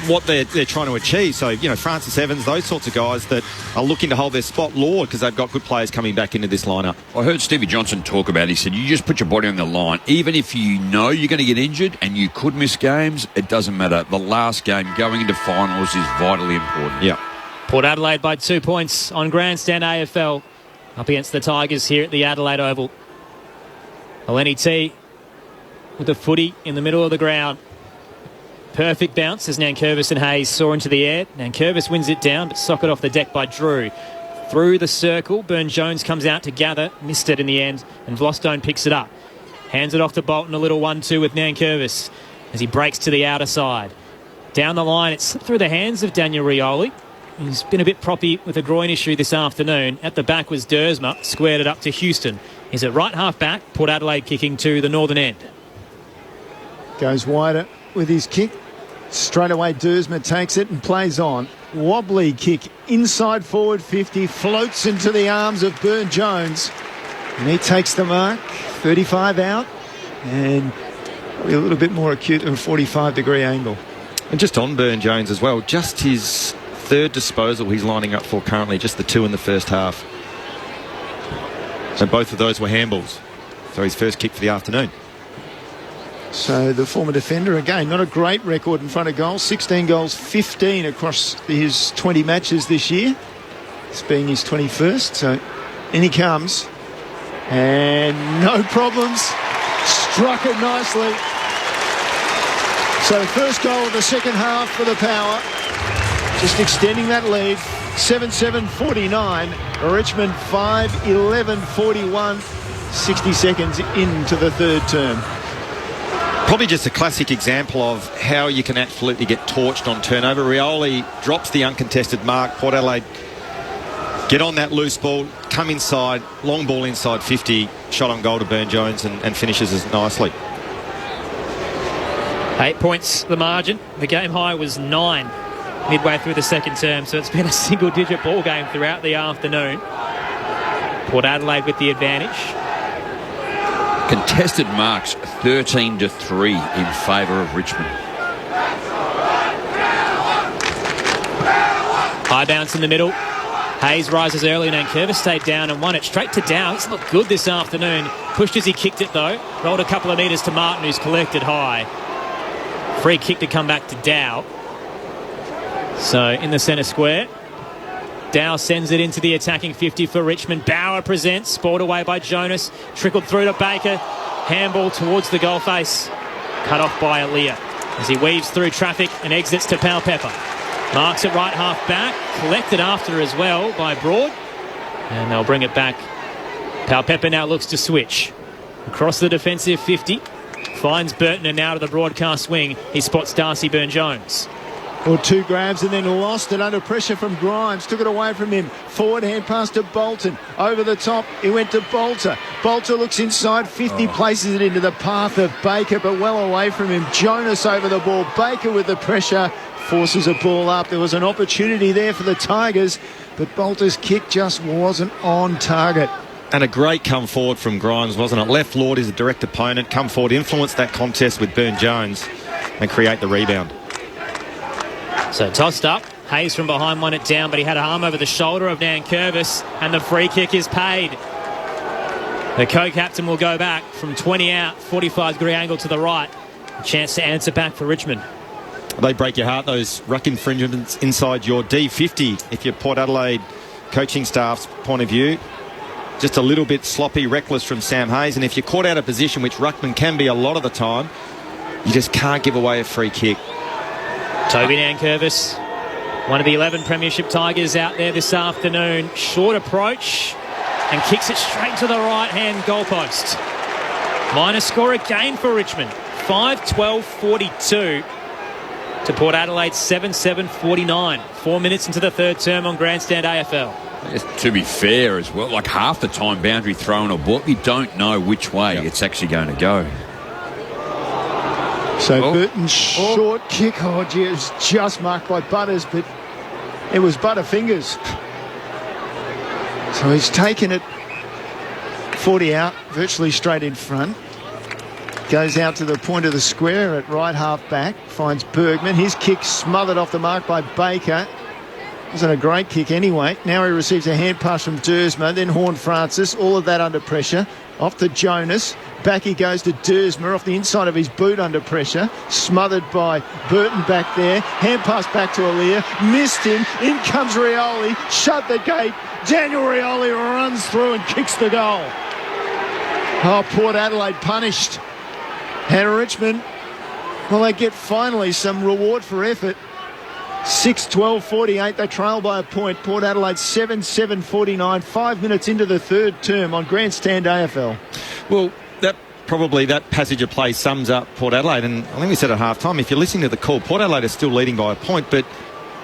what they're trying to achieve. So, Francis Evans, those sorts of guys that are looking to hold their spot, Lord, because they've got good players coming back into this lineup. I heard Stevie Johnson talk about it. He said, you just put your body on the line. Even if you know you're going to get injured and you could miss games, it doesn't matter. The last game going into finals is vitally important. Yeah. Port Adelaide by 2 points on Grandstand AFL up against the Tigers here at the Adelaide Oval. Eleni T with the footy in the middle of the ground. Perfect bounce as Nankervis and Hayes soar into the air. Nankervis wins it down, but socket off the deck by Drew. Through the circle, Burn-Jones comes out to gather, missed it in the end, and Vlostone picks it up. Hands it off to Bolton, a little 1-2 with Nankervis as he breaks to the outer side. Down the line, it's slipped through the hands of Daniel Rioli. He's been a bit proppy with a groin issue this afternoon. At the back was Dersma, squared it up to Houston. He's at right half back, Port Adelaide kicking to the northern end. Goes wider with his kick. Straight away Dersma takes it and plays on. Wobbly kick inside forward 50, floats into the arms of Burn-Jones. And he takes the mark, 35 out, and probably a little bit more acute than a 45-degree angle. And just on Burn-Jones as well, just his third disposal he's lining up for currently, just the 2 in the first half. So both of those were handballs. So his first kick for the afternoon. So the former defender, again, not a great record in front of goal. 16 goals, 15 across his 20 matches this year. This being his 21st. So in he comes. And no problems. Struck it nicely. So first goal of the second half for the Power. Just extending that lead. 7-7-49. Richmond 5-11-41. 60 seconds into the third term. Probably just a classic example of how you can absolutely get torched on turnover. Rioli drops the uncontested mark. Port Adelaide get on that loose ball, come inside, long ball inside 50, shot on goal to Burn-Jones and finishes it nicely. 8 points the margin. The game high was 9 midway through the second term, so it's been a single-digit ball game throughout the afternoon. Port Adelaide with the advantage. Contested marks 13-3 in favour of Richmond. High bounce in the middle. Hayes rises early and Nankervis stayed down and won it straight to Dow. He's looked good this afternoon. Pushed as he kicked it though. Rolled a couple of metres to Martin, who's collected high. Free kick to come back to Dow. So in the centre square. Dow sends it into the attacking 50 for Richmond. Bauer presents, spoiled away by Jonas. Trickled through to Baker. Handball towards the goal face. Cut off by Aaliyah as he weaves through traffic and exits to Pal Pepper. Marks it right half back. Collected after as well by Broad. And they'll bring it back. Pal Pepper now looks to switch. Across the defensive 50. Finds Burton and now to the broadcast wing. He spots Darcy Burn-Jones. Or 2 grabs and then lost it under pressure from Grimes. Took it away from him. Forward hand pass to Bolton. Over the top, he went to Bolter. Bolter looks inside 50, places it into the path of Baker, but well away from him. Jonas over the ball. Baker with the pressure. Forces a ball up. There was an opportunity there for the Tigers, but Bolter's kick just wasn't on target. And a great come forward from Grimes, wasn't it? Left Lord is a direct opponent. Come forward, influence that contest with Burn-Jones and create the rebound. So tossed up. Hayes from behind won it down, but he had an arm over the shoulder of Nankervis, and the free kick is paid. The co-captain will go back from 20 out, 45-degree angle to the right. A chance to answer back for Richmond. They break your heart, those ruck infringements inside your D50, if you're Port Adelaide coaching staff's point of view. Just a little bit sloppy, reckless from Sam Hayes. And if you're caught out of position, which ruckman can be a lot of the time, you just can't give away a free kick. Toby Nankervis, one of the 11 Premiership Tigers out there this afternoon. Short approach and kicks it straight to the right-hand goalpost. Minor score again for Richmond. 5-12-42 to Port Adelaide 7-7-49. 4 minutes into the third term on Grandstand AFL. To be fair as well, like half the time boundary thrown or ball, you don't know which way it's actually going to go. So Burton's short kick, gee, it was just marked by Butters, but it was Butterfingers. So he's taken it 40 out, virtually straight in front. Goes out to the point of the square at right half back, finds Bergman. His kick smothered off the mark by Baker. Wasn't a great kick anyway. Now he receives a hand pass from Dersma, then Horne-Francis. All of that under pressure. Off to Jonas. Back he goes to Dersma off the inside of his boot under pressure. Smothered by Burton back there. Hand pass back to Alia. Missed him. In comes Rioli. Shut the gate. Daniel Rioli runs through and kicks the goal. Oh, Port Adelaide punished. And Richmond, well, they get finally some reward for effort. 6-12-48, they trail by a point. Port Adelaide 7-7-49, 5 minutes into the third term on Grandstand AFL. Well, that passage of play sums up Port Adelaide, and I think we said at half-time, if you're listening to the call, Port Adelaide is still leading by a point, but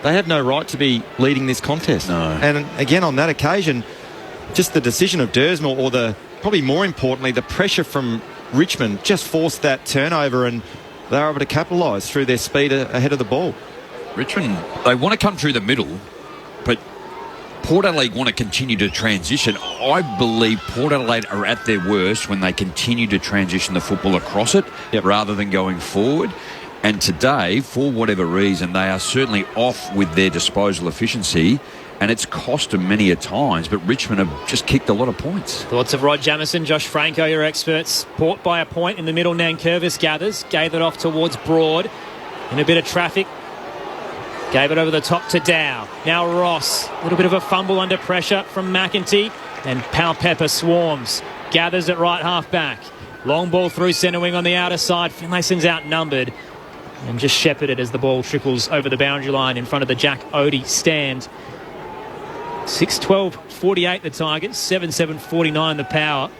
they have no right to be leading this contest. No. And again, on that occasion, just the decision of Dersma, or probably more importantly, the pressure from Richmond just forced that turnover, and they were able to capitalise through their speed ahead of the ball. Richmond, they want to come through the middle, but Port Adelaide want to continue to transition. I believe Port Adelaide are at their worst when they continue to transition the football across it rather than going forward. And today, for whatever reason, they are certainly off with their disposal efficiency, and it's cost them many a times, but Richmond have just kicked a lot of points. Thoughts of Rod Jamieson, Josh Franco, your experts. Port by a point in the middle. Nankervis gathers, gave it off towards Broad. In a bit of traffic, gave it over the top to Dow. Now Ross, a little bit of a fumble under pressure from McEntee, and Pal Pepper swarms. Gathers at right half back. Long ball through centre wing on the outer side. Finlayson's outnumbered and just shepherded as the ball trickles over the boundary line in front of the Jack Odie stand. 6-12-48 the Tigers, 7-7-49 the Power.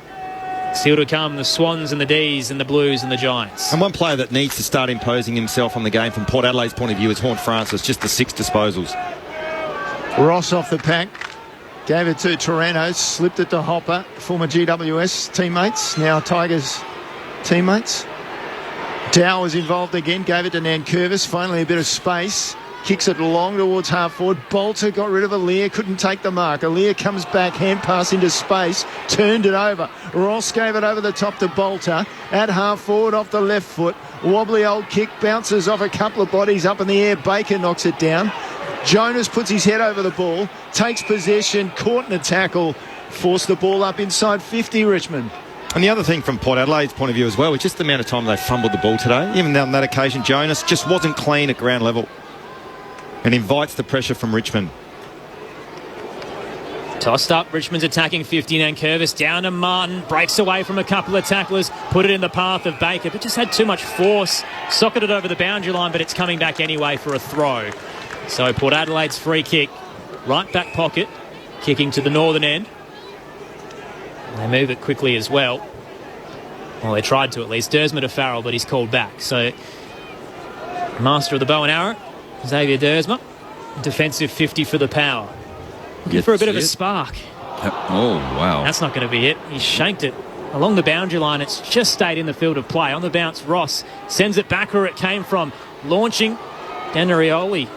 Still to come, the Swans and the D's and the Blues and the Giants. And one player that needs to start imposing himself on the game from Port Adelaide's point of view is Horne-Francis, just the 6 disposals. Ross off the pack. Gave it to Torrano, slipped it to Hopper, former GWS teammates, now Tigers teammates. Dow was involved again, gave it to Nankervis, finally a bit of space. Kicks it long towards half forward. Bolter got rid of Alia, couldn't take the mark. Alia comes back, hand pass into space, turned it over. Ross gave it over the top to Bolter. At half forward off the left foot. Wobbly old kick, bounces off a couple of bodies up in the air. Baker knocks it down. Jonas puts his head over the ball, takes possession, caught in a tackle, forced the ball up inside 50 Richmond. And the other thing from Port Adelaide's point of view as well is just the amount of time they fumbled the ball today. Even on that occasion, Jonas just wasn't clean at ground level and invites the pressure from Richmond. Tossed up, Richmond's attacking 50. Nankervis down to Martin, breaks away from a couple of tacklers, put it in the path of Baker, but just had too much force, socketed over the boundary line, but it's coming back anyway for a throw. So Port Adelaide's free kick, right back pocket, kicking to the northern end. They move it quickly as well. Well, they tried to at least. Dersma to Farrell, but he's called back. So master of the bow and arrow, Xavier Dersma. Defensive 50 for the Power. Looking for a bit of a spark. Oh, wow. That's not going to be it. He shanked it along the boundary line. It's just stayed in the field of play. On the bounce, Ross sends it back where it came from. Launching, Danarioli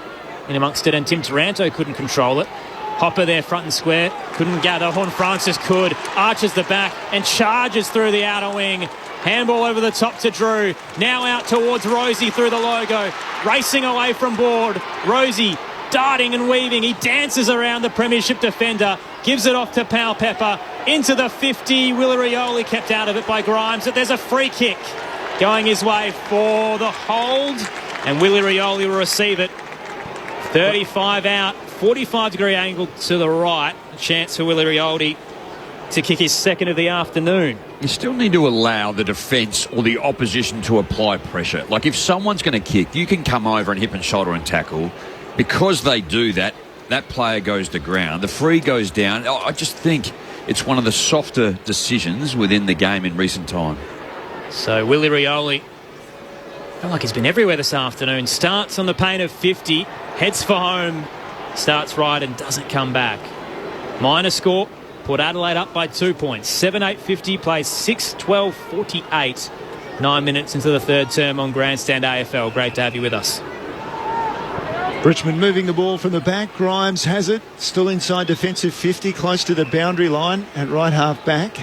in amongst it, and Tim Taranto couldn't control it. Hopper there front and square, couldn't gather. Horne-Francis could, arches the back and charges through the outer wing. Handball over the top to Drew, now out towards Rosie through the logo, racing away from board. Rosie darting and weaving, he dances around the premiership defender, gives it off to Pal Pepper, into the 50. Willarioli kept out of it by Grimes, but there's a free kick going his way for the hold And Willie Rioli will receive it. 35 out, 45-degree angle to the right. A chance for Willie Rioli to kick his second of the afternoon. You still need to allow the defence or the opposition to apply pressure. Like, if someone's going to kick, you can come over and hip and shoulder and tackle. Because they do that, that player goes to ground. The free goes down. I just think it's one of the softer decisions within the game in recent time. So Willie Rioli, I feel like he's been everywhere this afternoon. Starts on the pain of 50, heads for home, starts right and doesn't come back. Minor score, Port Adelaide up by 2 points. 7-8-50, plays 6-12-48. 9 minutes into the third term on Grandstand AFL. Great to have you with us. Richmond moving the ball from the back. Grimes has it. Still inside defensive 50, close to the boundary line at right half back.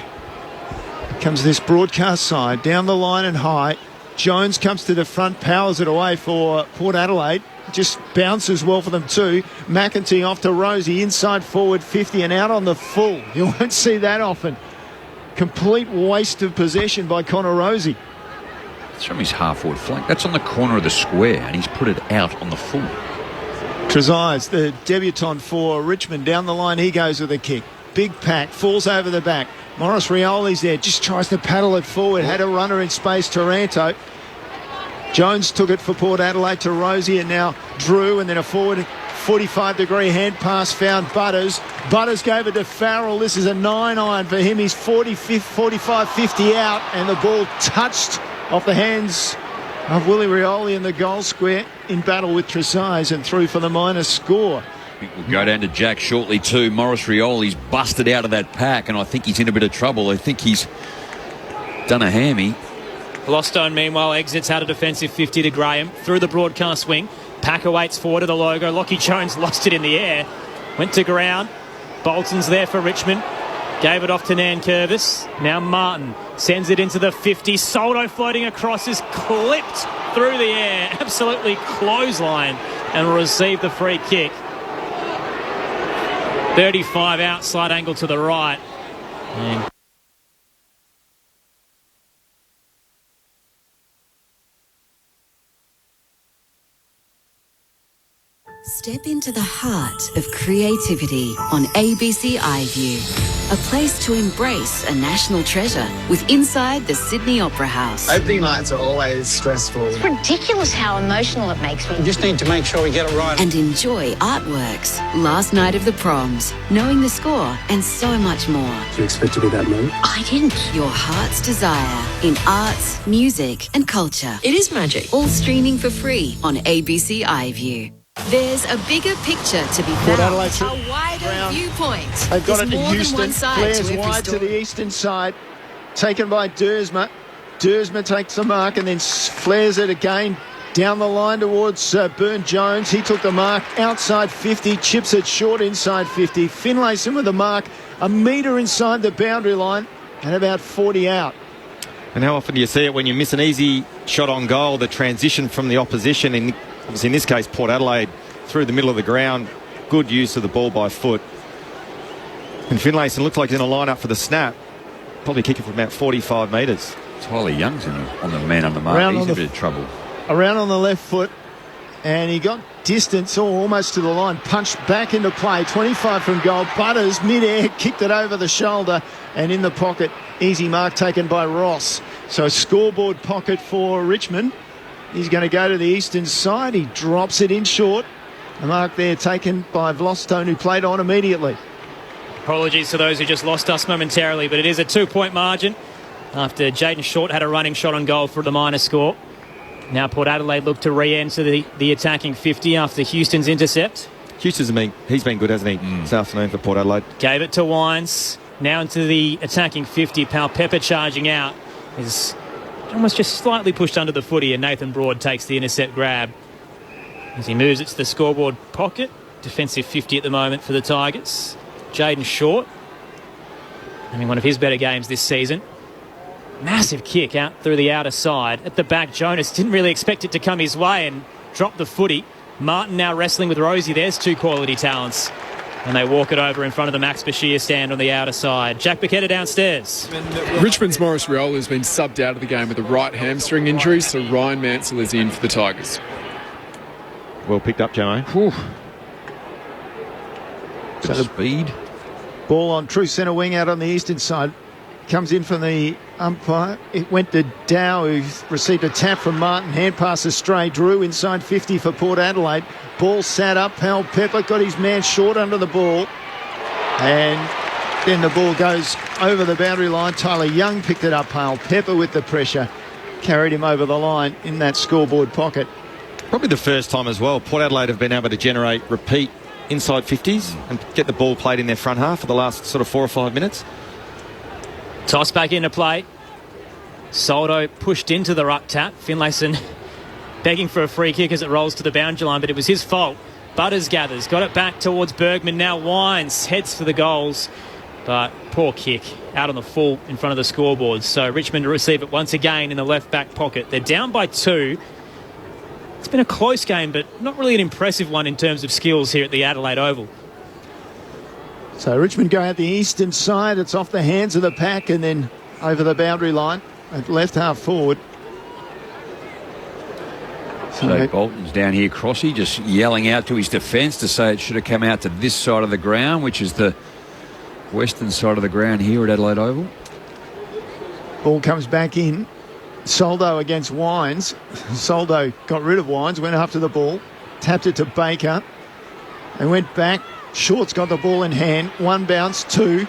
Comes this broadcast side. Down the line and high. Jones comes to the front, powers it away for Port Adelaide. Just bounces well for them too. McEntee off to Rosie. Inside forward 50 and out on the full. You won't see that often. Complete waste of possession by Connor Rosie. It's from his half-forward flank. That's on the corner of the square and he's put it out on the full. Trezise, the debutant for Richmond, down the line, he goes with a kick. Big pack, falls over the back. Morris Rioli's there, just tries to paddle it forward. Had a runner in space, Taranto. Jones took it for Port Adelaide to Rosie, and now Drew, and then a forward 45-degree hand pass found Butters. Butters gave it to Farrell. This is a 9-iron for him. He's 45-50 out, and the ball touched off the hands of Willie Rioli in the goal square in battle with Trezise and through for the minor score. I think we'll go down to Jack shortly too. Morris Rioli's busted out of that pack and I think he's in a bit of trouble. I think he's done a hammy. Blostone, meanwhile, exits out of defensive 50 to Graham through the broadcast wing. Packer waits forward to the logo. Lockie Jones lost it in the air. Went to ground. Bolton's there for Richmond. Gave it off to Nankervis. Now Martin sends it into the 50. Soldo floating across is clipped through the air. Absolutely clothesline and will receive the free kick. 35 out, slight angle to the right. And step into the heart of creativity on ABC iView. A place to embrace a national treasure with Inside the Sydney Opera House. Opening nights are always stressful. It's ridiculous how emotional it makes me. We just need to make sure we get it right. And enjoy artworks, Last Night of the Proms, Knowing the Score, and so much more. Do you expect to be that mood? I didn't. Your heart's desire in arts, music, and culture. It is magic. All streaming for free on ABC iView. There's a bigger picture to be found, a wider viewpoint. They've got There's it to more than Houston. one side Flares to every wide story. to the eastern side. Taken by Dersma. Dersma takes the mark and then flares it again down the line towards Burne-Jones. He took the mark outside 50, chips it short inside 50. Finlayson with the mark a metre inside the boundary line and about 40 out. And how often do you see it when you miss an easy shot on goal, the transition from the opposition, obviously in this case Port Adelaide, through the middle of the ground. Good use of the ball by foot. And Finlayson looks like he's in a line-up for the snap. Probably kicking from about 45 metres. Tyler Young's on the man on the mark. He's in a bit of trouble. Around on the left foot, and he got distance almost to the line. Punched back into play, 25 from goal. Butters, mid-air, kicked it over the shoulder, and in the pocket, easy mark taken by Ross. So scoreboard pocket for Richmond. He's going to go to the eastern side. He drops it in short. A mark there taken by Vlostone, who played on immediately. apologies to those who just lost us momentarily, but it is a 2-point margin after Jaden Short had a running shot on goal for the minor score. Now Port Adelaide look to re-enter the attacking 50 after Houston's intercept. Houston's he's been good, hasn't he, this afternoon for Port Adelaide? Gave it to Wines. Now into the attacking 50. Pal Pepper charging out. Is almost just slightly pushed under the footy, and Nathan Broad takes the intercept grab as he moves it to the scoreboard pocket. Defensive 50 at the moment for the Tigers. Jaden Short having one of his better games this season. Massive kick out through the outer side. At the back, Jonas didn't really expect it to come his way and dropped the footy. Martin now wrestling with Rosie. There's two quality talents. And they walk it over in front of the Max Bashir stand on the outer side. Jack Paqueta downstairs. Richmond's Morris Rioli has been subbed out of the game with a right hamstring injury, so Ryan Mansell is in for the Tigers. Well picked up, Jamo. So the speed. Ball on true centre wing out on the eastern side. Comes in from the umpire. It went to Dow, who received a tap from Martin. Hand pass astray. Drew inside 50 for Port Adelaide. Ball sat up. Pal Pepper got his man short under the ball. And then the ball goes over the boundary line. Tyler Young picked it up. Pal Pepper with the pressure carried him over the line in that scoreboard pocket. Probably the first time as well Port Adelaide have been able to generate repeat inside 50s and get the ball played in their front half for the last sort of 4 or 5 minutes. Toss back into play. Soldo pushed into the ruck tap. Finlayson begging for a free kick as it rolls to the boundary line, but it was his fault. Butters gathers, got it back towards Bergman. Now Wines heads for the goals, but poor kick out on the full in front of the scoreboard. So Richmond to receive it once again in the left back pocket. They're down by 2. It's been a close game, but not really an impressive one in terms of skills here at the Adelaide Oval. So Richmond go out the eastern side. It's off the hands of the pack and then over the boundary line at left half forward. So Bolton's down here, Crossy, just yelling out to his defence to say it should have come out to this side of the ground, which is the western side of the ground here at Adelaide Oval. Ball comes back in. Soldo against Wines. Soldo got rid of Wines, went after the ball, tapped it to Baker. They went back. Short's got the ball in hand. 1 bounce, 2.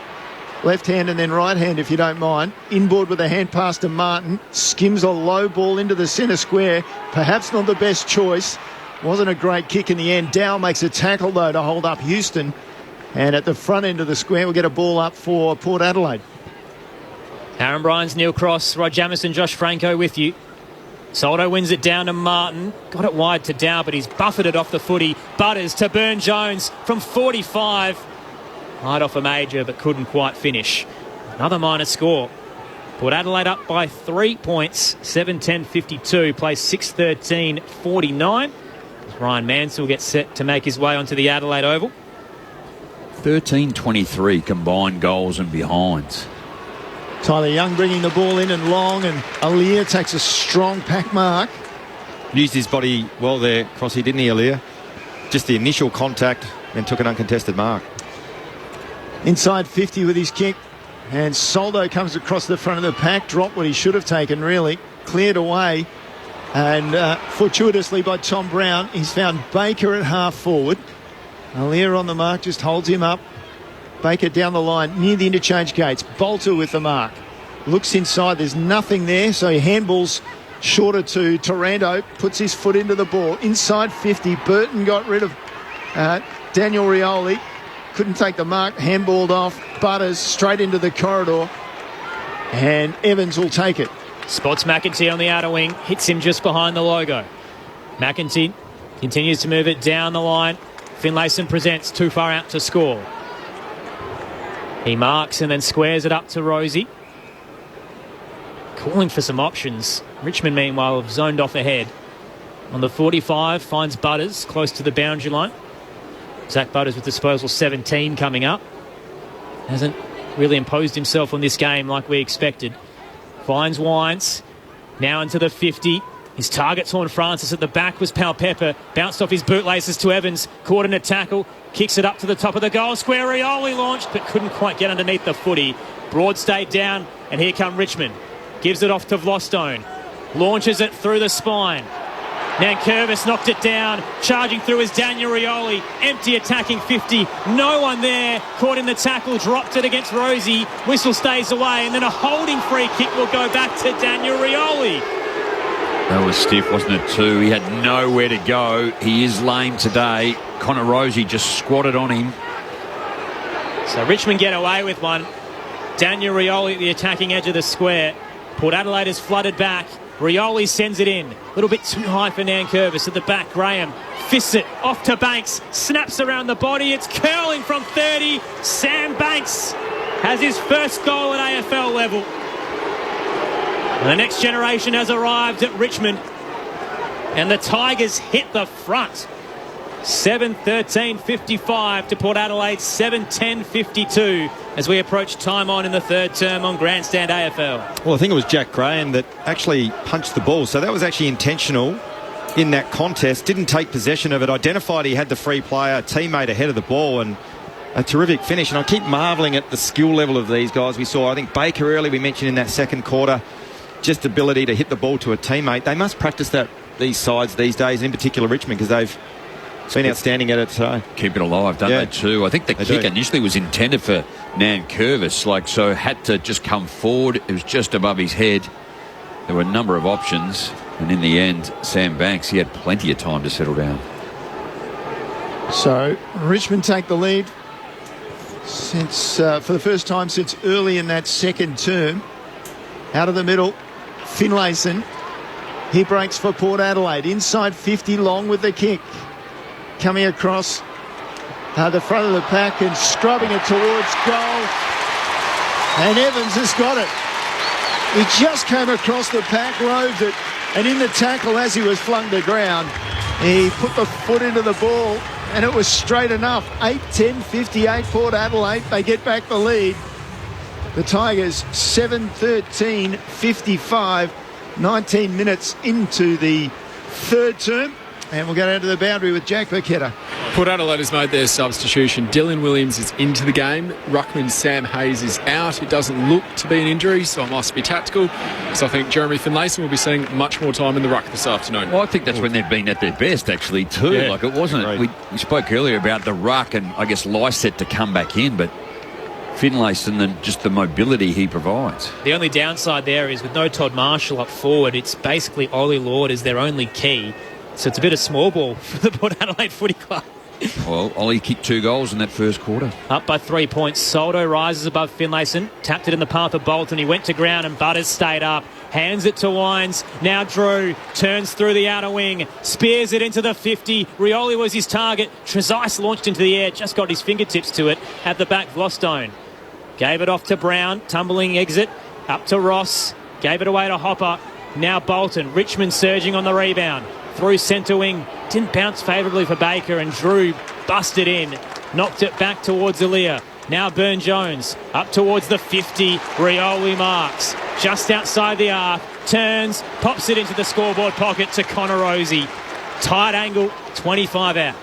Left hand and then right hand, if you don't mind. Inboard with a hand pass to Martin. Skims a low ball into the centre square. Perhaps not the best choice. Wasn't a great kick in the end. Dow makes a tackle, though, to hold up Houston. And at the front end of the square, we'll get a ball up for Port Adelaide. Aaron Bryans, Neil Cross, Rod Jamieson, Josh Franco with you. Soldo wins it down to Martin. Got it wide to Dow, but he's buffeted off the footy. Butters to Burn-Jones from 45. Right off a major, but couldn't quite finish. Another minor score. Port Adelaide up by 3 points. 7-10-52. Plays 6-13-49. Ryan Mansell gets set to make his way onto the Adelaide Oval. 13-23 combined goals and behinds. Tyler Young bringing the ball in and long, and Alier takes a strong pack mark. Used his body well there, Crossy, didn't he, Alier? Just the initial contact, then took an uncontested mark. Inside 50 with his kick, and Soldo comes across the front of the pack, dropped what he should have taken, really. Cleared away, and fortuitously by Tom Brown, he's found Baker at half forward. Alier on the mark, just holds him up. Baker down the line near the interchange gates. Bolter with the mark. Looks inside. There's nothing there. So he handballs shorter to Taranto. Puts his foot into the ball. Inside 50. Burton got rid of Daniel Rioli. Couldn't take the mark. Handballed off. Butters straight into the corridor. And Evans will take it. Spots McEntee on the outer wing. Hits him just behind the logo. McEntee continues to move it down the line. Finlayson presents too far out to score. He marks and then squares it up to Rosie. Calling for some options. Richmond, meanwhile, have zoned off ahead. On the 45, finds Butters close to the boundary line. Zach Butters with disposal 17 coming up. Hasn't really imposed himself on this game like we expected. Finds Wines. Now into the 50. His target Torn Francis at the back was Pal Pepper. Bounced off his bootlaces to Evans. Caught in a tackle. Kicks it up to the top of the goal square. Rioli launched but couldn't quite get underneath the footy. Broad stayed down and here come Richmond. Gives it off to Vlostone. Launches it through the spine. Nankervis knocked it down. Charging through is Daniel Rioli. Empty attacking 50. No one there. Caught in the tackle. Dropped it against Rosie. Whistle stays away. And then a holding free kick will go back to Daniel Rioli. That was stiff, wasn't it, too? He had nowhere to go. He is lame today. Connor Rosie just squatted on him. So Richmond get away with one. Daniel Rioli at the attacking edge of the square. Port Adelaide is flooded back. Rioli sends it in. A little bit too high for Nankervis at the back. Graham fists it off to Banks. Snaps around the body. It's curling from 30. Sam Banks has his first goal at AFL level. And the next generation has arrived at Richmond. And the Tigers hit the front. 7-13-55 to Port Adelaide. 7-10-52 as we approach time on in the third term on Grandstand AFL. Well, I think it was Jack Graham that actually punched the ball. So that was actually intentional. in that contest, didn't take possession of it, identified he had the free player, teammate ahead of the ball, and a terrific finish. And I keep marvelling at the skill level of these guys. We saw, I think, Baker early, we mentioned in that second quarter, just ability to hit the ball to a teammate. They must practice that, these sides these days, in particular Richmond, because they've been outstanding at it today. Keep it alive, don't they, too? I think the kick initially was intended for Nankervis, so had to just come forward. It was just above his head. There were a number of options, and in the end, Sam Banks, he had plenty of time to settle down. So Richmond take the lead since for the first time since early in that second term. Out of the middle, Finlayson. He breaks for Port Adelaide. Inside 50 long with the kick. Coming across the front of the pack and scrubbing it towards goal. And Evans has got it. He just came across the pack, roved it, and in the tackle as he was flung to ground, he put the foot into the ball, and it was straight enough. 8-10, 58 Port Adelaide. They get back the lead. The Tigers 7-13, 55, 19 minutes into the third term. And we'll go down to the boundary with Jack Burketta. Port Adelaide has made their substitution. Dylan Williams is into the game. Ruckman Sam Hayes is out. It doesn't look to be an injury, so it must be tactical. So I think Jeremy Finlayson will be seeing much more time in the ruck this afternoon. Well, I think that's when they've been at their best, actually, too. Yeah. Like, it wasn't... We spoke earlier about the ruck and, I guess, Lysett to come back in, but Finlayson and just the mobility he provides. The only downside there is with no Todd Marshall up forward, it's basically Ollie Lord is their only key. So it's a bit of small ball for the Port Adelaide Footy Club. Well, Ollie kicked 2 goals in that first quarter. Up by 3 points. Soldo rises above Finlayson. Tapped it in the path of Bolton. He went to ground and Butters stayed up. Hands it to Wines. Now Drew turns through the outer wing. Spears it into the 50. Rioli was his target. Trezise launched into the air. Just got his fingertips to it. At the back, Vlostone. Gave it off to Brown. Tumbling exit. Up to Ross. Gave it away to Hopper. Now Bolton. Richmond surging on the rebound. Through centre wing, didn't bounce favourably for Baker, and Drew busted in, knocked it back towards Aaliyah. Now Burn-Jones, up towards the 50, Rioli marks, just outside the arc, turns, pops it into the scoreboard pocket to Connor Rozee. Tight angle, 25 out.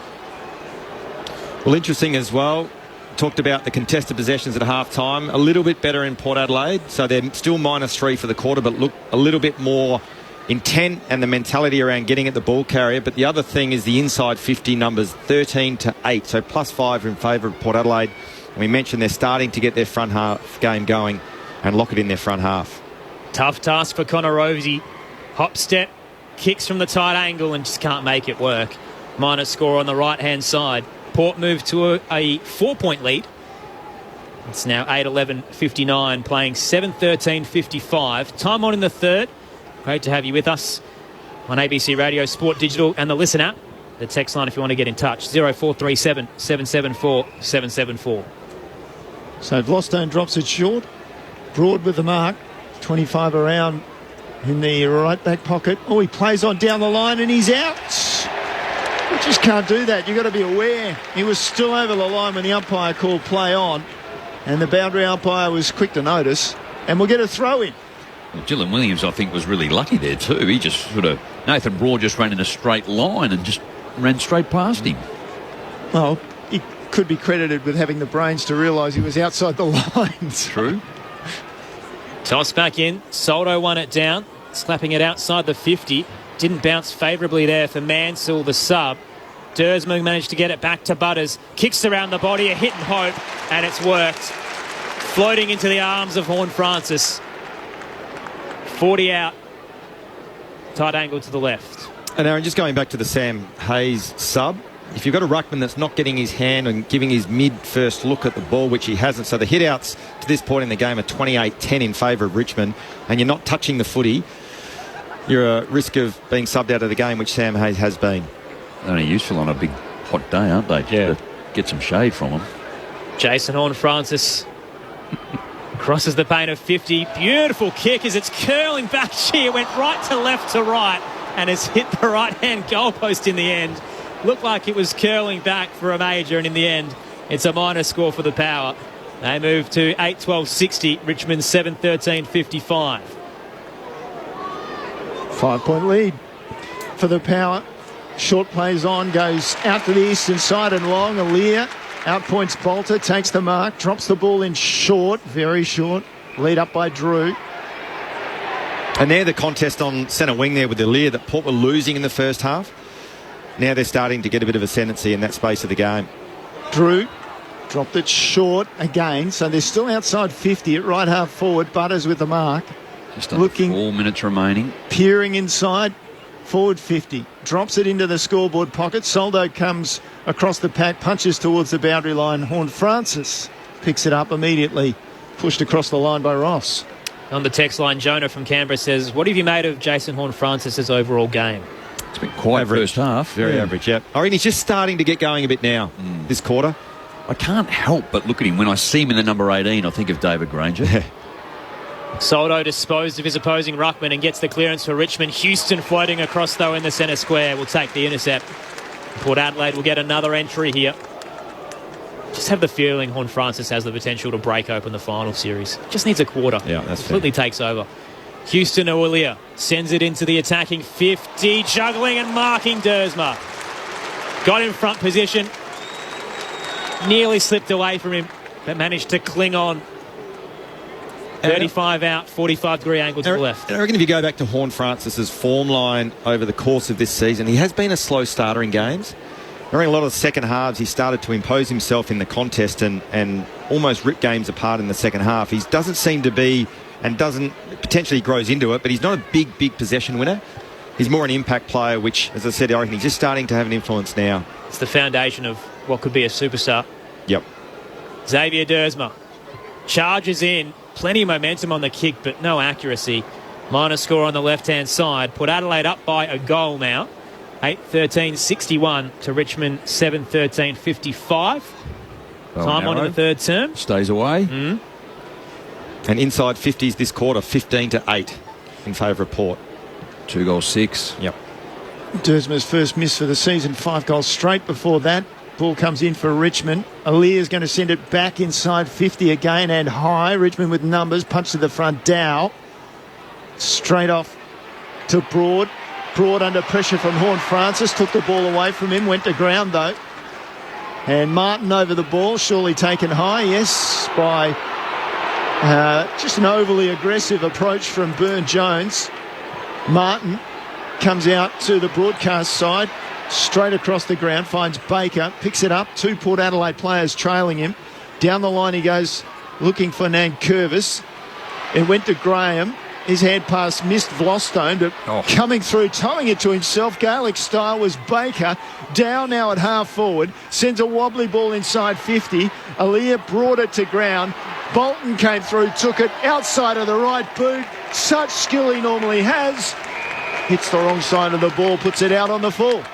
Well, interesting as well. Talked about the contested possessions at half-time. A little bit better in Port Adelaide, so they're still -3 for the quarter, but look a little bit more intent and the mentality around getting at the ball carrier. But the other thing is the inside 50 numbers, 13-8, so +5 in favour of Port Adelaide. And we mentioned they're starting to get their front half game going and lock it in their front half. Tough task for Connor Rozee. Hop step, kicks from the tight angle and just can't make it work. Minus score on the right-hand side. Port moved to a 4-point lead. It's now 8-11-59, playing 7-13-55. Time on in the third. Great to have you with us on ABC Radio, Sport Digital and the Listen app. The text line if you want to get in touch, 0437 774 774. So Vlostone drops it short. Broad with the mark. 25 around in the right back pocket. Oh, he plays on down the line and he's out. You just can't do that. You've got to be aware. He was still over the line when the umpire called play on. And the boundary umpire was quick to notice. And we'll get a throw in. Well, Dylan Williams, I think, was really lucky there too. He just Nathan Broad just ran in a straight line and just ran straight past him. Well, he could be credited with having the brains to realise he was outside the lines. True. Toss back in. Soldo won it down, slapping it outside the 50. Didn't bounce favourably there for Mansell, the sub. Dersmond managed to get it back to Butters. Kicks around the body, a hit and hope, and it's worked. Floating into the arms of Horne-Francis. 40 out. Tight angle to the left. And Aaron, just going back to the Sam Hayes sub, if you've got a ruckman that's not getting his hand and giving his mid-first look at the ball, which he hasn't, so the hit-outs to this point in the game are 28-10 in favour of Richmond, and you're not touching the footy, you're at risk of being subbed out of the game, which Sam Hayes has been. Only useful on a big hot day, aren't they? Yeah. To get some shade from them. Jason Horne-Francis crosses the paint of 50. Beautiful kick as it's curling back. It went right to left to right and has hit the right-hand goalpost in the end. Looked like it was curling back for a major, and in the end, it's a minor score for the Power. They move to 8-12-60. Richmond 7-13-55. 5-point lead. for the Power. Short plays on, goes out to the eastern side and long. Aaliyah outpoints Bolter, takes the mark, drops the ball in short, very short. Lead up by Drew. And they're the contest on centre wing there with Aaliyah that Port were losing in the first half. Now they're starting to get a bit of ascendancy in that space of the game. Drew dropped it short again, so they're still outside 50 at right half forward. Butters with the mark. Just under 4 minutes remaining. Peering inside, forward 50. Drops it into the scoreboard pocket. Soldo comes across the pack, punches towards the boundary line. Horne-Francis picks it up immediately. Pushed across the line by Ross. On the text line, Jonah from Canberra says, what have you made of Jason Horne-Francis' overall game? It's been quite average. First half. Very average, yeah. I reckon he's just starting to get going a bit now, this quarter. I can't help but look at him. When I see him in the number 18, I think of David Granger. Soldo disposed of his opposing ruckman and gets the clearance for Richmond. Houston floating across, though, in the centre square. Will take the intercept. Port Adelaide will get another entry here. Just have the feeling Horne-Francis has the potential to break open the final series. Just needs a quarter. Yeah, that's completely fair. Takes over. Houston Aulia sends it into the attacking 50, juggling and marking Dersma. Got in front position. Nearly slipped away from him, but managed to cling on. 35 out, 45-degree angle to the left. I reckon if you go back to Horne-Francis's form line over the course of this season, he has been a slow starter in games. During a lot of the second halves, he started to impose himself in the contest and almost rip games apart in the second half. He doesn't seem to be, and doesn't, potentially grows into it, but he's not a big possession winner. He's more an impact player, which, as I said, I reckon he's just starting to have an influence now. It's the foundation of what could be a superstar. Yep. Xavier Dersma charges in. Plenty of momentum on the kick, but no accuracy. Minor score on the left-hand side. Put Adelaide up by a goal now. 8-13-61 to Richmond 7-13-55. Time on in the third term. Stays away. And inside 50s this quarter, 15-8 in favour of Port. 2-6. Yep. Dersma's first miss for the season, 5 goals straight before that. Ball comes in for Richmond. Aaliyah's going to send it back inside 50 again and high. Richmond with numbers. Punch to the front. Dow. Straight off to Broad. Broad under pressure from Horne-Francis. Took the ball away from him. Went to ground though. And Martin over the ball. Surely taken high. Yes, by just an overly aggressive approach from Byrne-Jones. Martin comes out to the broadcast side. Straight across the ground, finds Baker, picks it up. 2 Port Adelaide players trailing him. Down the line he goes, looking for Nankervis. It went to Graham. His head pass missed Vlostone, but coming through, towing it to himself, Gaelic style, was Baker. Down now at half forward, sends a wobbly ball inside 50. Aaliyah brought it to ground. Bolton came through, took it outside of the right boot. Such skill he normally has. Hits the wrong side of the ball, puts it out on the full.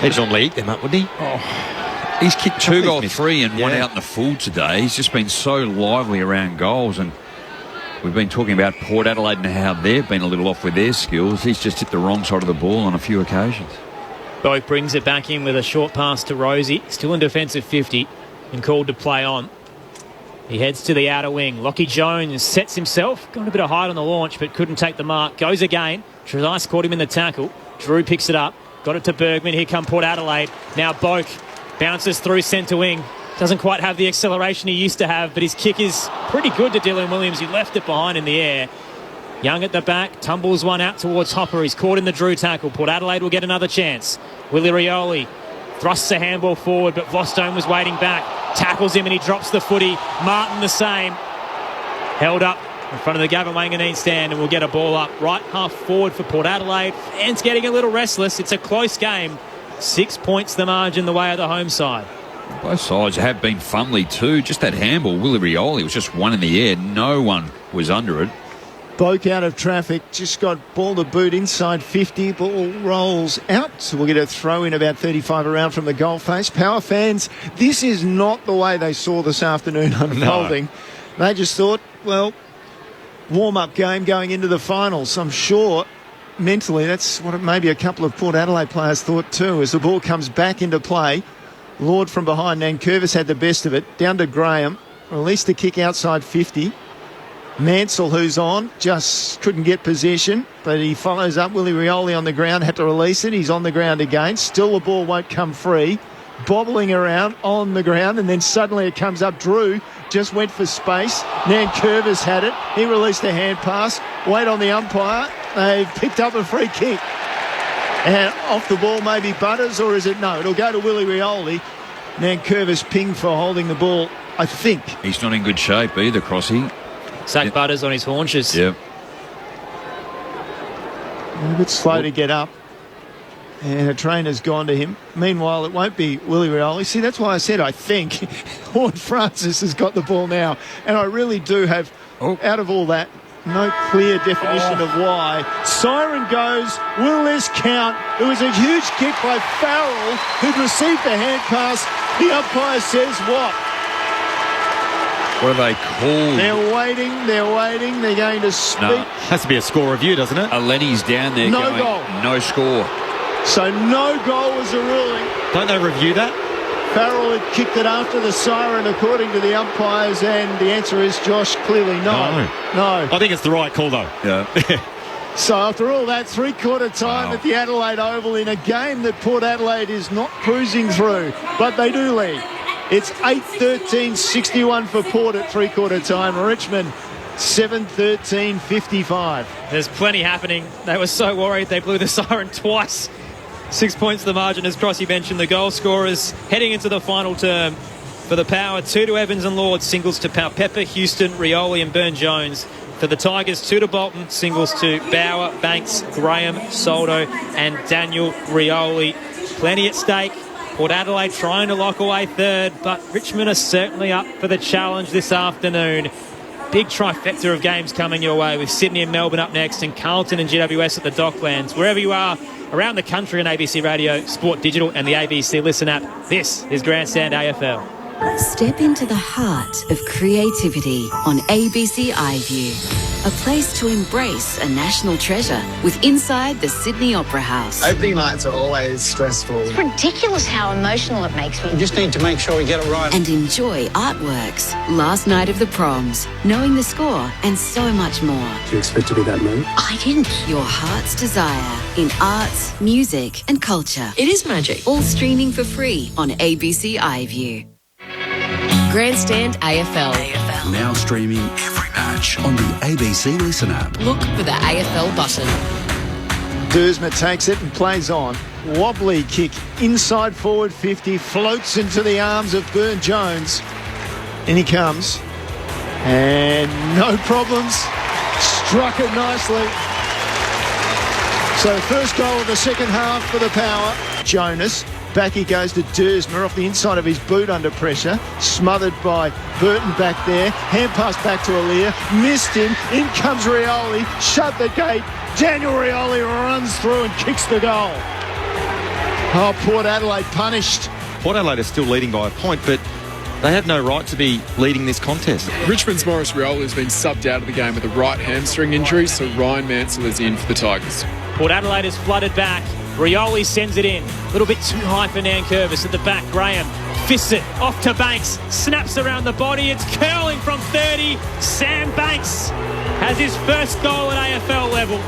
He'd normally eat them up, wouldn't he? He's kicked 2 goals, 3 and 1 out in the full today. He's just been so lively around goals, and we've been talking about Port Adelaide and how they've been a little off with their skills. He's just hit the wrong side of the ball on a few occasions. Boak brings it back in with a short pass to Rosie. Still in defensive 50 and called to play on. He heads to the outer wing. Lockie Jones sets himself. Got a bit of height on the launch, but couldn't take the mark. Goes again. Trezise caught him in the tackle. Drew picks it up. Got it to Bergman. Here come Port Adelaide. Now Boak bounces through centre wing. Doesn't quite have the acceleration he used to have, but his kick is pretty good to Dylan Williams. He left it behind in the air. Young at the back. Tumbles one out towards Hopper. He's caught in the Drew tackle. Port Adelaide will get another chance. Willie Rioli thrusts a handball forward, but Vlostone was waiting back. Tackles him and he drops the footy. Martin the same. Held up in front of the Gavin Wanganeen stand, and we'll get a ball up right half forward for Port Adelaide. Fans getting a little restless. It's a close game. 6 points the margin the way of the home side. Both sides have been fumbly too. Just that handball, Willie Rioli was just one in the air. No one was under it. Boak out of traffic, just got ball to boot inside 50. Ball rolls out. So we'll get a throw in about 35 around from the goal face. Power fans, this is not the way they saw this afternoon unfolding. No. They just thought, well, warm-up game going into the finals. I'm sure mentally that's what maybe a couple of Port Adelaide players thought too. As the ball comes back into play, Lord from behind, Nankervis had the best of it. Down to Graham. Released the kick outside 50. Mansell, who's on, just couldn't get possession, but he follows up. Willie Rioli on the ground, had to release it. He's on the ground again. Still the ball won't come free. Bobbling around on the ground, and then suddenly it comes up. Drew just went for space. Nankervis had it. He released a hand pass. Wait on the umpire. They've picked up a free kick. And off the ball, maybe Butters, or is it no? It'll go to Willie Rioli. Nankervis pinged for holding the ball, I think. He's not in good shape either, Crossy. Zach Butters on his haunches. Yep. A bit slow to get up. And a trainer's gone to him. Meanwhile, it won't be Willie Rioli. See, that's why I said I think Horn Francis has got the ball now. And I really do have, out of all that, no clear definition of why. Siren goes. Will this count? It was a huge kick by Farrell, who'd received the hand pass. The umpire says what? What are they called? They're waiting. They're going to speak. No. Has to be a score review, doesn't it? Lenny's down there No going, goal. no score. So no goal was a ruling. Don't they review that? Farrell had kicked it after the siren, according to the umpires, and the answer is, Josh, clearly no. No. I think it's the right call, though. Yeah. So after all that, three-quarter time at the Adelaide Oval in a game that Port Adelaide is not cruising through, but they do lead. It's 8-13, 61 for Port at three-quarter time. Richmond, 7-13, 55. There's plenty happening. They were so worried they blew the siren twice. 6 points the margin, as Crossy mentioned. The goal scorers heading into the final term for the Power. 2 to Evans and Lord, singles to Pepper, Houston, Rioli and Burn-Jones. For the Tigers, 2 to Bolton, singles to Bauer, Banks, Graham, Soldo and Daniel Rioli. Plenty at stake. Port Adelaide trying to lock away third, but Richmond are certainly up for the challenge this afternoon. Big trifecta of games coming your way, with Sydney and Melbourne up next, and Carlton and GWS at the Docklands. Wherever you are around the country on ABC Radio, Sport Digital and the ABC Listen app, this is Grandstand AFL. Step into the heart of creativity on ABC iView, a place to embrace a national treasure with inside the Sydney Opera House. Opening nights are always stressful. It's ridiculous how emotional it makes me. We just need to make sure we get it right. And enjoy artworks, last night of the proms, knowing the score, and so much more. Do you expect to be that mood? I didn't. Your heart's desire in arts, music, and culture. It is magic. All streaming for free on ABC iView. Grandstand AFL. Now streaming every match on the ABC Listen app. Look for the AFL button. Duursma takes it and plays on. Wobbly kick inside forward 50, floats into the arms of Burn-Jones. In he comes. And no problems. Struck it nicely. So first goal of the second half for the Power. Jonas. Back he goes to Duursma off the inside of his boot under pressure. Smothered by Burton back there. Hand pass back to Alir. Missed him. In comes Rioli. Shut the gate. Daniel Rioli runs through and kicks the goal. Oh, Port Adelaide punished. Port Adelaide is still leading by a point, but they had no right to be leading this contest. Richmond's Maurice Rioli has been subbed out of the game with a right hamstring injury, so Ryan Mansell is in for the Tigers. Port Adelaide is flooded back. Rioli sends it in. A little bit too high for Nankervis at the back. Graham fists it off to Banks. Snaps around the body. It's curling from 30. Sam Banks has his first goal at AFL level.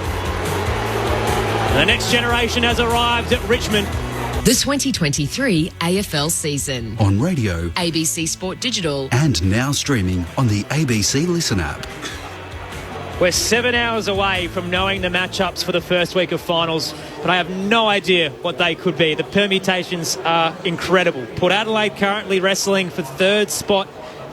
The next generation has arrived at Richmond. The 2023 AFL season. On radio, ABC Sport Digital. and now streaming on the ABC Listen app. We're 7 hours away from knowing the matchups for the first week of finals, but I have no idea what they could be. The permutations are incredible. Port Adelaide currently wrestling for third spot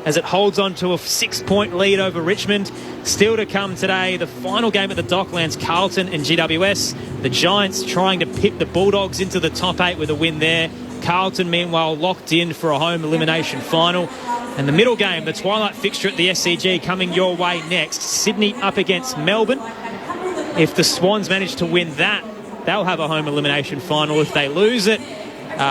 as it holds on to a 6-point lead over Richmond. Still to come today, the final game at the Docklands, Carlton and GWS. The Giants trying to pick the Bulldogs into the top 8 with a win there. Carlton, meanwhile, locked in for a home elimination final. And the middle game, the twilight fixture at the SCG, coming your way next. Sydney up against Melbourne. If the Swans manage to win that, they'll have a home elimination final. If they lose it,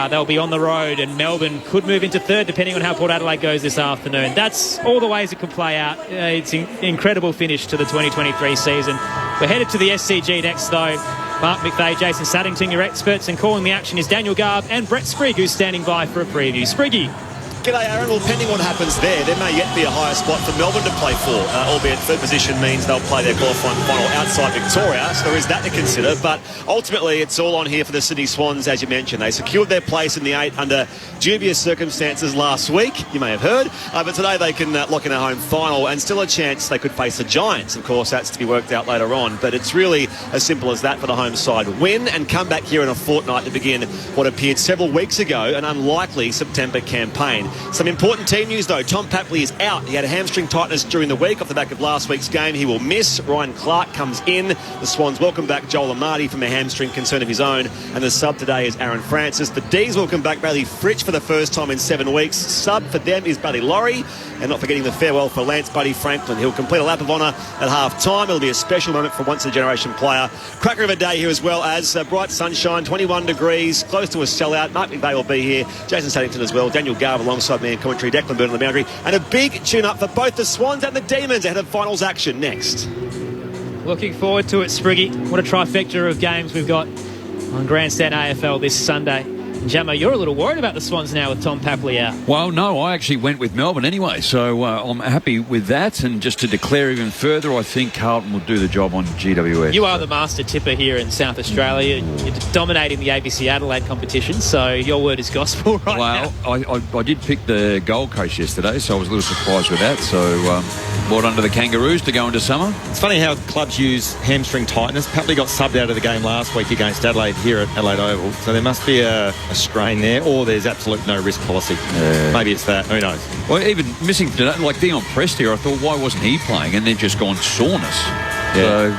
they'll be on the road, and Melbourne could move into third depending on how Port Adelaide goes this afternoon. That's all the ways it could play out. It's an incredible finish to the 2023 season. We're headed to the SCG next, though. Mark McVeigh, Jason Saddington, your experts, and calling the action is Daniel Garb and Brett Sprigg, who's standing by for a preview. Spriggy. G'day, Aaron. Well, pending what happens there may yet be a higher spot for Melbourne to play for, albeit third position means they'll play their qualifying final outside Victoria, so there is that to consider. But ultimately, it's all on here for the Sydney Swans, as you mentioned. They secured their place in the 8 under dubious circumstances last week, you may have heard, but today they can lock in a home final and still a chance they could face the Giants. Of course, that's to be worked out later on, but it's really as simple as that for the home side. Win and come back here in a fortnight to begin what appeared several weeks ago an unlikely September campaign. Some important team news though. Tom Papley is out. He had a hamstring tightness during the week off the back of last week's game. He will miss. Ryan Clark comes in. The Swans welcome back Joel Amati from a hamstring concern of his own, and the sub today is Aaron Francis. The D's welcome back Bailey Fritsch for the first time in 7 weeks. Sub for them is Buddy Laurie, and not forgetting the farewell for Lance Buddy Franklin. He'll complete a lap of honour at half time. It'll be a special moment for once-in-a-generation player. Cracker of a day here as well, as bright sunshine, 21 degrees, close to a sellout. Mark McVeigh will be here, Jason Saddington as well, Daniel Garve alongside me in commentary, Declan Byrne on the boundary, and a big tune-up for both the Swans and the Demons ahead of finals action next. Looking forward to it, Spriggy. What a trifecta of games we've got on Grandstand AFL this Sunday. Jammo, you're a little worried about the Swans now with Tom Papley out. Well, no, I actually went with Melbourne anyway, so I'm happy with that. And just to declare even further, I think Carlton will do the job on GWS. You are the master tipper here in South Australia. You're dominating the ABC Adelaide competition, so your word is gospel right now. Well, I did pick the Gold Coast yesterday, so I was a little surprised with that. So brought under the Kangaroos to go into summer. It's funny how clubs use hamstring tightness. Papley got subbed out of the game last week against Adelaide here at Adelaide Oval, so there must be a strain there, or there's absolute no risk policy. Maybe it's that, who knows. Well, even missing today, like Dion Prestia, I thought, why wasn't he playing? And they've just gone soreness. So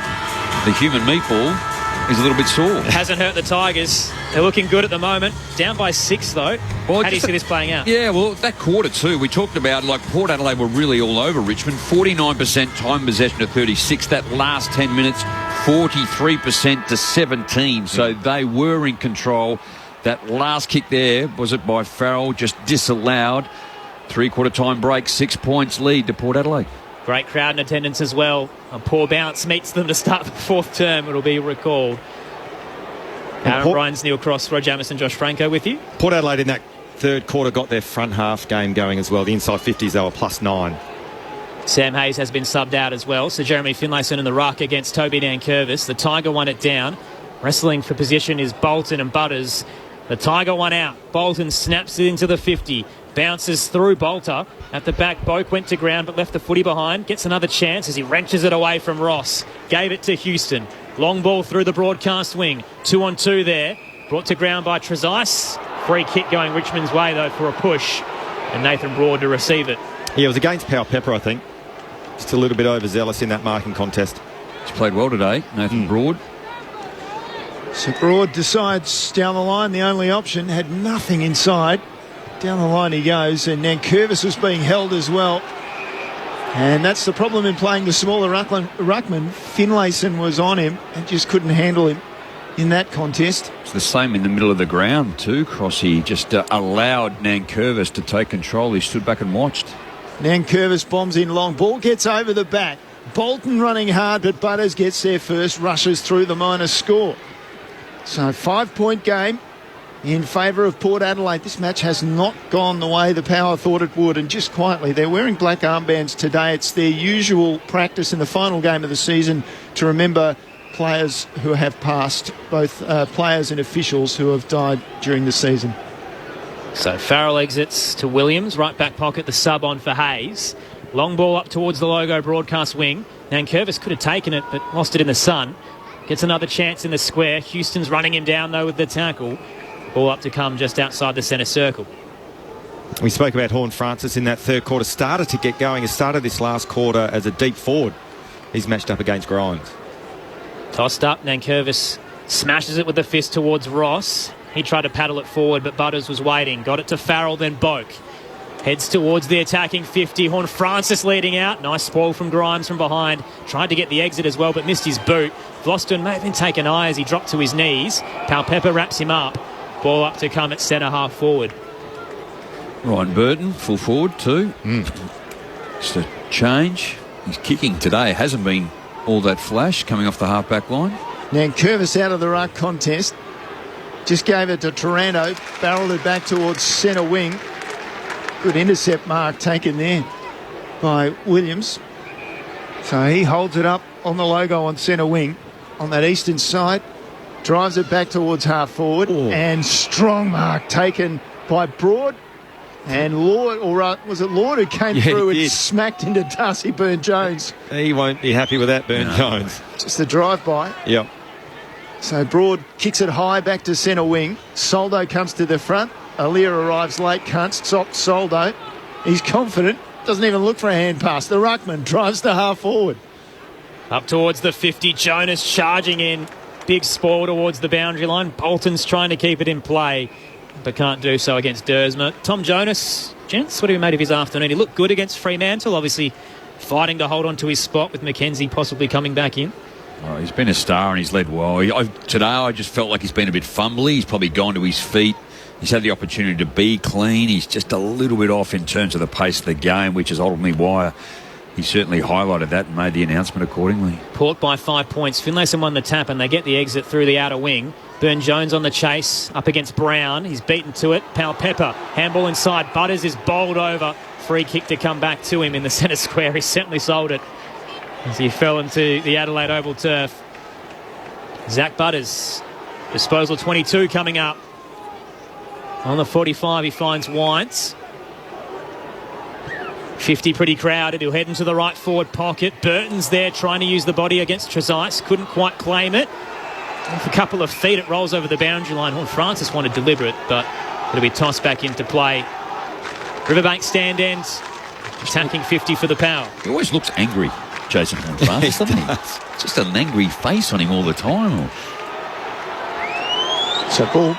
the human meatball is a little bit sore. It hasn't hurt the Tigers. They're looking good at the moment. Down by 6 though. Well, how do you see this playing out? Yeah, well, that quarter too, we talked about, like, Port Adelaide were really all over Richmond. 49% time possession to 36. That last 10 minutes, 43% to 17. So they were in control. That last kick there, was it by Farrell, just disallowed. 3-quarter time break, 6 points lead to Port Adelaide. Great crowd in attendance as well. A poor bounce meets them to start the 4th term, it'll be recalled. Aaron Bryans, Neil Cross, Rod Jamison, Josh Franco with you. Port Adelaide in that third quarter got their front half game going as well. The inside 50s, they were +9. Sam Hayes has been subbed out as well. So Jeremy Finlayson in the ruck against Toby Nankervis. The Tiger won it down. Wrestling for position is Bolton and Butters. The Tiger one out. Bolton snaps it into the 50. Bounces through Bolter. At the back, Boak went to ground but left the footy behind. Gets another chance as he wrenches it away from Ross. Gave it to Houston. Long ball through the broadcast wing. 2-on-2 there. Brought to ground by Trezise. Free kick going Richmond's way though for a push. And Nathan Broad to receive it. Yeah, it was against Powell Pepper, I think. Just a little bit overzealous in that marking contest. He's played well today, Nathan Broad. So Broad decides down the line, the only option, had nothing inside. Down the line he goes, and Nankervis was being held as well. And that's the problem in playing the smaller ruckman. Finlayson was on him and just couldn't handle him in that contest. It's the same in the middle of the ground too, Crossy. Just allowed Nankervis to take control. He stood back and watched. Nankervis bombs in long. Ball gets over the back. Bolton running hard, but Butters gets there first, rushes through the minus score. So 5-point game in favour of Port Adelaide. This match has not gone the way the Power thought it would, and just quietly, they're wearing black armbands today. It's their usual practice in the final game of the season to remember players who have passed, both players and officials who have died during the season. So Farrell exits to Williams, right back pocket, the sub on for Hayes. Long ball up towards the logo broadcast wing. Nankervis could have taken it, but lost it in the sun. Gets another chance in the square. Houston's running him down, though, with the tackle. Ball up to come just outside the centre circle. We spoke about Horn Francis in that third quarter. Started to get going. He started this last quarter as a deep forward. He's matched up against Grimes. Tossed up. Nankervis smashes it with the fist towards Ross. He tried to paddle it forward, but Butters was waiting. Got it to Farrell, then Boak. Heads towards the attacking 50. Horn Francis leading out. Nice spoil from Grimes from behind. Tried to get the exit as well, but missed his boot. Vlosten may have been taken eye as he dropped to his knees. Powell-Pepper wraps him up. Ball up to come at centre half forward. Ryan Burton, full forward too. Just a change. His kicking today hasn't been all that flash, coming off the half-back line. Nankervis out of the ruck contest. Just gave it to Taranto. Barrelled it back towards centre wing. Good intercept mark taken there by Williams. So he holds it up on the logo on centre wing on that eastern side. Drives it back towards half forward. And strong mark taken by Broad. And Lord, or was it Lord who came through and smacked into Darcy Byrne-Jones? He won't be happy with that, Byrne-Jones. Just the drive-by. Yep. So Broad kicks it high back to centre wing. Soldo comes to the front. Alir arrives late, can't stop Soldo. He's confident, doesn't even look for a hand pass. The ruckman drives to half forward. Up towards the 50, Jonas charging in. Big spoil towards the boundary line. Bolton's trying to keep it in play, but can't do so against Dersma. Tom Jonas, gents, what have you made of his afternoon? He looked good against Fremantle, obviously fighting to hold on to his spot with McKenzie possibly coming back in. Oh, he's been a star and he's led well. Today I just felt like he's been a bit fumbly. He's probably gone to his feet. He's had the opportunity to be clean. He's just a little bit off in terms of the pace of the game, which is ultimately why he certainly highlighted that and made the announcement accordingly. Port by 5 points. Finlayson won the tap and they get the exit through the outer wing. Byrne-Jones on the chase, up against Brown. He's beaten to it. Powell Pepper, handball inside. Butters is bowled over. Free kick to come back to him in the centre square. He certainly sold it as he fell into the Adelaide Oval turf. Zach Butters, disposal 22 coming up. On the 45, he finds Wines. 50 pretty crowded. He'll head into the right forward pocket. Burton's there trying to use the body against Trezise. Couldn't quite claim it. With a couple of feet, it rolls over the boundary line. Horn Francis wanted to deliver it, but it'll be tossed back into play. Riverbank stand ends. Attacking 50 for the Power. He always looks angry, Jason Horn Francis, doesn't he? Just an angry face on him all the time. So ball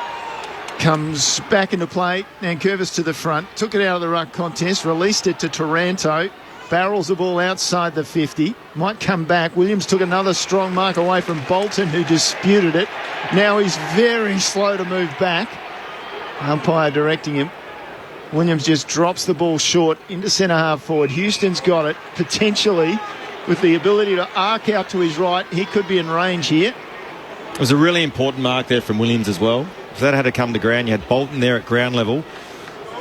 comes back into play. Nankervis to the front. Took it out of the ruck contest. Released it to Taranto. Barrels the ball outside the 50. Might come back. Williams took another strong mark away from Bolton, who disputed it. Now he's very slow to move back. Umpire directing him. Williams just drops the ball short into centre half forward. Houston's got it. Potentially, with the ability to arc out to his right, he could be in range here. It was a really important mark there from Williams as well. If that had to come to ground, you had Bolton there at ground level.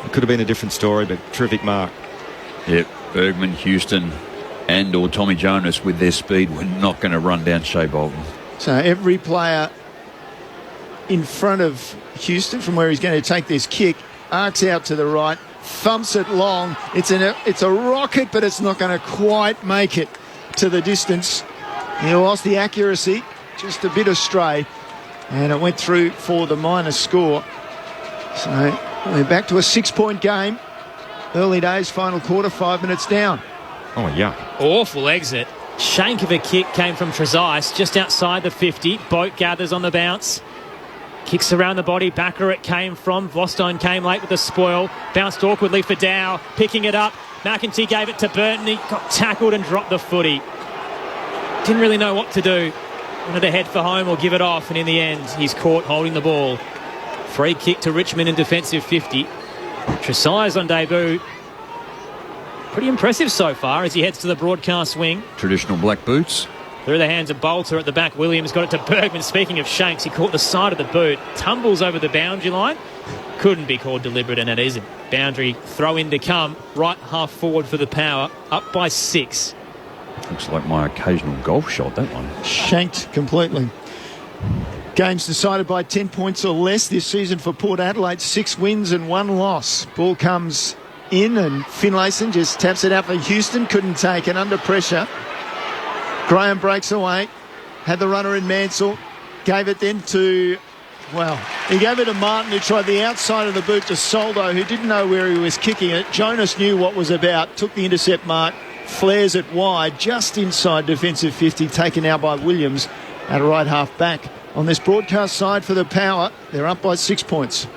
It could have been a different story, but terrific mark. Yep, Bergman, Houston and or Tommy Jonas with their speed were not going to run down Shea Bolton. So every player in front of Houston from where he's going to take this kick arcs out to the right, thumps it long. It's a rocket, but it's not going to quite make it to the distance. He lost the accuracy, just a bit astray, and it went through for the minus score. So we're back to a 6-point game. Early days, final quarter, 5 minutes down. Oh, yeah. Awful exit. Shank of a kick came from Trezise just outside the 50. Boat gathers on the bounce. Kicks around the body. Back where it came from. Vostone came late with the spoil. Bounced awkwardly for Dow. Picking it up. McEntee gave it to Burton. He got tackled and dropped the footy. Didn't really know what to do. Wanted to head for home or give it off. And in the end, he's caught holding the ball. Free kick to Richmond in defensive 50. Trezise on debut. Pretty impressive so far as he heads to the broadcast wing. Traditional black boots. Through the hands of Bolter at the back. Williams got it to Bergman. Speaking of Shanks, he caught the side of the boot. Tumbles over the boundary line. Couldn't be called deliberate, and it isn't. Boundary throw in to come. Right half forward for the Power. Up by 6. Looks like my occasional golf shot, that one. Shanked completely. Games decided by 10 points or less this season for Port Adelaide. 6 wins and 1 loss. Ball comes in and Finlayson just taps it out for Houston. Couldn't take it under pressure. Graham breaks away. Had the runner in Mansell. Gave it then to, he gave it to Martin, who tried the outside of the boot to Soldo, who didn't know where he was kicking it. Jonas knew what was about. Took the intercept mark. Flares it wide, just inside defensive 50. Taken out by Williams at right half back. On this broadcast side for the Power, they're up by 6 points.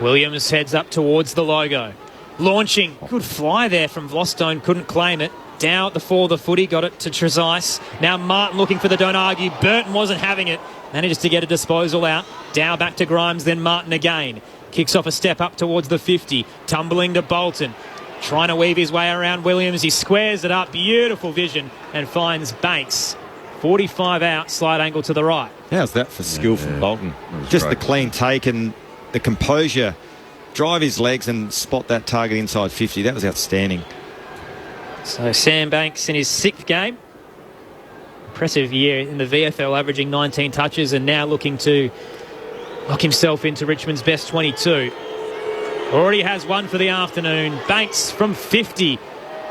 Williams heads up towards the logo. Launching. Good fly there from Vostone. Couldn't claim it. Dow at the 4 of the footy. Got it to Trezise. Now Martin looking for the don't argue. Burton wasn't having it. Manages to get a disposal out. Dow back to Grimes, then Martin again. Kicks off a step up towards the 50. Tumbling to Bolton. Trying to weave his way around Williams. He squares it up. Beautiful vision. And finds Banks. 45 out. Slight angle to the right. How's that for skill from Bolton? Just great. The clean take and the composure drive his legs and spot that target inside 50. That was outstanding. So Sam Banks in his 6th game. Impressive year in the VFL, averaging 19 touches and now looking to lock himself into Richmond's best 22. Already has one for the afternoon. Banks from 50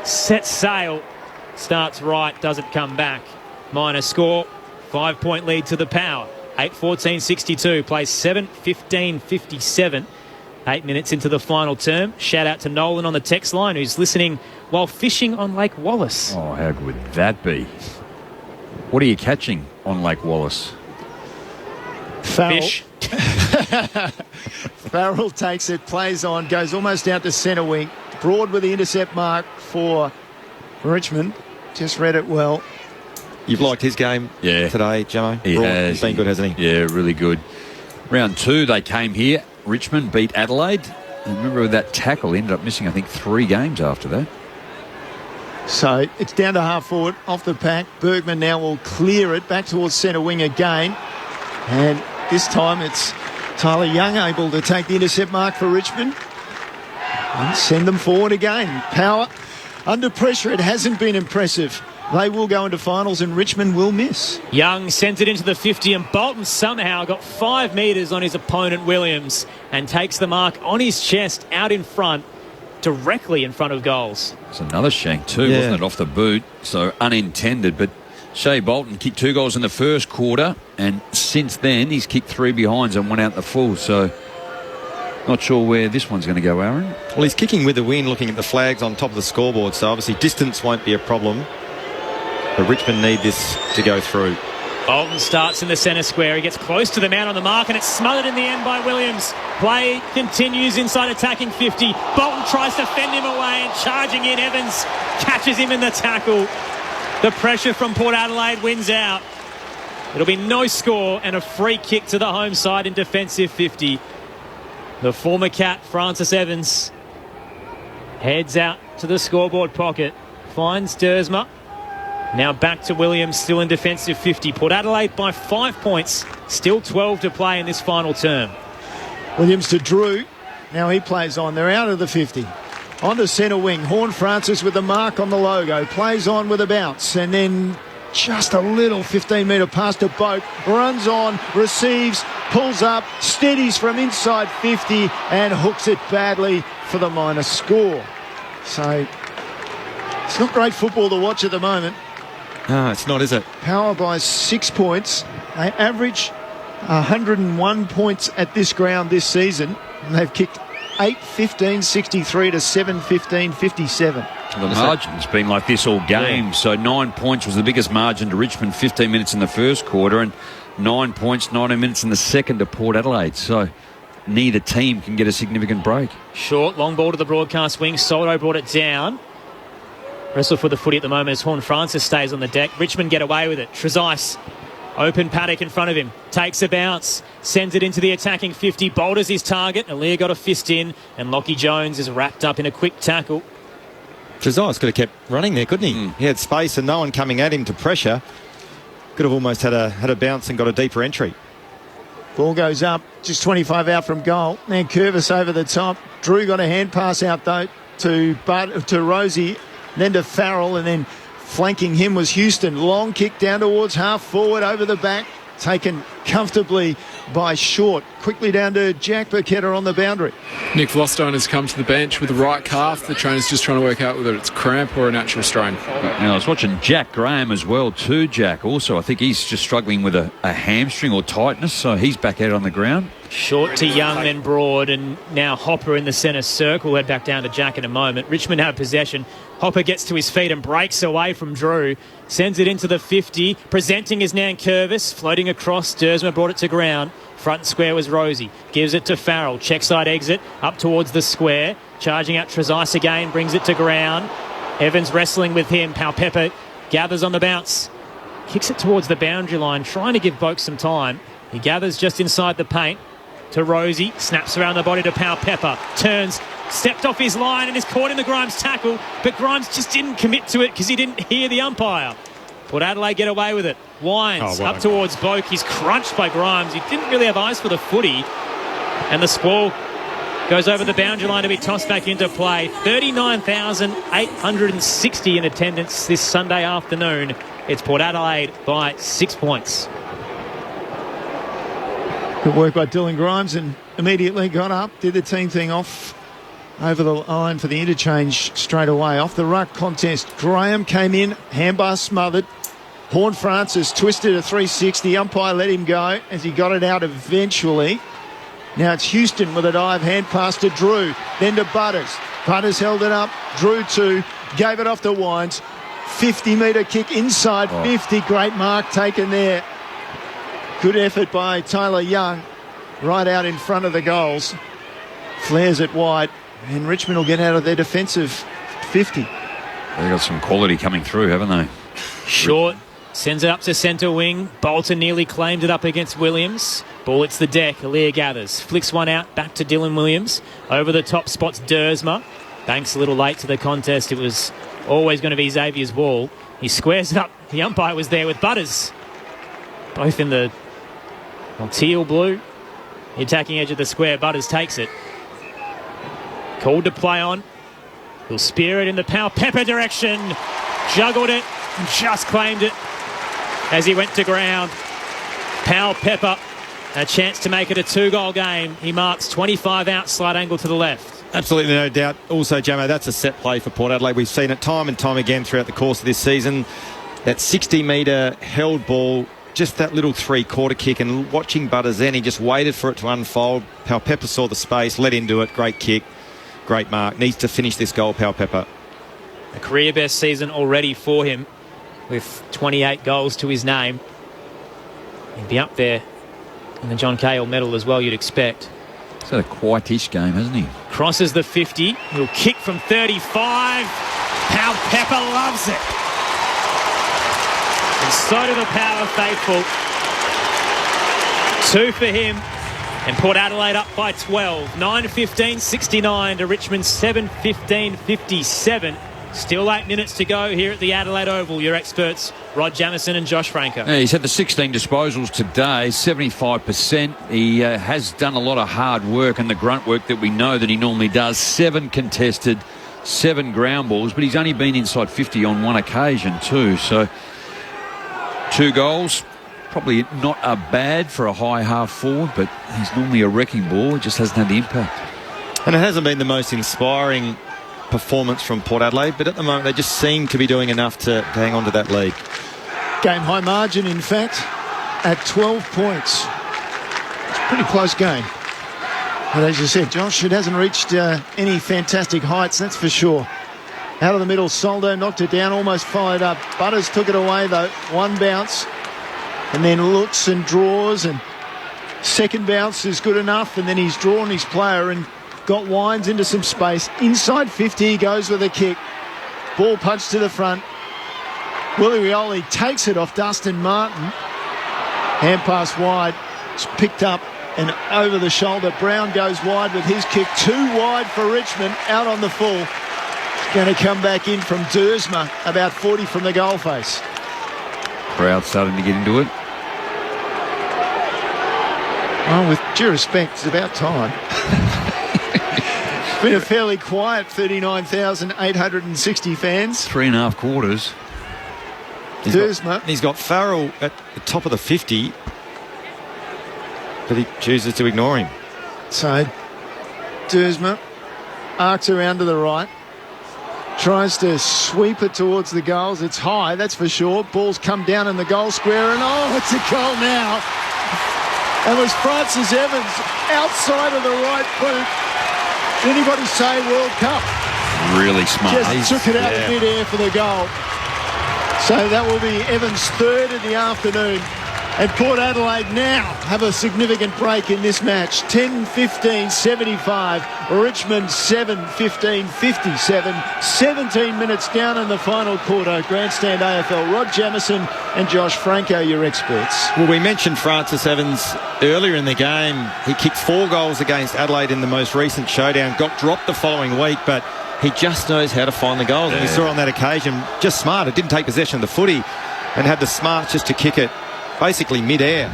sets sail. Starts right, doesn't come back. Minor score, 5-point lead to the Power. 8-14-62, plays 7-15-57. 8 minutes into the final term. Shout out to Nolan on the text line who's listening while fishing on Lake Wallace. Oh, how good would that be? What are you catching on Lake Wallace? Fish. Farrell takes it, plays on, goes almost out to centre wing. Broad with the intercept mark for Richmond. Just read it well. You've liked his game today, Jamo? He has. He's been good, hasn't he? Yeah, really good. Round 2, they came here. Richmond beat Adelaide. And remember that tackle, ended up missing, I think, 3 games after that. So it's down to half forward, off the pack. Bergman now will clear it back towards centre wing again. And this time it's Tyler Young able to take the intercept mark for Richmond and send them forward again. Power under pressure. It hasn't been impressive. They will go into finals and Richmond will miss. Young sends it into the 50 and Bolton somehow got 5 metres on his opponent Williams and takes the mark on his chest out in front, directly in front of goals. It's another shank too, wasn't it, off the boot? So unintended, but Shea Bolton kicked 2 goals in the first quarter, and since then he's kicked 3 behinds and 1 out the full. So not sure where this one's going to go, Aaron. Well, he's kicking with the wind, looking at the flags on top of the scoreboard, so obviously distance won't be a problem. But Richmond need this to go through. Bolton starts in the centre square. He gets close to the man on the mark and it's smothered in the end by Williams. Play continues inside attacking 50. Bolton tries to fend him away and charging in. Evans catches him in the tackle. The pressure from Port Adelaide wins out. It'll be no score and a free kick to the home side in defensive 50. The former Cat, Francis Evans, heads out to the scoreboard pocket. Finds Dersma. Now back to Williams, still in defensive 50. Port Adelaide by 5 points. Still 12 to play in this final term. Williams to Drew. Now he plays on. They're out of the 50. On to centre wing. Horn Francis with the mark on the logo. Plays on with a bounce. And then just a little 15-metre pass to Boak. Runs on, receives, pulls up, steadies from inside 50 and hooks it badly for the minor score. So it's not great football to watch at the moment. No, it's not, is it? Power by 6 points. They average 101 points at this ground this season. And they've kicked 8-15-63 to 7-15-57. The margin's been like this all game. So 9 points was the biggest margin to Richmond, 15 minutes in the first quarter, and 9 points, 19 minutes in the second to Port Adelaide. So neither team can get a significant break. Short, long ball to the broadcast wing. Soldo brought it down. Wrestle for the footy at the moment as Horn Francis stays on the deck. Richmond get away with it. Trezise, open paddock in front of him. Takes a bounce. Sends it into the attacking 50. Boulders his target. Alia got a fist in. And Lockie Jones is wrapped up in a quick tackle. Trezise could have kept running there, couldn't he? He had space and no one coming at him to pressure. Could have almost had a bounce and got a deeper entry. Ball goes up. Just 25 out from goal. Then Curvis over the top. Drew got a hand pass out, though, to Rosie. Then to Farrell, and then flanking him was Houston. Long kick down towards half forward over the back. Taken comfortably by Short. Quickly down to Jack Burketta on the boundary. Nick Vlostone has come to the bench with the right calf. The trainer's just trying to work out whether it's cramp or a natural strain. Now, I was watching Jack Graham as well too, Jack. Also, I think he's just struggling with a hamstring or tightness, so he's back out on the ground. Short to Young, then Broad, and now Hopper in the centre circle. We'll head back down to Jack in a moment. Richmond have possession. Hopper gets to his feet and breaks away from Drew. Sends it into the 50. Presenting is Nankervis. Floating across. Dersma brought it to ground. Front and square was Rosie. Gives it to Farrell. Check side exit. Up towards the square. Charging out Trezise again. Brings it to ground. Evans wrestling with him. Pepper gathers on the bounce. Kicks it towards the boundary line. Trying to give Boak some time. He gathers just inside the paint. To Rosie, snaps around the body to Pepper, turns, stepped off his line and is caught in the Grimes tackle, but Grimes just didn't commit to it because he didn't hear the umpire. Port Adelaide get away with it. Wines up towards Boak. He's crunched by Grimes. He didn't really have eyes for the footy. And the squall Goes over the boundary line to be tossed back into play. 39,860 in attendance this Sunday afternoon. It's Port Adelaide by 6 points. Good work by Dylan Grimes, and immediately got up, did the team thing off over the line for the interchange straight away. Off the ruck contest, Graham came in, handbar smothered. Horn Francis twisted a 360. Umpire let him go as he got it out eventually. Now it's Houston with a dive hand pass to Drew, then to Butters. Butters held it up, Drew too, gave it off to Wines. 50-metre kick inside 50. Great mark taken there. Good effort by Tyler Young, right out in front of the goals. Flares it wide, and Richmond will get out of their defensive 50. They've got some quality coming through, haven't they? Short, sends it up to centre wing. Bolton nearly claimed it up against Williams. Ball hits the deck. Aaliyah gathers. Flicks one out, back to Dylan Williams. Over the top spots Dersma. Banks a little late to the contest. It was always going to be Xavier's ball. He squares it up. The umpire was there with Butters. Both in the teal blue. The attacking edge of the square. Butters takes it. Called to play on. He'll spear it in the Powell Pepper direction. Juggled it and just claimed it as he went to ground. Powell Pepper, a chance to make it a 2-goal game. He marks 25 out, slight angle to the left. Absolutely no doubt. Also, Jamo, that's a set play for Port Adelaide. We've seen it time and time again throughout the course of this season. That 60-metre held ball, just that little three-quarter kick, and watching Butters then, he just waited for it to unfold. Powell Pepper saw the space, let into it. Great kick, great mark. Needs to finish this goal, Powell Pepper. A career best season already for him with 28 goals to his name. He'd be up there in the John Cahill medal as well, you'd expect. He's had a quietish game, hasn't he? Crosses the 50. He'll kick from 35. Powell Pepper loves it. And so do the Power faithful. 2 for him. And Port Adelaide up by 12. 9:15.69 to Richmond 7:15.57. Still 8 minutes to go here at the Adelaide Oval. Your experts, Rod Jamieson and Josh Franco. Yeah, he's had the 16 disposals today, 75%. He has done a lot of hard work and the grunt work that we know that he normally does. 7 contested, 7 ground balls, but he's only been inside 50 on 1 occasion too. So 2 goals, probably not a bad for a high half forward, but he's normally a wrecking ball. He just hasn't had the impact. And it hasn't been the most inspiring performance from Port Adelaide, but at the moment they just seem to be doing enough to hang on to that lead. Game high margin, in fact, at 12 points. It's a pretty close game. But as you said, Josh, it hasn't reached any fantastic heights, that's for sure. Out of the middle, Soldo knocked it down, almost followed up. Butters took it away, though. 1 bounce, and then looks and draws, and second bounce is good enough, and then he's drawn his player and got Wines into some space. Inside 50, he goes with a kick. Ball punched to the front. Willie Rioli takes it off Dustin Martin. Hand pass wide. It's picked up and over the shoulder. Brown goes wide with his kick. 2 wide for Richmond, out on the full. It's going to come back in from Dersma, about 40 from the goal face. Crowd starting to get into it. Well, with due respect, it's about time. Been a fairly quiet 39,860 fans. 3.5 quarters. He's got Farrell at the top of the 50, but he chooses to ignore him. So Dersma arcs around to the right, tries to sweep it towards the goals. It's high, that's for sure. Ball's come down in the goal square, and it's a goal now. And was Francis Evans outside of the right boot. Anybody say World Cup? Really smart. Just took it out of mid-air for the goal. So that will be Evans' 3rd in the afternoon. And Port Adelaide now have a significant break in this match. 10:15.75. Richmond 7:15.57. 17 minutes down in the final quarter. Grandstand AFL. Rod Jamieson and Josh Franco, your experts. Well, we mentioned Francis Evans earlier in the game. He kicked 4 goals against Adelaide in the most recent showdown. Got dropped the following week, but he just knows how to find the goals. And we saw on that occasion, just smart. It didn't take possession of the footy and had the smarts just to kick it basically mid-air.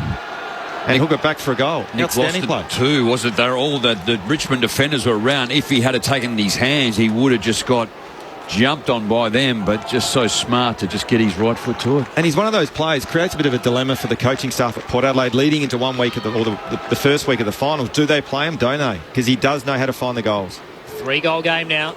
and hook it back for a goal. Nick lost it too, was it? They're all the Richmond defenders were around. If he had taken it in his hands, he would have just got jumped on by them, but just so smart to just get his right foot to it. And he's one of those players, creates a bit of a dilemma for the coaching staff at Port Adelaide leading into 1 week of the first week of the finals. Do they play him? Don't they? Because he does know how to find the goals. 3-goal game now.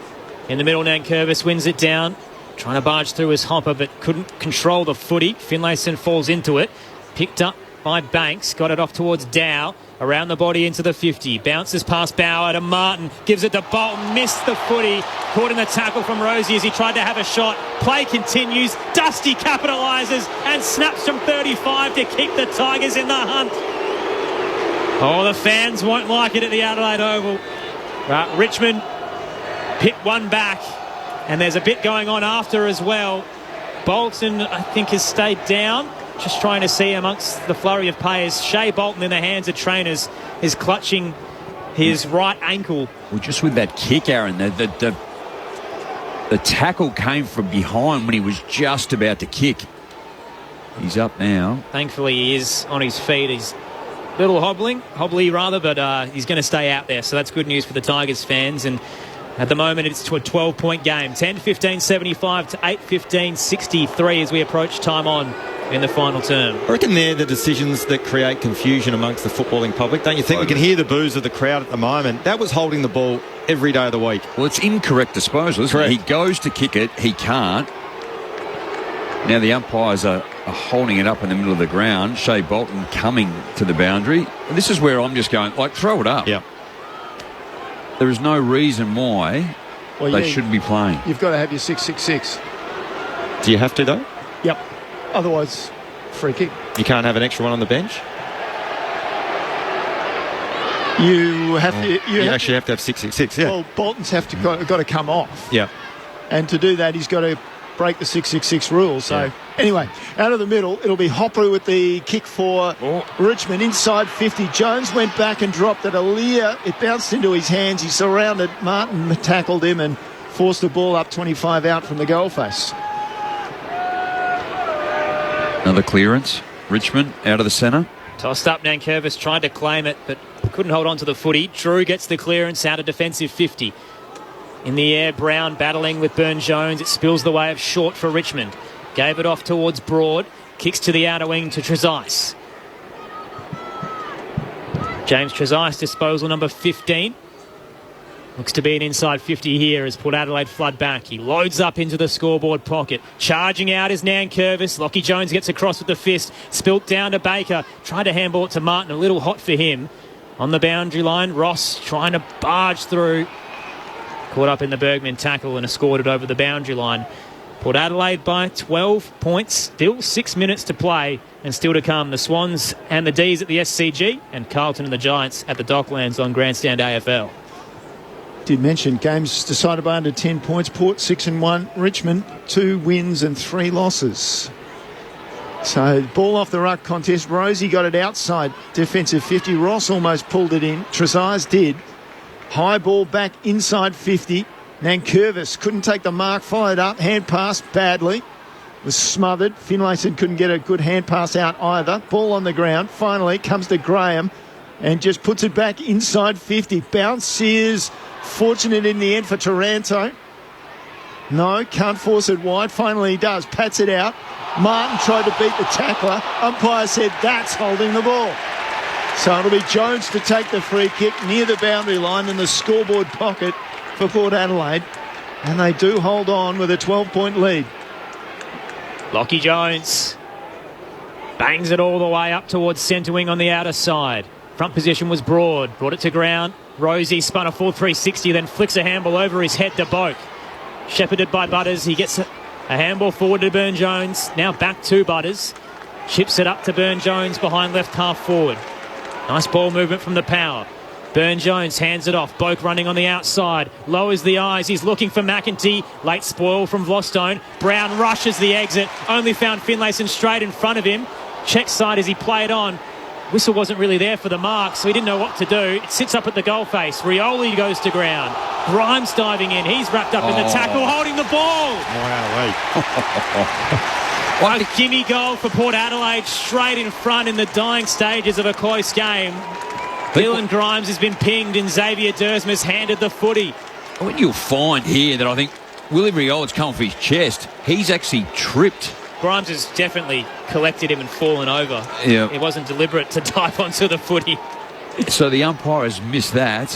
In the middle, Nankervis wins it down. Trying to barge through his hopper, but couldn't control the footy. Finlayson falls into it. Picked up by Banks. Got it off towards Dow. Around the body into the 50. Bounces past Bauer to Martin. Gives it to Bolton. Missed the footy. Caught in the tackle from Rosie as he tried to have a shot. Play continues. Dusty capitalises and snaps from 35 to keep the Tigers in the hunt. Oh, the fans won't like it at the Adelaide Oval. Richmond pit one back. And there's a bit going on after as well. Bolton, I think, has stayed down. Just trying to see amongst the flurry of players. Shea Bolton in the hands of trainers is clutching his right ankle. Well, just with that kick, Aaron, the tackle came from behind when he was just about to kick. He's up now. Thankfully, he is on his feet. He's a little hobbly rather, but he's going to stay out there. So that's good news for the Tigers fans. And at the moment, it's to a 12-point game. 10-15-75 to 8-15-63 as we approach time on in the final term. I reckon they're the decisions that create confusion amongst the footballing public. Don't you think? We can hear the boos of the crowd at the moment. That was holding the ball every day of the week. Well, it's incorrect disposal, isn't it? He goes to kick it. He can't. Now the umpires are holding it up in the middle of the ground. Shea Bolton coming to the boundary. And this is where I'm just going, throw it up. Yeah. There is no reason why they shouldn't be playing. You've got to have your 666. Do you have to, though? Yep. Otherwise, free kick. You can't have an extra one on the bench? You have to. You actually have to have 666, yeah. Well, Bolton's got to come off. Yeah. And to do that, he's got to break the 666 rule. So, anyway, out of the middle, it'll be Hopper with the kick for Richmond. Inside 50. Jones went back and dropped it. Aaliyah, it bounced into his hands. He surrounded Martin, tackled him and forced the ball up 25 out from the goal face. Another clearance. Richmond out of the centre. Tossed up, Nankervis tried to claim it, but couldn't hold on to the footy. Drew gets the clearance out of defensive 50. In the air, Brown battling with Burn-Jones. It spills the way of short for Richmond. Gave it off towards Broad. Kicks to the outer wing to Trezise. James Trezise, disposal number 15. Looks to be an inside 50 here as Port Adelaide flood back. He loads up into the scoreboard pocket. Charging out is Nankervis. Lockie Jones gets across with the fist. Spilt down to Baker. Tried to handball it to Martin. A little hot for him. On the boundary line, Ross trying to barge through. Caught up in the Bergman tackle and escorted over the boundary line. Port Adelaide by 12 points. Still 6 minutes to play and still to come. The Swans and the D's at the SCG and Carlton and the Giants at the Docklands on Grandstand AFL. Did mention games decided by under 10 points. Port 6-1. Richmond 2 wins and 3 losses. So ball off the ruck contest. Rosie got it outside defensive 50. Ross almost pulled it in. Trezise did. High ball back inside 50. Nankervis couldn't take the mark. Followed up. Hand pass badly. Was smothered. Finlayson couldn't get a good hand pass out either. Ball on the ground. Finally comes to Graham and just puts it back inside 50. Bounce Sears. Fortunate in the end for Taranto. No, can't force it wide. Finally he does. Pats it out. Martin tried to beat the tackler. Umpire said that's holding the ball. So it'll be Jones to take the free kick near the boundary line in the scoreboard pocket for Port Adelaide. And they do hold on with a 12-point lead. Lockie Jones bangs it all the way up towards centre wing on the outer side. Front position was Broad. Brought it to ground. Rosie spun a full 360, then flicks a handball over his head to Boak. Shepherded by Butters. He gets a handball forward to Burn-Jones. Now back to Butters. Chips it up to Burn-Jones behind left half forward. Nice ball movement from the power. Burn-Jones hands it off. Boak running on the outside. Lowers the eyes. He's looking for McEntee. Late spoil from Vlostone. Brown rushes the exit. Only found Finlayson straight in front of him. Check side as he played on. Whistle wasn't really there for the mark, so he didn't know what to do. It sits up at the goal face. Rioli goes to ground. Grimes diving in. He's wrapped up in the tackle, holding the ball. Wow, A gimme goal for Port Adelaide, straight in front in the dying stages of a close game. Dylan Grimes has been pinged and Xavier Dersma's handed the footy. What you'll find here that I think Willie Riola's come for his chest. He's actually tripped. Grimes has definitely collected him and fallen over. Yeah. It wasn't deliberate to dive onto the footy. So the umpire has missed that.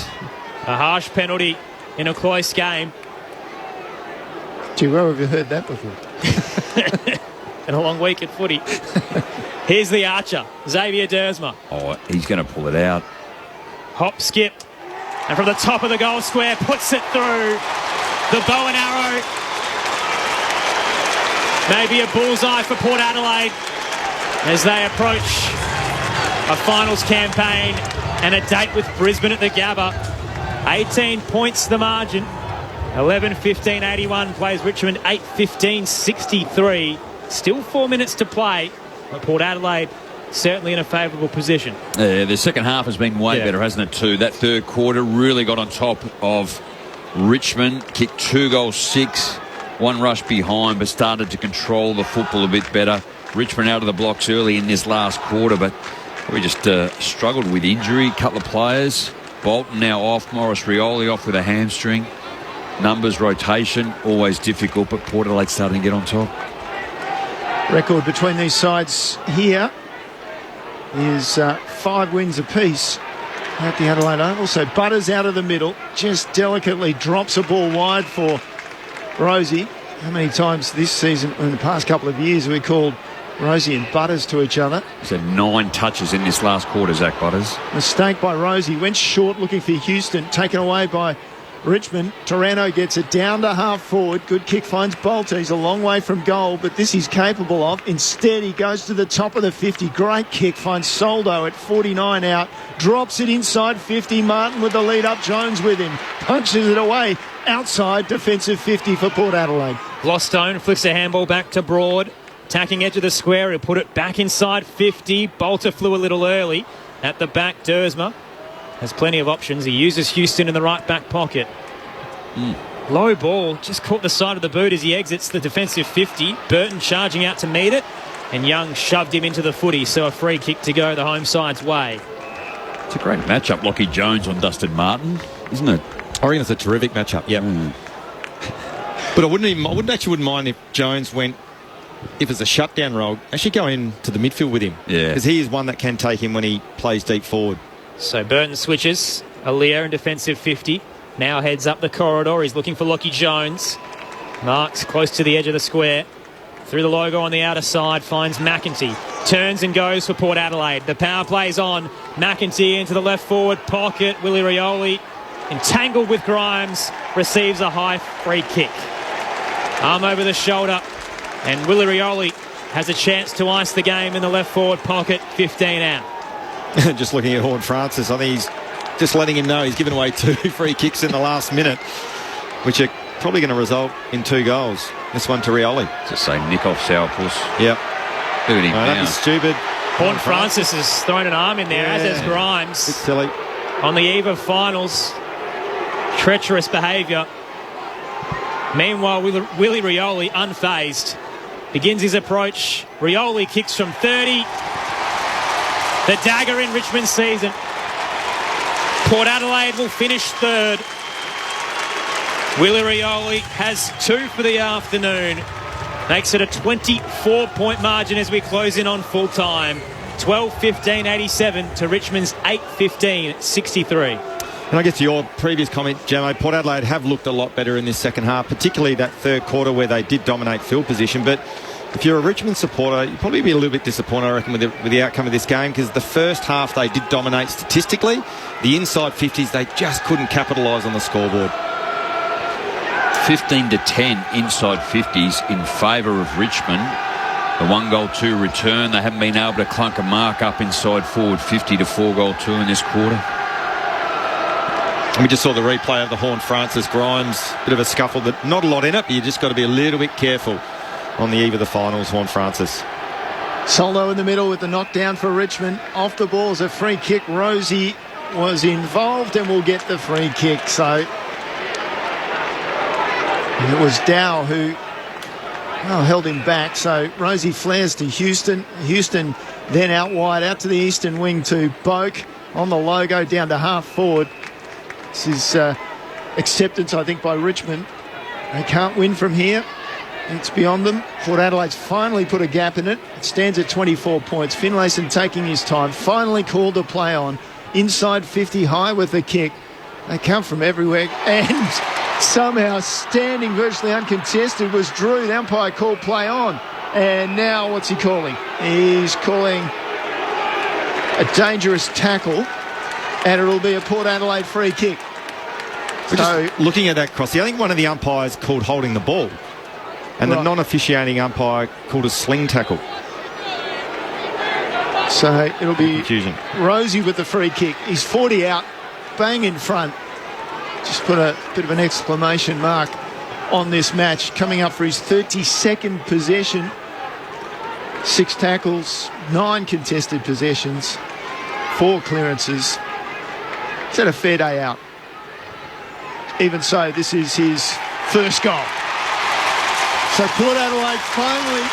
A harsh penalty in a close game. Gee, where have you heard that before? And a long week at footy. Here's the archer, Xavier Dersma. Oh, he's going to pull it out. Hop, skip. And from the top of the goal square, puts it through. The bow and arrow. Maybe a bullseye for Port Adelaide as they approach a finals campaign and a date with Brisbane at the Gabba. 18 points the margin. 11:15:81 plays Richmond 8:15:63. Still 4 minutes to play. But Port Adelaide certainly in a favourable position. Yeah, the second half has been way better, hasn't it, too? That third quarter really got on top of Richmond. Kicked 2 goals, 6. One rush behind, but started to control the football a bit better. Richmond out of the blocks early in this last quarter, but we just struggled with injury. A couple of players. Bolton now off. Morris Rioli off with a hamstring. Numbers, rotation, always difficult, but Port Adelaide starting to get on top. Record between these sides here is 5 wins apiece at the Adelaide Oval. So Butters out of the middle, just delicately drops a ball wide for Rosie. How many times this season, in the past couple of years, have we called Rosie and Butters to each other? He's had 9 touches in this last quarter, Zach Butters. Mistake by Rosie, went short looking for Houston, taken away by Richmond. Taranto gets it down to half forward. Good kick, finds Bolter. He's a long way from goal, but this he's capable of. Instead, he goes to the top of the 50. Great kick, finds Soldo at 49 out. Drops it inside 50. Martin with the lead up. Jones with him. Punches it away. Outside defensive 50 for Port Adelaide. Glostone flicks a handball back to Broad. Attacking edge of the square. He'll put it back inside 50. Bolter flew a little early. At the back, Dersma has plenty of options. He uses Houston in the right back pocket. Low ball, just caught the side of the boot as he exits the defensive 50. Burton charging out to meet it, and Young shoved him into the footy, so a free kick to go the home side's way. It's a great matchup, Lockie Jones on Dustin Martin, isn't it? I reckon it's a terrific matchup, yep. But I wouldn't mind if Jones went, if it's a shutdown role, actually go into the midfield with him. Yeah. Because he is one that can take him when he plays deep forward. So Burton switches. Alier in defensive 50. Now heads up the corridor. He's looking for Lockie Jones. Marks close to the edge of the square. Through the logo on the outer side. Finds McEntee. Turns and goes for Port Adelaide. The power play's on. McEntee into the left forward pocket. Willie Rioli entangled with Grimes. Receives a high free kick. Arm over the shoulder. And Willie Rioli has a chance to ice the game in the left forward pocket. 15 out. Just looking at Horn Francis, I think he's just letting him know he's given away 2 free kicks in the last minute, which are probably going to result in 2 goals. This one to Rioli. Just say nick off sourpuss. Yep. Look at him now. That'd be stupid. Horn Francis has thrown an arm in there, as has Grimes. It's silly. On the eve of finals. Treacherous behaviour. Meanwhile, Willie Rioli, unfazed, begins his approach. Rioli kicks from 30. The dagger in Richmond's season. Port Adelaide will finish third. Willie Rioli has 2 for the afternoon. Makes it a 24-point margin as we close in on full time. 12:15:87 to Richmond's 8:15:63. And I guess to your previous comment, Jamo, Port Adelaide have looked a lot better in this second half, particularly that third quarter where they did dominate field position. But if you're a Richmond supporter, you'd probably be a little bit disappointed, I reckon, with the outcome of this game, because the first half they did dominate statistically. The inside 50s, they just couldn't capitalise on the scoreboard. 15-10 inside 50s in favour of Richmond. The 1-goal-2 return. They haven't been able to clunk a mark up inside forward 50 to 4-goal-2 in this quarter. And we just saw the replay of the Horn Francis Grimes. Bit of a scuffle, but not a lot in it, but you just got to be a little bit careful on the eve of the finals, Horn Francis. Soldo in the middle with the knockdown for Richmond. Off the ball is a free kick. Rosie was involved and will get the free kick. So it was Dow who Well, held him back, so Rosie flares to Houston. Houston then out wide, out to the eastern wing to Boak. On the logo, down to half forward. This is acceptance, I think, by Richmond. They can't win from here. It's beyond them. Port Adelaide's finally put a gap in it. It stands at 24 points. Finlayson taking his time. Finally called a play on. Inside 50, high with the kick. They come from everywhere. And somehow standing virtually uncontested was Drew. The umpire called play on. And now what's he calling? He's calling a dangerous tackle. And it'll be a Port Adelaide free kick. So, just looking at that, Crossy, I think one of the umpires called holding the ball. And the non-officiating umpire called a sling tackle. So it'll be confusion. Rosie with the free kick. He's 40 out, bang in front. Just put a bit of an exclamation mark on this match. Coming up for his 32nd possession. 6 tackles, 9 contested possessions, 4 clearances. He's had a fair day out. Even so, this is his first goal. So Port Adelaide finally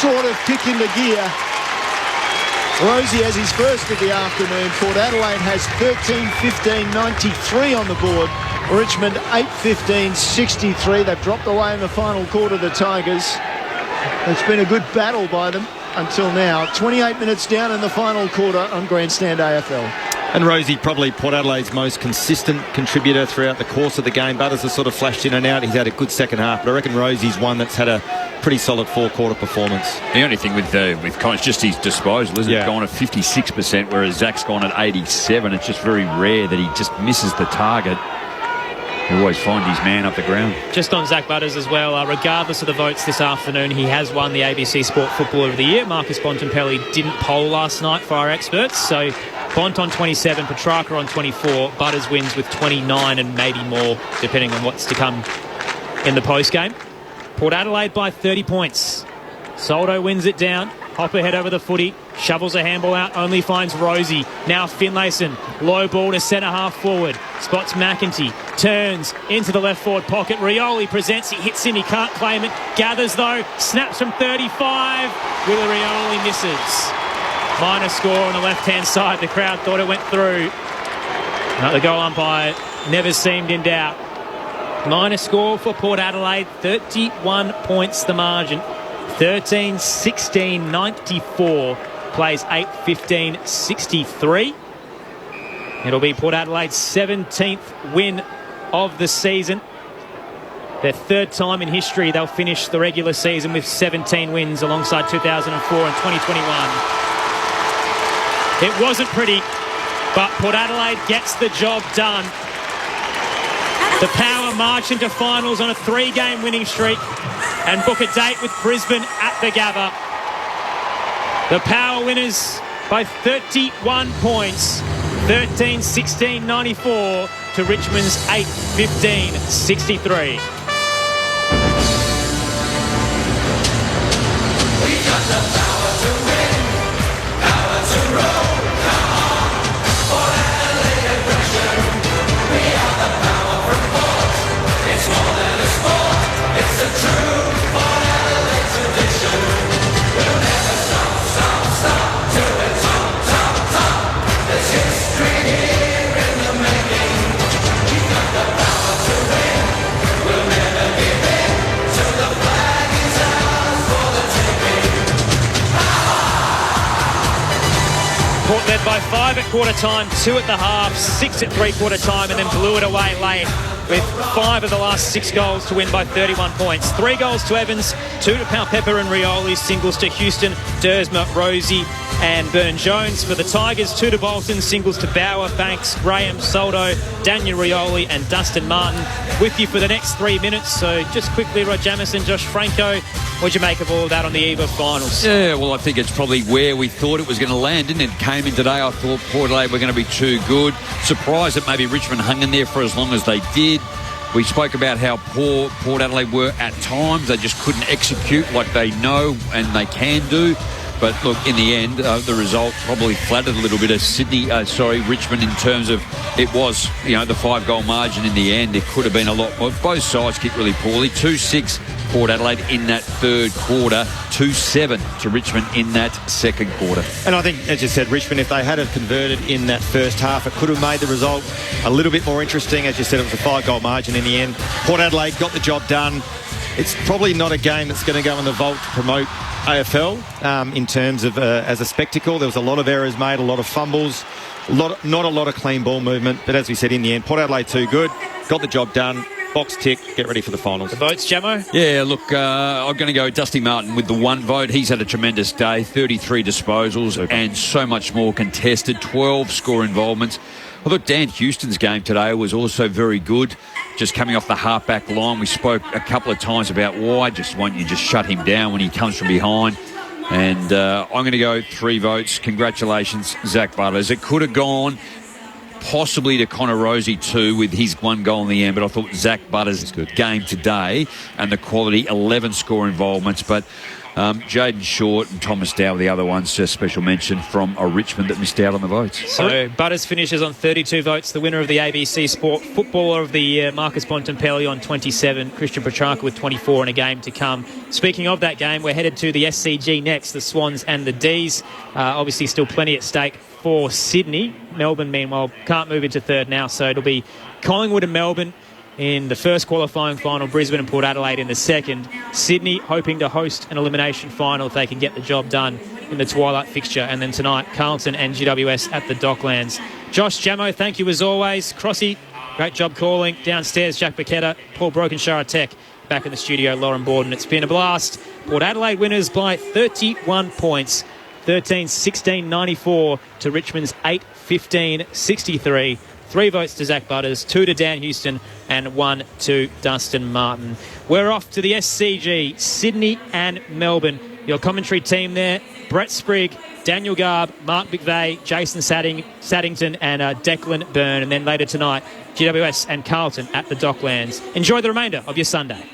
sort of kick into gear. Rosie has his first of the afternoon. Port Adelaide has 13-15-93 on the board. Richmond 8-15-63. They've dropped away in the final quarter, the Tigers. It's been a good battle by them until now. 28 minutes down in the final quarter on Grandstand AFL. And Rosie, probably Port Adelaide's most consistent contributor throughout the course of the game. Butters has sort of flashed in and out. He's had a good second half, but I reckon Rosie's one that's had a pretty solid 4-quarter performance. The only thing with Con, it's just his disposal, isn't it? Gone at 56%, whereas Zach's gone at 87%. It's just very rare that he just misses the target. He always finds his man up the ground. Just on Zach Butters as well, regardless of the votes this afternoon, he has won the ABC Sport Footballer of the Year. Marcus Bontempelli didn't poll last night for our experts, so Bont on 27, Petrarca on 24, Butters wins with 29 and maybe more, depending on what's to come in the post-game. Port Adelaide by 30 points. Soldo wins it down. Hopper head over the footy, shovels a handball out, only finds Rosie. Now Finlayson, low ball to centre half forward. Spots McEntee, turns into the left forward pocket. Rioli presents, he hits him, he can't claim it. Gathers though, snaps from 35. Willa Rioli misses. Minor score on the left-hand side. The crowd thought it went through. The goal umpire never seemed in doubt. Minor score for Port Adelaide, 31 points the margin. 13-16-94, plays 8-15-63. It'll be Port Adelaide's 17th win of the season. Their 3rd time in history they'll finish the regular season with 17 wins alongside 2004 and 2021. It wasn't pretty, but Port Adelaide gets the job done. The Power march into finals on a 3-game winning streak and book a date with Brisbane at the Gabba. The Power winners by 31 points, 13-16-94 to Richmond's 8-15-63. We got the power to win, power to roll. Come on, Port Adelaide aggression. We are the power from Port. It's more than a sport, it's a true Port Adelaide tradition. We'll never stop till it's top. There's history here in the making. We got the power to win. We'll never give in till the flag is ours for the taking. Port led by 5 at quarter time, 2 at the half, 6 at 3-quarter time, and then blew it away late with 5 of the last 6 goals to win by 31 points. 3 goals to Evans, 2 to Powell-Pepper and Rioli, singles to Houston, Dersma, Rosie and Burn-Jones. For the Tigers, 2 to Bolton, singles to Bauer, Banks, Graham, Soldo, Daniel Rioli and Dustin Martin. With you for the next 3 minutes. So just quickly, Rod Jamieson, Josh Franco, what'd you make of all of that on the eve of finals? Yeah, well, I think it's probably where we thought it was going to land, didn't it? It came in today. I thought Port Adelaide were going to be too good. Surprised that maybe Richmond hung in there for as long as they did. We spoke about how poor Port Adelaide were at times. They just couldn't execute like they know and they can do. But look, in the end, the result probably flattered a little bit of Richmond in terms of it was, the 5-goal margin in the end. It could have been a lot more. Both sides kicked really poorly. 2-6 Port Adelaide in that third quarter, 2-7 to Richmond in that second quarter. And I think, as you said, Richmond, if they had have converted in that first half, it could have made the result a little bit more interesting. As you said, it was a 5-goal margin in the end. Port Adelaide got the job done. It's probably not a game that's going to go in the vault to promote AFL in terms of as a spectacle. There was a lot of errors made, a lot of fumbles, not a lot of clean ball movement. But as we said, in the end, Port Adelaide too good, got the job done. Box tick, get ready for the finals. The votes, Jamo? Yeah, look, I'm going to go Dusty Martin with the 1 vote. He's had a tremendous day, 33 disposals and so much more contested, 12 score involvements. I thought Dan Houston's game today was also very good, just coming off the half-back line. We spoke a couple of times about why won't you just shut him down when he comes from behind. And I'm going to go 3 votes. Congratulations, Zach Butters. It could have gone possibly to Connor Rosie too with his 1 goal in the end, but I thought Zach Butters' game today and the quality, 11 score involvements, but Jaden Short and Thomas Dow were the other ones, just special mention from Richmond that missed out on the votes. So Butters finishes on 32 votes, the winner of the ABC Sport Footballer of the Year, Marcus Bontempelli on 27, Christian Petrarca with 24 in a game to come. Speaking of that game, we're headed to the SCG next, the Swans and the D's. Obviously still plenty at stake for Sydney. Melbourne, meanwhile, can't move into third now, so it'll be Collingwood and Melbourne in the first qualifying final, Brisbane and Port Adelaide in the second. Sydney hoping to host an elimination final if they can get the job done in the twilight fixture. And then tonight, Carlton and GWS at the Docklands. Josh, Jamo, thank you as always. Crossy, great job calling. Downstairs, Jack Paquetta, Paul Brokenshire Tech. Back in the studio, Lauren Borden. It's been a blast. Port Adelaide winners by 31 points. 13-16-94 to Richmond's 8-15-63. 3 votes to Zach Butters, 2 to Dan Houston, and 1 to Dustin Martin. We're off to the SCG, Sydney and Melbourne. Your commentary team there, Brett Sprigg, Daniel Garb, Mark McVeigh, Jason Saddington, and Declan Byrne. And then later tonight, GWS and Carlton at the Docklands. Enjoy the remainder of your Sunday.